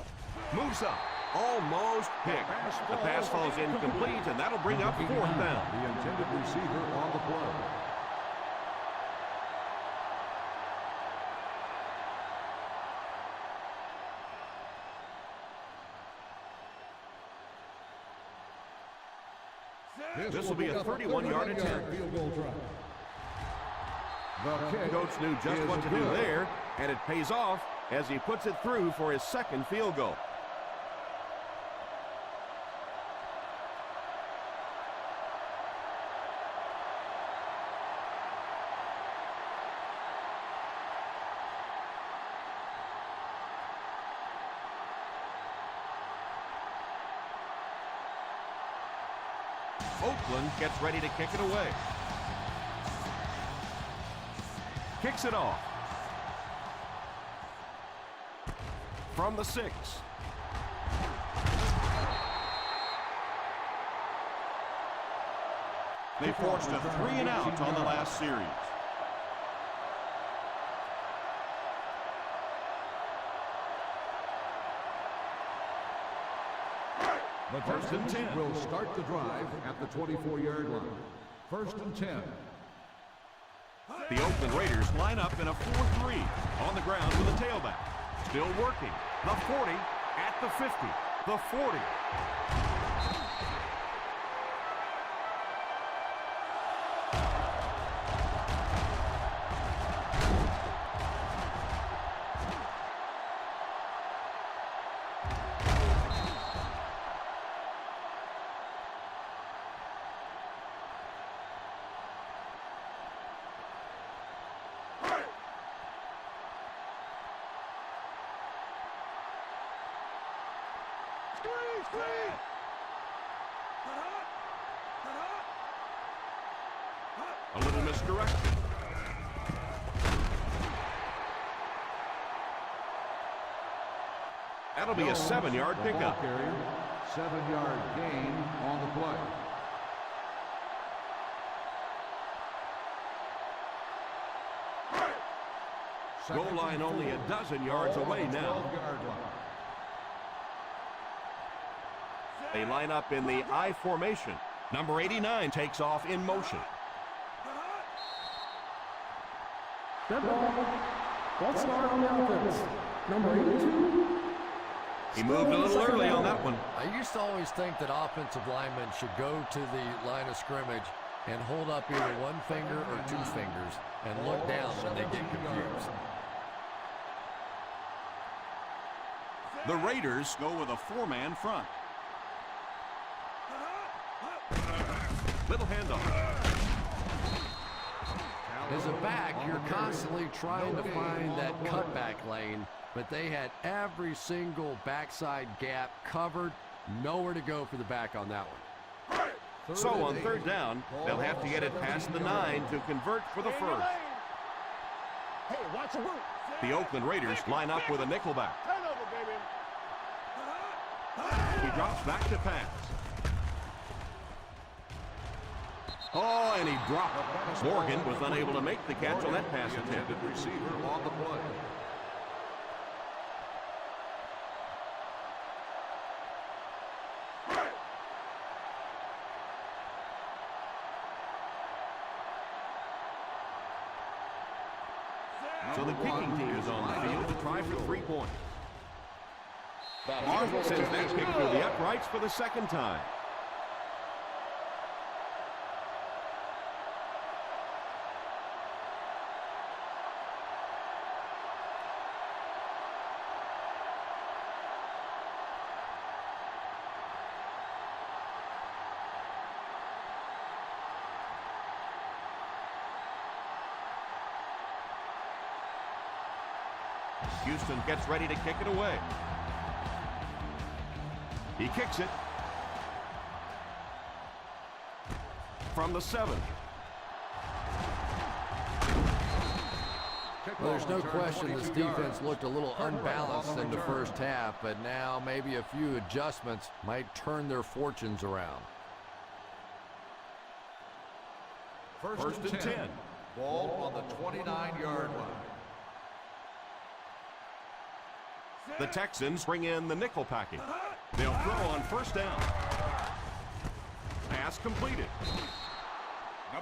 Moves up. Almost picked. The pass falls incomplete, and that'll bring up 4th down. The intended receiver on the play. This will be a 31-yard attempt. Field goal try. The kick Coach knew just is what to do good. there, and it pays off as he puts it through for his 2nd field goal. Oakland gets ready to kick it away. Kicks it off. From the 6. They forced a 3-and-out on the last series. The Texans will start the drive at the 24-yard line. 1st and 10. The Oakland Raiders line up in a 4-3 on the ground with a tailback. Still working. The 40 at the 50. The 40. A little misdirection. That'll be a 7-yard pickup. 7-yard gain on the play. Goal line only a dozen yards away now. They line up in the I formation. Number 89 takes off in motion. Dead ball. False start on the offense. Number 82. He moved a little early on that one. I used to always think that offensive linemen should go to the line of scrimmage and hold up either one finger or two fingers and look down when they get confused. The Raiders go with a 4-man front. Little handoff. As a back, you're constantly trying to find that cutback lane, but they had every single backside gap covered. Nowhere to go for the back on that one. So on 3rd down, they'll have to get it past the 9 to convert for the first. Hey, watch your boot. The Oakland Raiders line up with a nickelback. Turn over, baby. He drops back to pass. Oh, and he dropped. Morgan was unable to make the catch on that pass attempt. Receiver on the play. So the kicking team is on the field to try for 3 points. Marvel sends that kick through the uprights for the 2nd time. Houston gets ready to kick it away. He kicks it from the 7. Well, there's no question this defense looked a little unbalanced in the first half, but now maybe a few adjustments might turn their fortunes around. 1st and 10. Ball on the 29-yard line. The Texans bring in the nickel package. They'll throw on 1st down. Pass completed.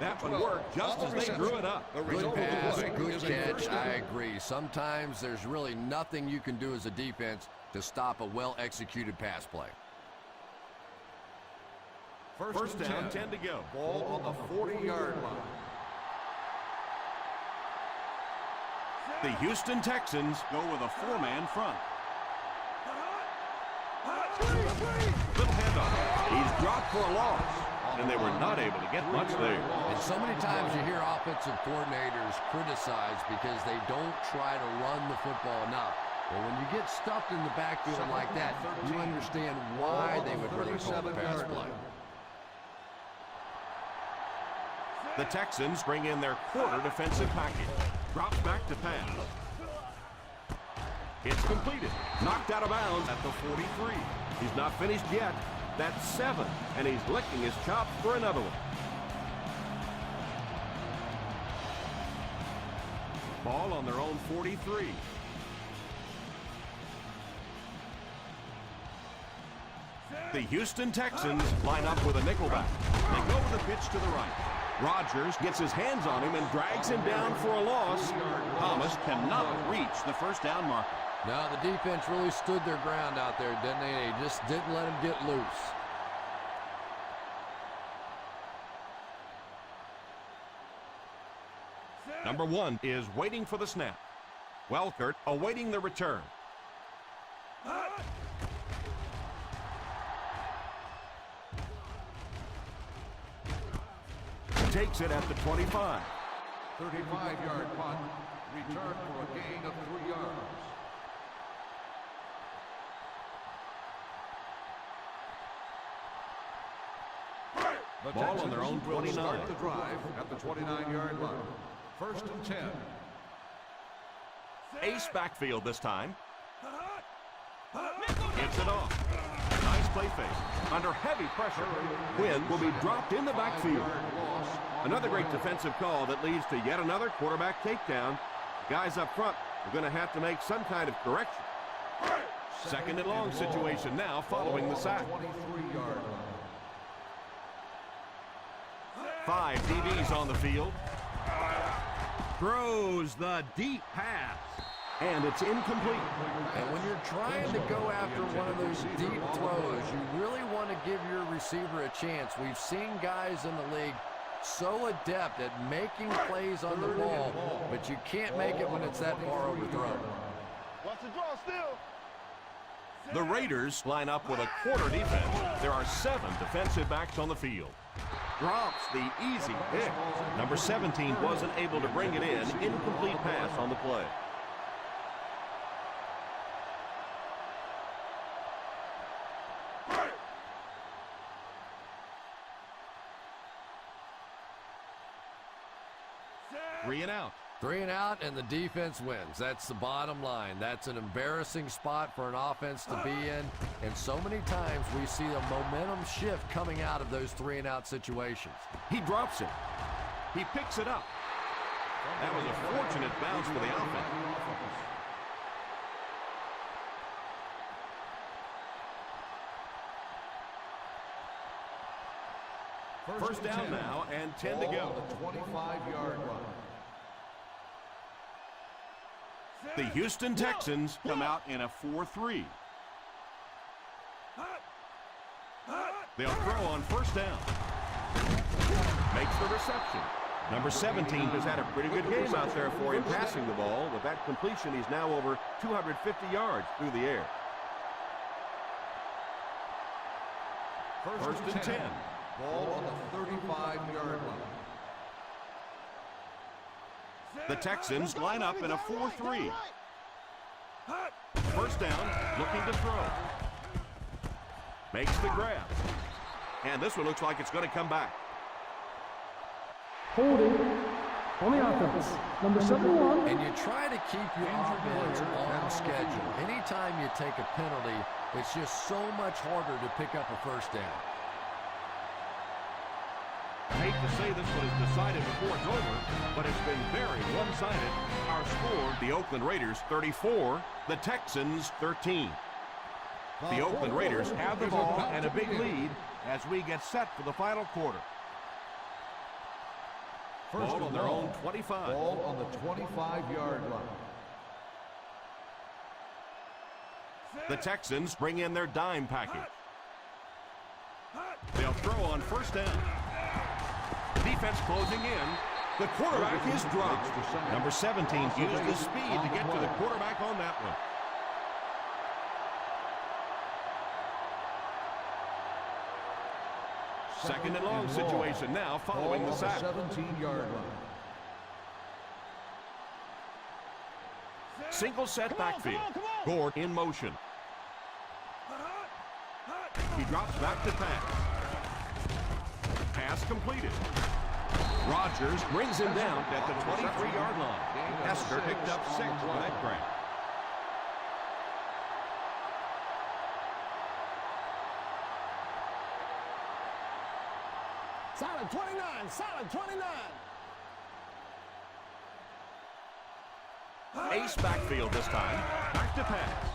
That one worked just as they drew it up. Good pass, good catch, I agree. Sometimes there's really nothing you can do as a defense to stop a well-executed pass play. 1st down, 10 to go. Ball on the 40-yard line. The Houston Texans go with a 4-man front. Little handoff. He's dropped for a loss, and they were not able to get much there. And so many times you hear offensive coordinators criticized because they don't try to run the football enough. Well, when you get stuffed in the backfield like that, you understand why they would rather call the pass play. The Texans bring in their quarter defensive package. Drops back to pass. It's completed. Knocked out of bounds at the 43. He's not finished yet. That's 7, and he's licking his chops for another one. Ball on their own 43. The Houston Texans line up with a nickelback. They go with a pitch to the right. Rodgers gets his hands on him and drags him down for a loss. Thomas cannot reach the first down marker. Now the defense really stood their ground out there, didn't they? They just didn't let him get loose. Number 1 is waiting for the snap. Welkert awaiting the return. Takes it at the 25. 35-yard punt. Return for a gain of 3 yards. The Ball on their own will 29. start the drive at the 29-yard line. 1st and 10. Ace backfield this time. Gets it off. Nice play fake. Under heavy pressure, Quinn will be dropped in the backfield. Another great defensive call that leads to yet another quarterback takedown. Guys up front are going to have to make some kind of correction. 2nd and long situation now following the sack. 23-yard line. 5 DBs on the field. Throws the deep pass. And it's incomplete. And when you're trying to go after one of those deep throws, you really want to give your receiver a chance. We've seen guys in the league so adept at making plays on the ball, but you can't make it when it's that far overthrown. What's the draw still? The Raiders line up with a quarter defense. There are 7 defensive backs on the field. Drops the easy pick. Number 17 wasn't able to bring it in. Incomplete pass on the play. Three and out. 3 and out, and the defense wins. That's the bottom line. That's an embarrassing spot for an offense to be in, and so many times we see a momentum shift coming out of those 3 and out situations. He drops it. He picks it up. That was a fortunate bounce for the offense. First down now and 10 to go. The 25-yard line. The Houston Texans come out in a 4-3. They'll throw on first down. Makes the reception. Number 17 has had a pretty good game out there for him passing the ball. With that completion, he's now over 250 yards through the air. First and 10. Ball on the 35-yard line. The Texans line up in a 4-3. First down, looking to throw. Makes the grab. And this one looks like it's going to come back. Holding on the offense. Number 71. And you try to keep your offense on schedule. Anytime you take a penalty, it's just so much harder to pick up a first down. I hate to say this one is decided before it's over, but it's been very one-sided. Our score, the Oakland Raiders 34, the Texans 13. The Oakland Raiders have the ball and a big lead as we get set for the final quarter. Ball on their own 25. Ball on the 25-yard line. The Texans bring in their dime package. They'll throw on first down. Defense closing in. The quarterback is dropped. Number 17 used his speed to get to the quarterback on that one. Second and long situation now following the sack. 17-yard line. Single set backfield. Gore in motion. He drops back to pass. Pass completed. Rodgers brings him down at the 23-yard line. Hester picked up 6 for that grab. Solid 29, solid 29. Ace backfield this time. Back to pass.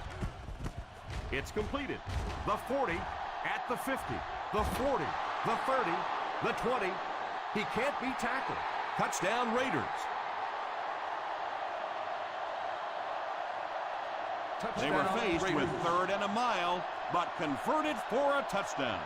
It's completed. The 40 at the 50. The 40. The 30. The 20. He can't be tackled. Touchdown Raiders. They were faced with 3rd and a mile, but converted for a touchdown.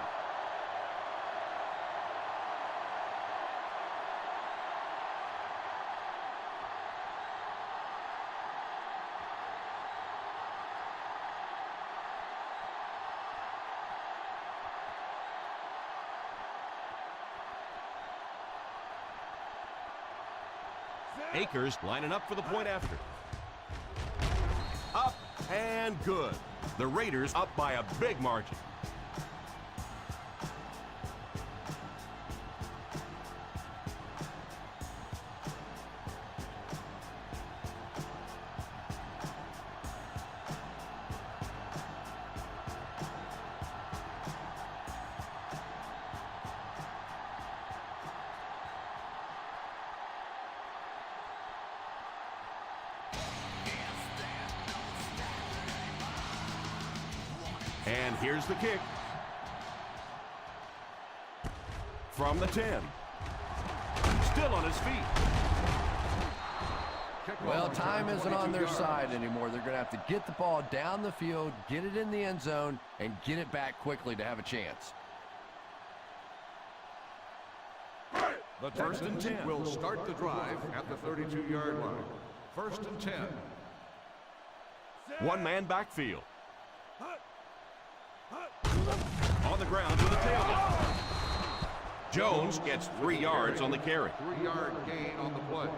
Akers lining up for the point after. Up and good. The Raiders up by a big margin. And here's the kick. From the 10. Still on his feet. Well, time isn't on their side anymore. They're going to have to get the ball down the field, get it in the end zone, and get it back quickly to have a chance. The Texans will start the drive at the 32-yard line. 1st and 10. One-man backfield. On the ground to the tailback. Jones gets 3 yards on the carry. 3-yard gain on the play.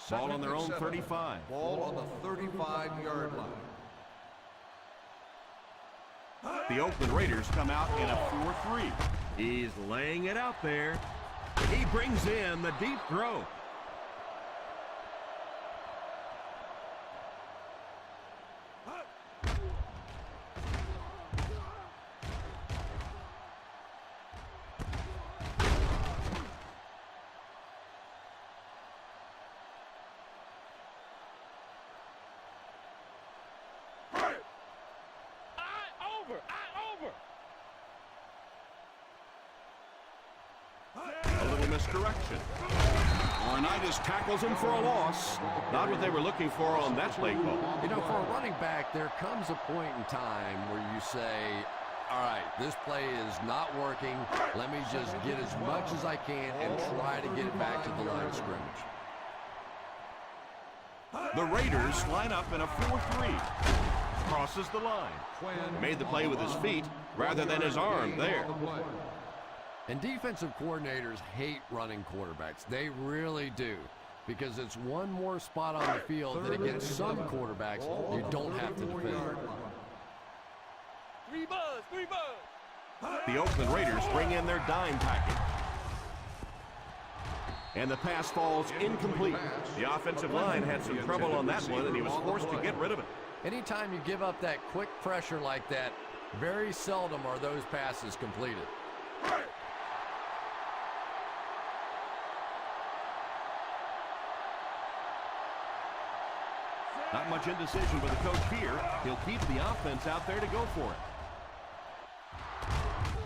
Ball on their own 35. Ball on the 35-yard line. The Oakland Raiders come out in a 4-3. He's laying it out there. He brings in the deep throw. A little misdirection. Arnaitis tackles him for a loss. Not what they were looking for on that play call. You know, for a running back, there comes a point in time where you say, all right, this play is not working. Let me just get as much as I can and try to get it back to the line of scrimmage. The Raiders line up in a 4-3. Crosses the line. Made the play with his feet rather than his arm there. And defensive coordinators hate running quarterbacks. They really do. Because it's one more spot on the field that against some quarterbacks you don't have to defend. 3 buzz, 3 buzz. The Oakland Raiders bring in their dime package. And the pass falls incomplete. The offensive line had some trouble on that one, and he was forced to get rid of it. Anytime you give up that quick pressure like that, very seldom are those passes completed. Not much indecision by the coach here. He'll keep the offense out there to go for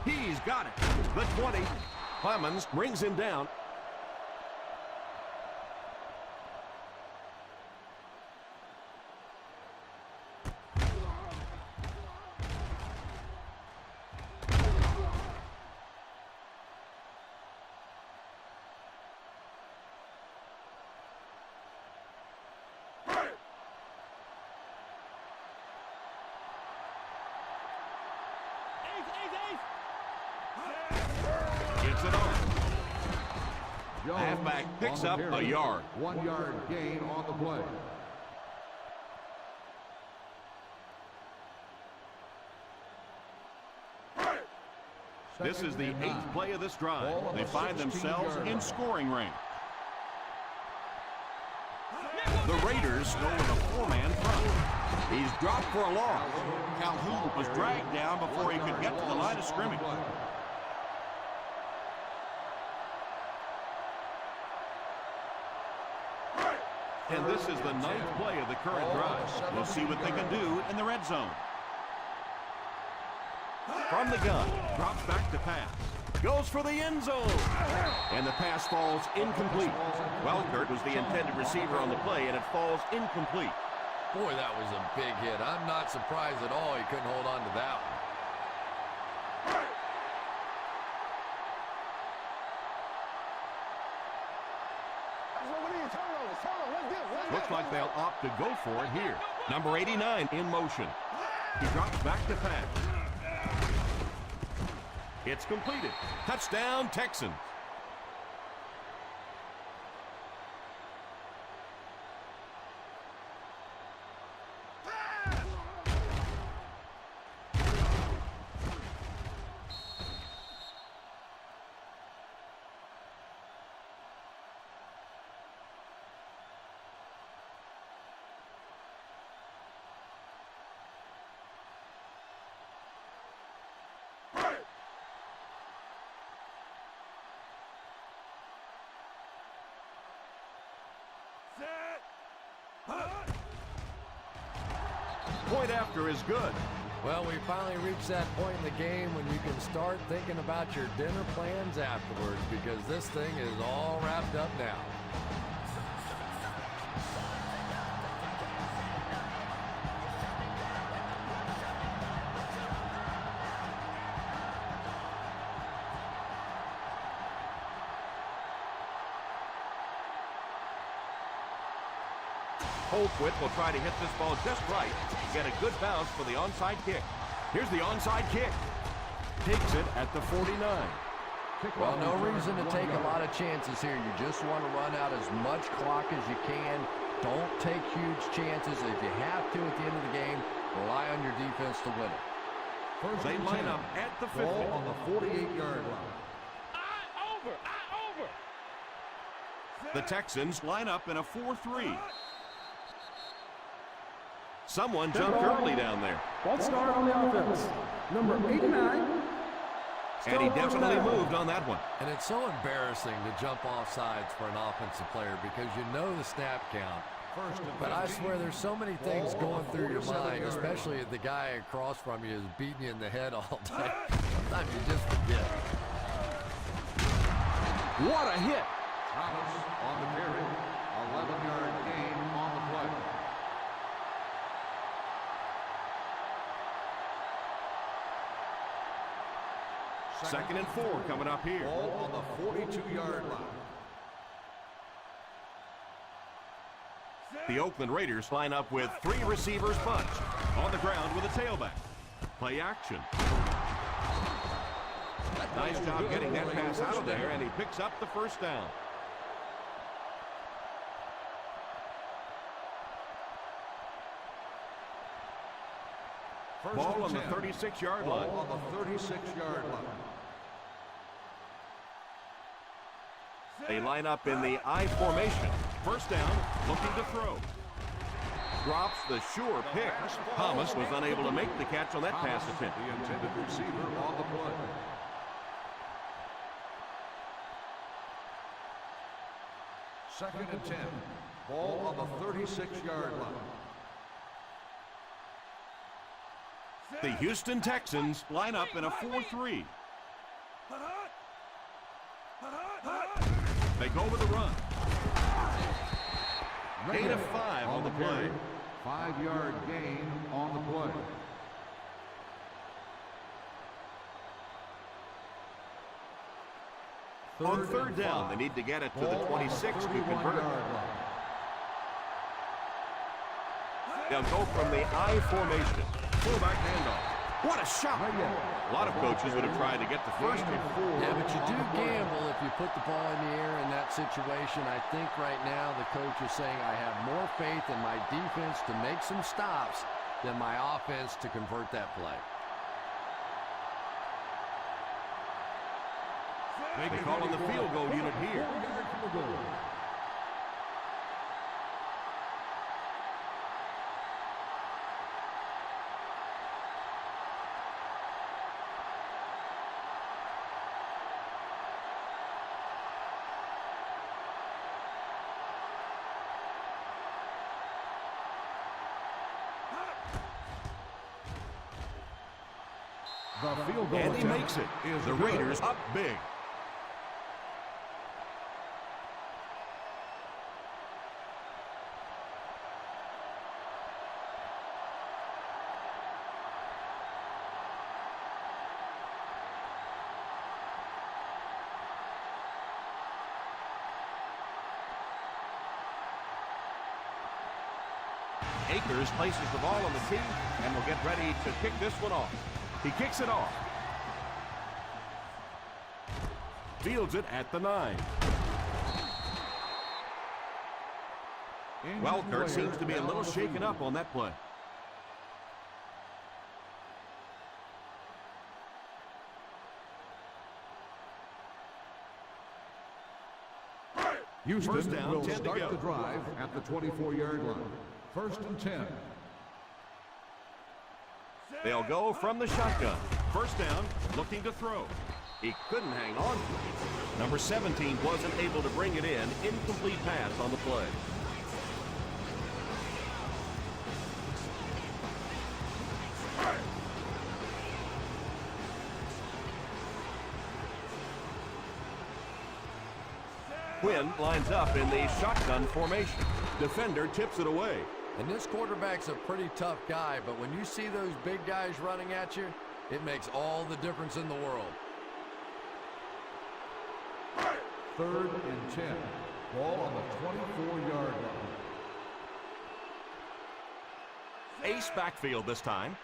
it. He's got it. The 20. Clemens brings him down. Gets it on. Halfback picks up a yard. 1-yard gain on the play. This is the 8th play of this drive. They find themselves in scoring range. The Raiders go with a 4-man front. He's dropped for a loss. Calhoun was dragged down before he could get to the line of scrimmage. And this is the 9th play of the current drive. We'll see what they can do in the red zone. From the gun, drops back to pass. Goes for the end zone. And the pass falls incomplete. Welkert was the intended receiver on the play, and it falls incomplete. Boy, that was a big hit. I'm not surprised at all he couldn't hold on to that one. Looks like they'll opt to go for it here. Number 89 in motion. He drops back to pass. It's completed. Touchdown, Texans. Point after is good. Well, we finally reached that point in the game when you can start thinking about your dinner plans afterwards, because this thing is all wrapped up now. Holquist will try to hit this ball just right and get a good bounce for the onside kick. Here's the onside kick. Takes it at the 49. Well, no reason to take a lot of chances here. You just want to run out as much clock as you can. Don't take huge chances. If you have to at the end of the game, rely on your defense to win it. They line up at the 50. Ball on the 48-yard line. Over. The Texans line up in a 4-3. Someone jumped early down there. False start on the offense. Number 89. And he definitely moved on that one. And it's so embarrassing to jump off sides for an offensive player because you know the snap count. But I swear there's so many things going through your mind, especially if the guy across from you is beating you in the head all day. Sometimes you just forget. What a hit. Thomas on the carry. 11-yard gain on the play. Second and 4 coming up here. Ball on the 42-yard line. The Oakland Raiders line up with 3 receivers bunched on the ground with a tailback. Play action. Nice job getting that pass out of there, and he picks up the first down. Ball on the 36-yard line. Ball on the 36-yard line. They line up in the I formation. First down, looking to throw. Drops the sure pick. Thomas was unable to make the catch on that pass attempt. The intended receiver on the play. Second and 10. Ball on the 36-yard line. The Houston Texans line up in a 4-3. They go with the run. Gain of 5 on the play. 5-yard gain on the play. On third down, they need to get it to the 26 to convert. They'll go from the I formation. Fullback handoff. What a shot! A lot of coaches would have tried to get the first one. Yeah, but you do gamble if you put the ball in the air in that situation. I think right now the coach is saying I have more faith in my defense to make some stops than my offense to convert that play. They call on the field goal unit here. 4-yard field goal. The field goal And he attempt makes it. is The good. Raiders up big. Akers places the ball on the tee and will get ready to kick this one off. He kicks it off. Fields it at the 9. Welker seems to be a little shaken up on that play. Houston First down, will 10 to start go. the drive at the 24-yard line. First and 10. They'll go from the shotgun. First down, looking to throw. He couldn't hang on. Number 17 wasn't able to bring it in. Incomplete pass on the play. Quinn lines up in the shotgun formation. Defender tips it away. And this quarterback's a pretty tough guy, but when you see those big guys running at you, it makes all the difference in the world. Third and 10. Ball on the 24-yard line. Ace backfield this time.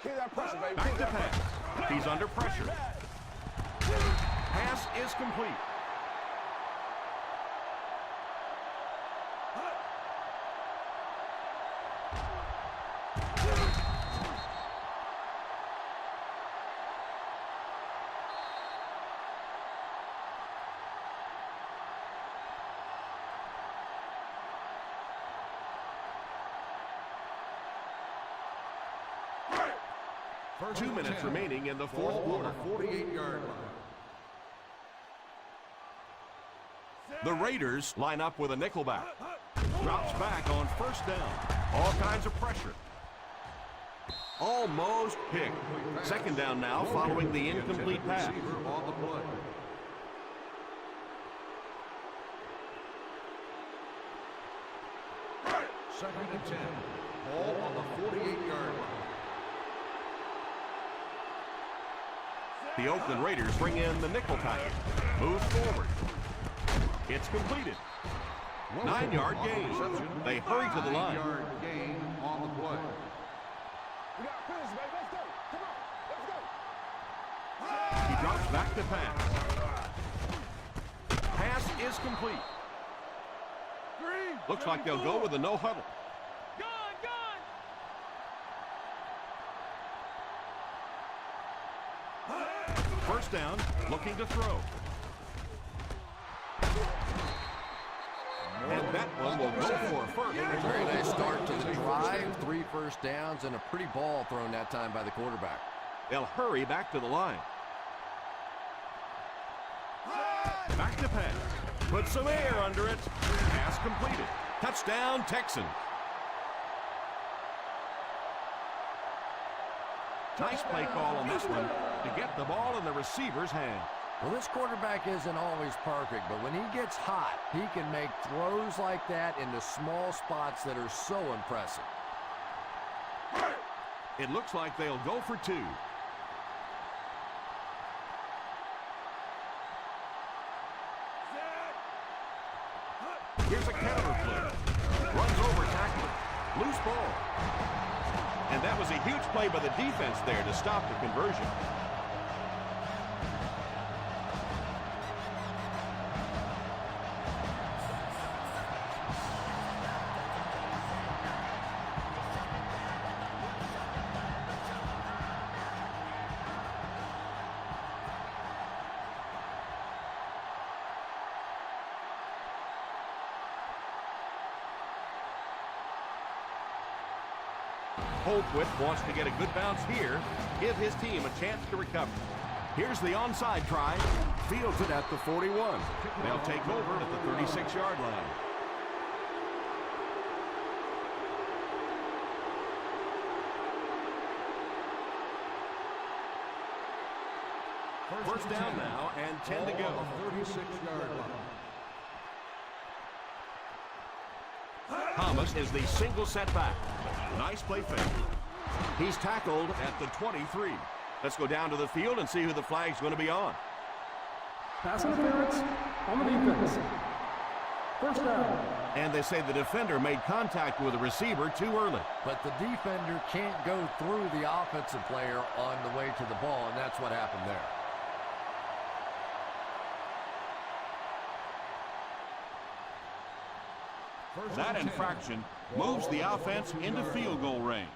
Keep that pressure, baby. Back to pass. He's under pressure. Pass is complete. First 2 and minutes 10. remaining in the fourth Ball quarter. on the 48-yard line. The Raiders line up with a nickelback. Drops back on first down. All kinds of pressure. Almost picked. Second down now following the incomplete pass. Receiver on the play. Second and 10. Ball on the 48-yard line. The Oakland Raiders bring in the nickel package. Moves forward. It's completed. 9-yard gain. They hurry to the line. 9-yard gain on the play. We got to finish, baby. Let's go. Come on. Let's go. He drops back to pass. Pass is complete. Looks like they'll go with a no huddle. First down, looking to throw. And that one will go for a first. Very nice start to the drive. 3 first downs and a pretty ball thrown that time by the quarterback. They'll hurry back to the line. Back to pass. Put some air under it. Pass completed. Touchdown, Texans. Nice play call on this one to get the ball in the receiver's hand. Well, this quarterback isn't always perfect, but when he gets hot, he can make throws like that into small spots that are so impressive. It looks like they'll go for 2. Here's a counter play. Runs over tackler. Loose ball. And that was a huge play by the defense there to stop the conversion. Colquitt wants to get a good bounce here, give his team a chance to recover. Here's the onside try, fields it at the 41. They'll take over at the 36-yard line. First down now and 10 to go. 36-yard line. Thomas is the single setback. Nice play fake. He's tackled at the 23. Let's go down to the field and see who the flag's going to be on. Pass interference on the defense. First down. And they say the defender made contact with the receiver too early. But the defender can't go through the offensive player on the way to the ball, and that's what happened there. That infraction moves the offense into field goal range.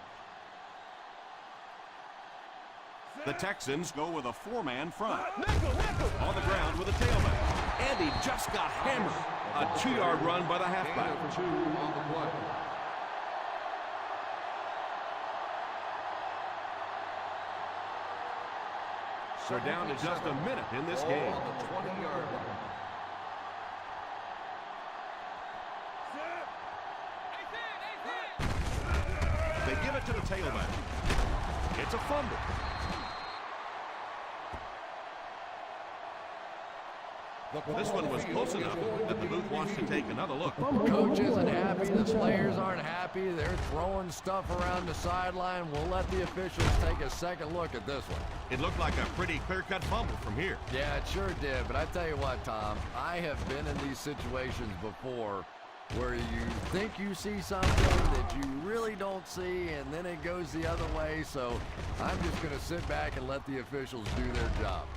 The Texans go with a four-man front. On the ground with a tailback. And he just got hammered. A 2-yard run by the halfback. Gain of 2 on the play. So down to just a minute in this game. On the 20-yard line. They give it to the tailback. It's a fumble. This one was close enough that the booth wants to take another look. Coach isn't happy. The players aren't happy. They're throwing stuff around the sideline. We'll let the officials take a second look at this one. It looked like a pretty clear-cut fumble from here. Yeah, it sure did. But I tell you what, Tom, I have been in these situations before where you think you see something that you really don't see, and then it goes the other way. So I'm just going to sit back and let the officials do their job.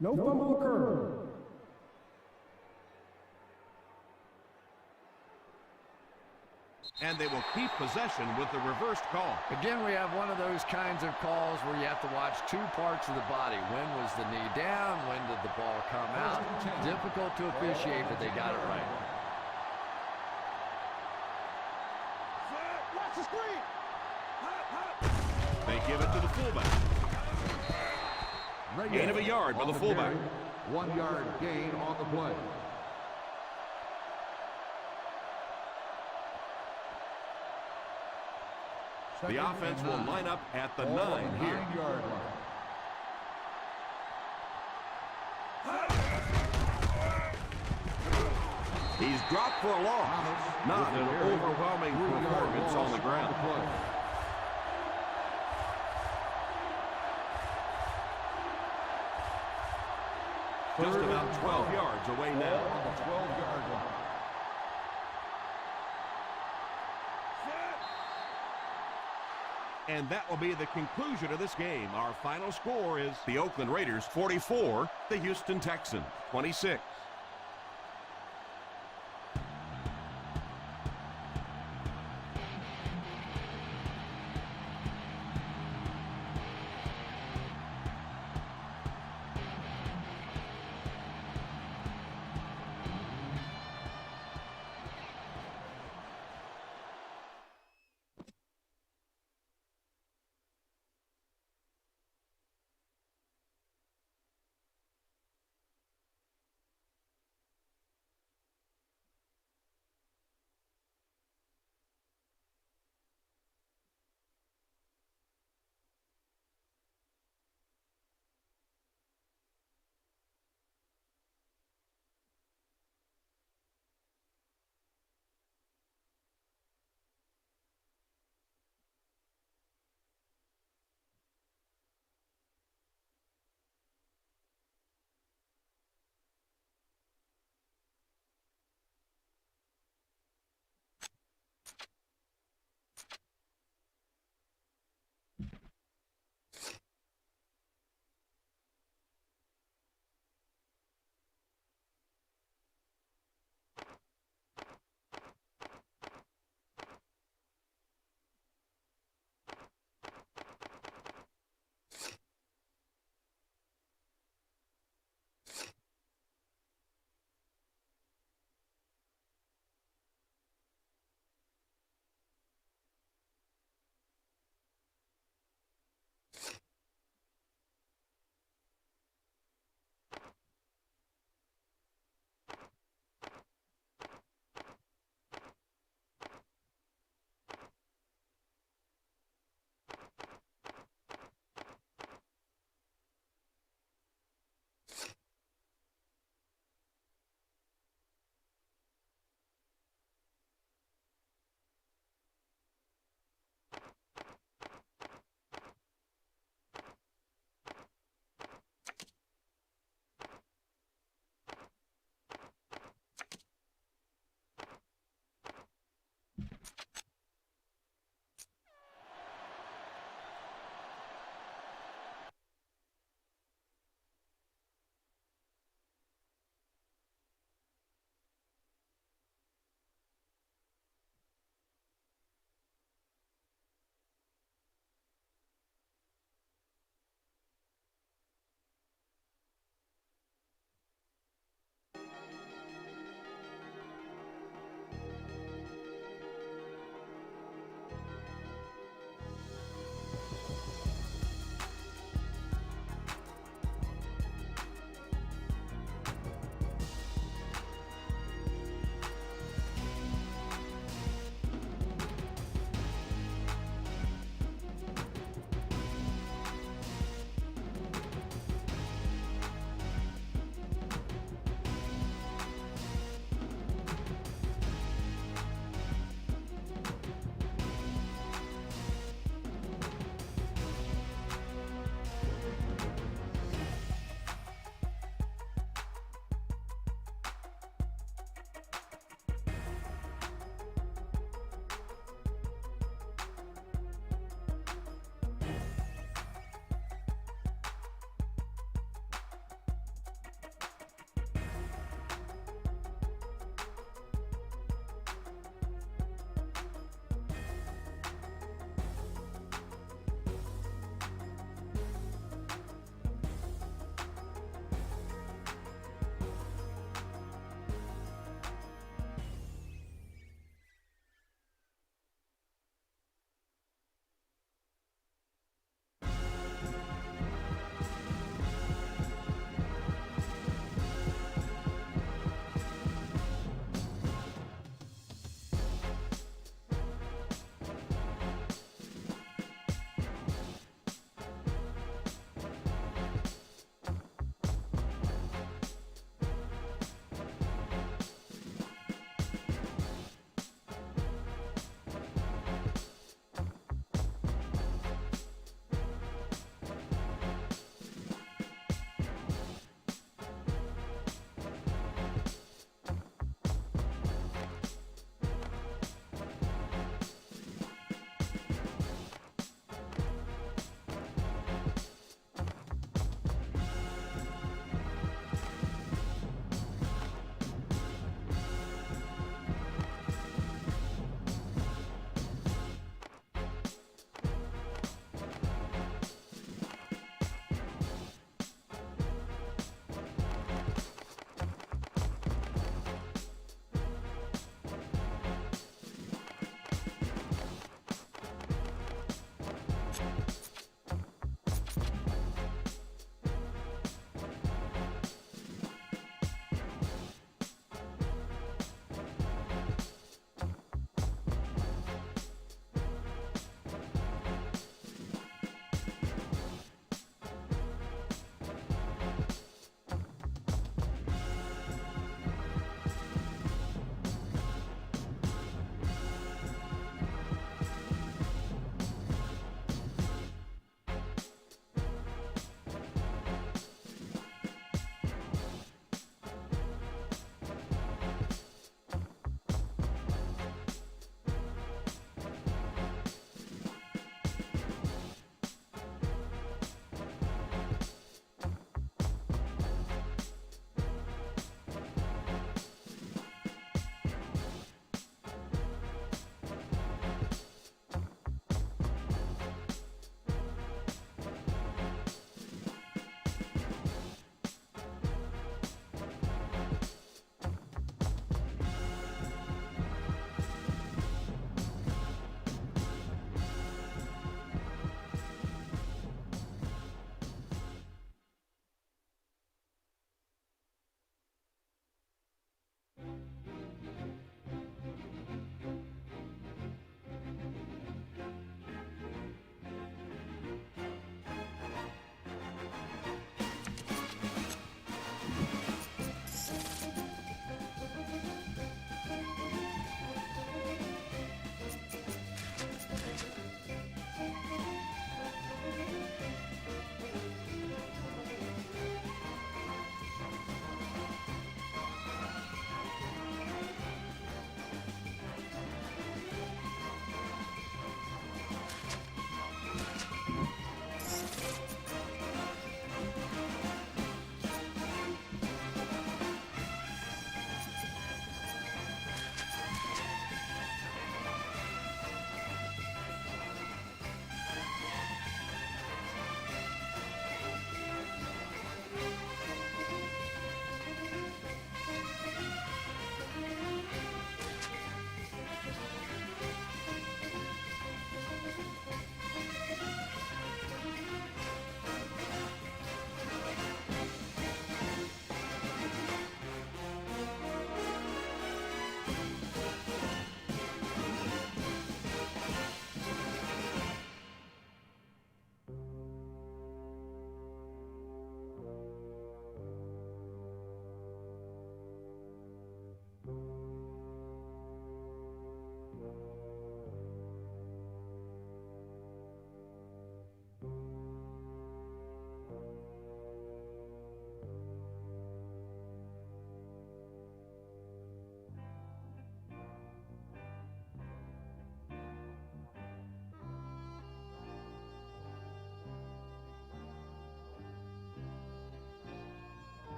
No fumble occurred. And they will keep possession with the reversed call. Again, we have one of those kinds of calls where you have to watch two parts of the body. When was the knee down? When did the ball come out? Difficult to officiate, but they got it right. Watch the screen. They give it to the fullback. Gain of a yard by the fullback. 1-yard gain on the play. The offense will line up at the 9 here. 9-yard line. He's dropped for a loss. Not an overwhelming performance on the ground. Just about 12 yards away now. On the 12-yard line. And that will be the conclusion of this game. Our final score is the Oakland Raiders 44, the Houston Texans 26.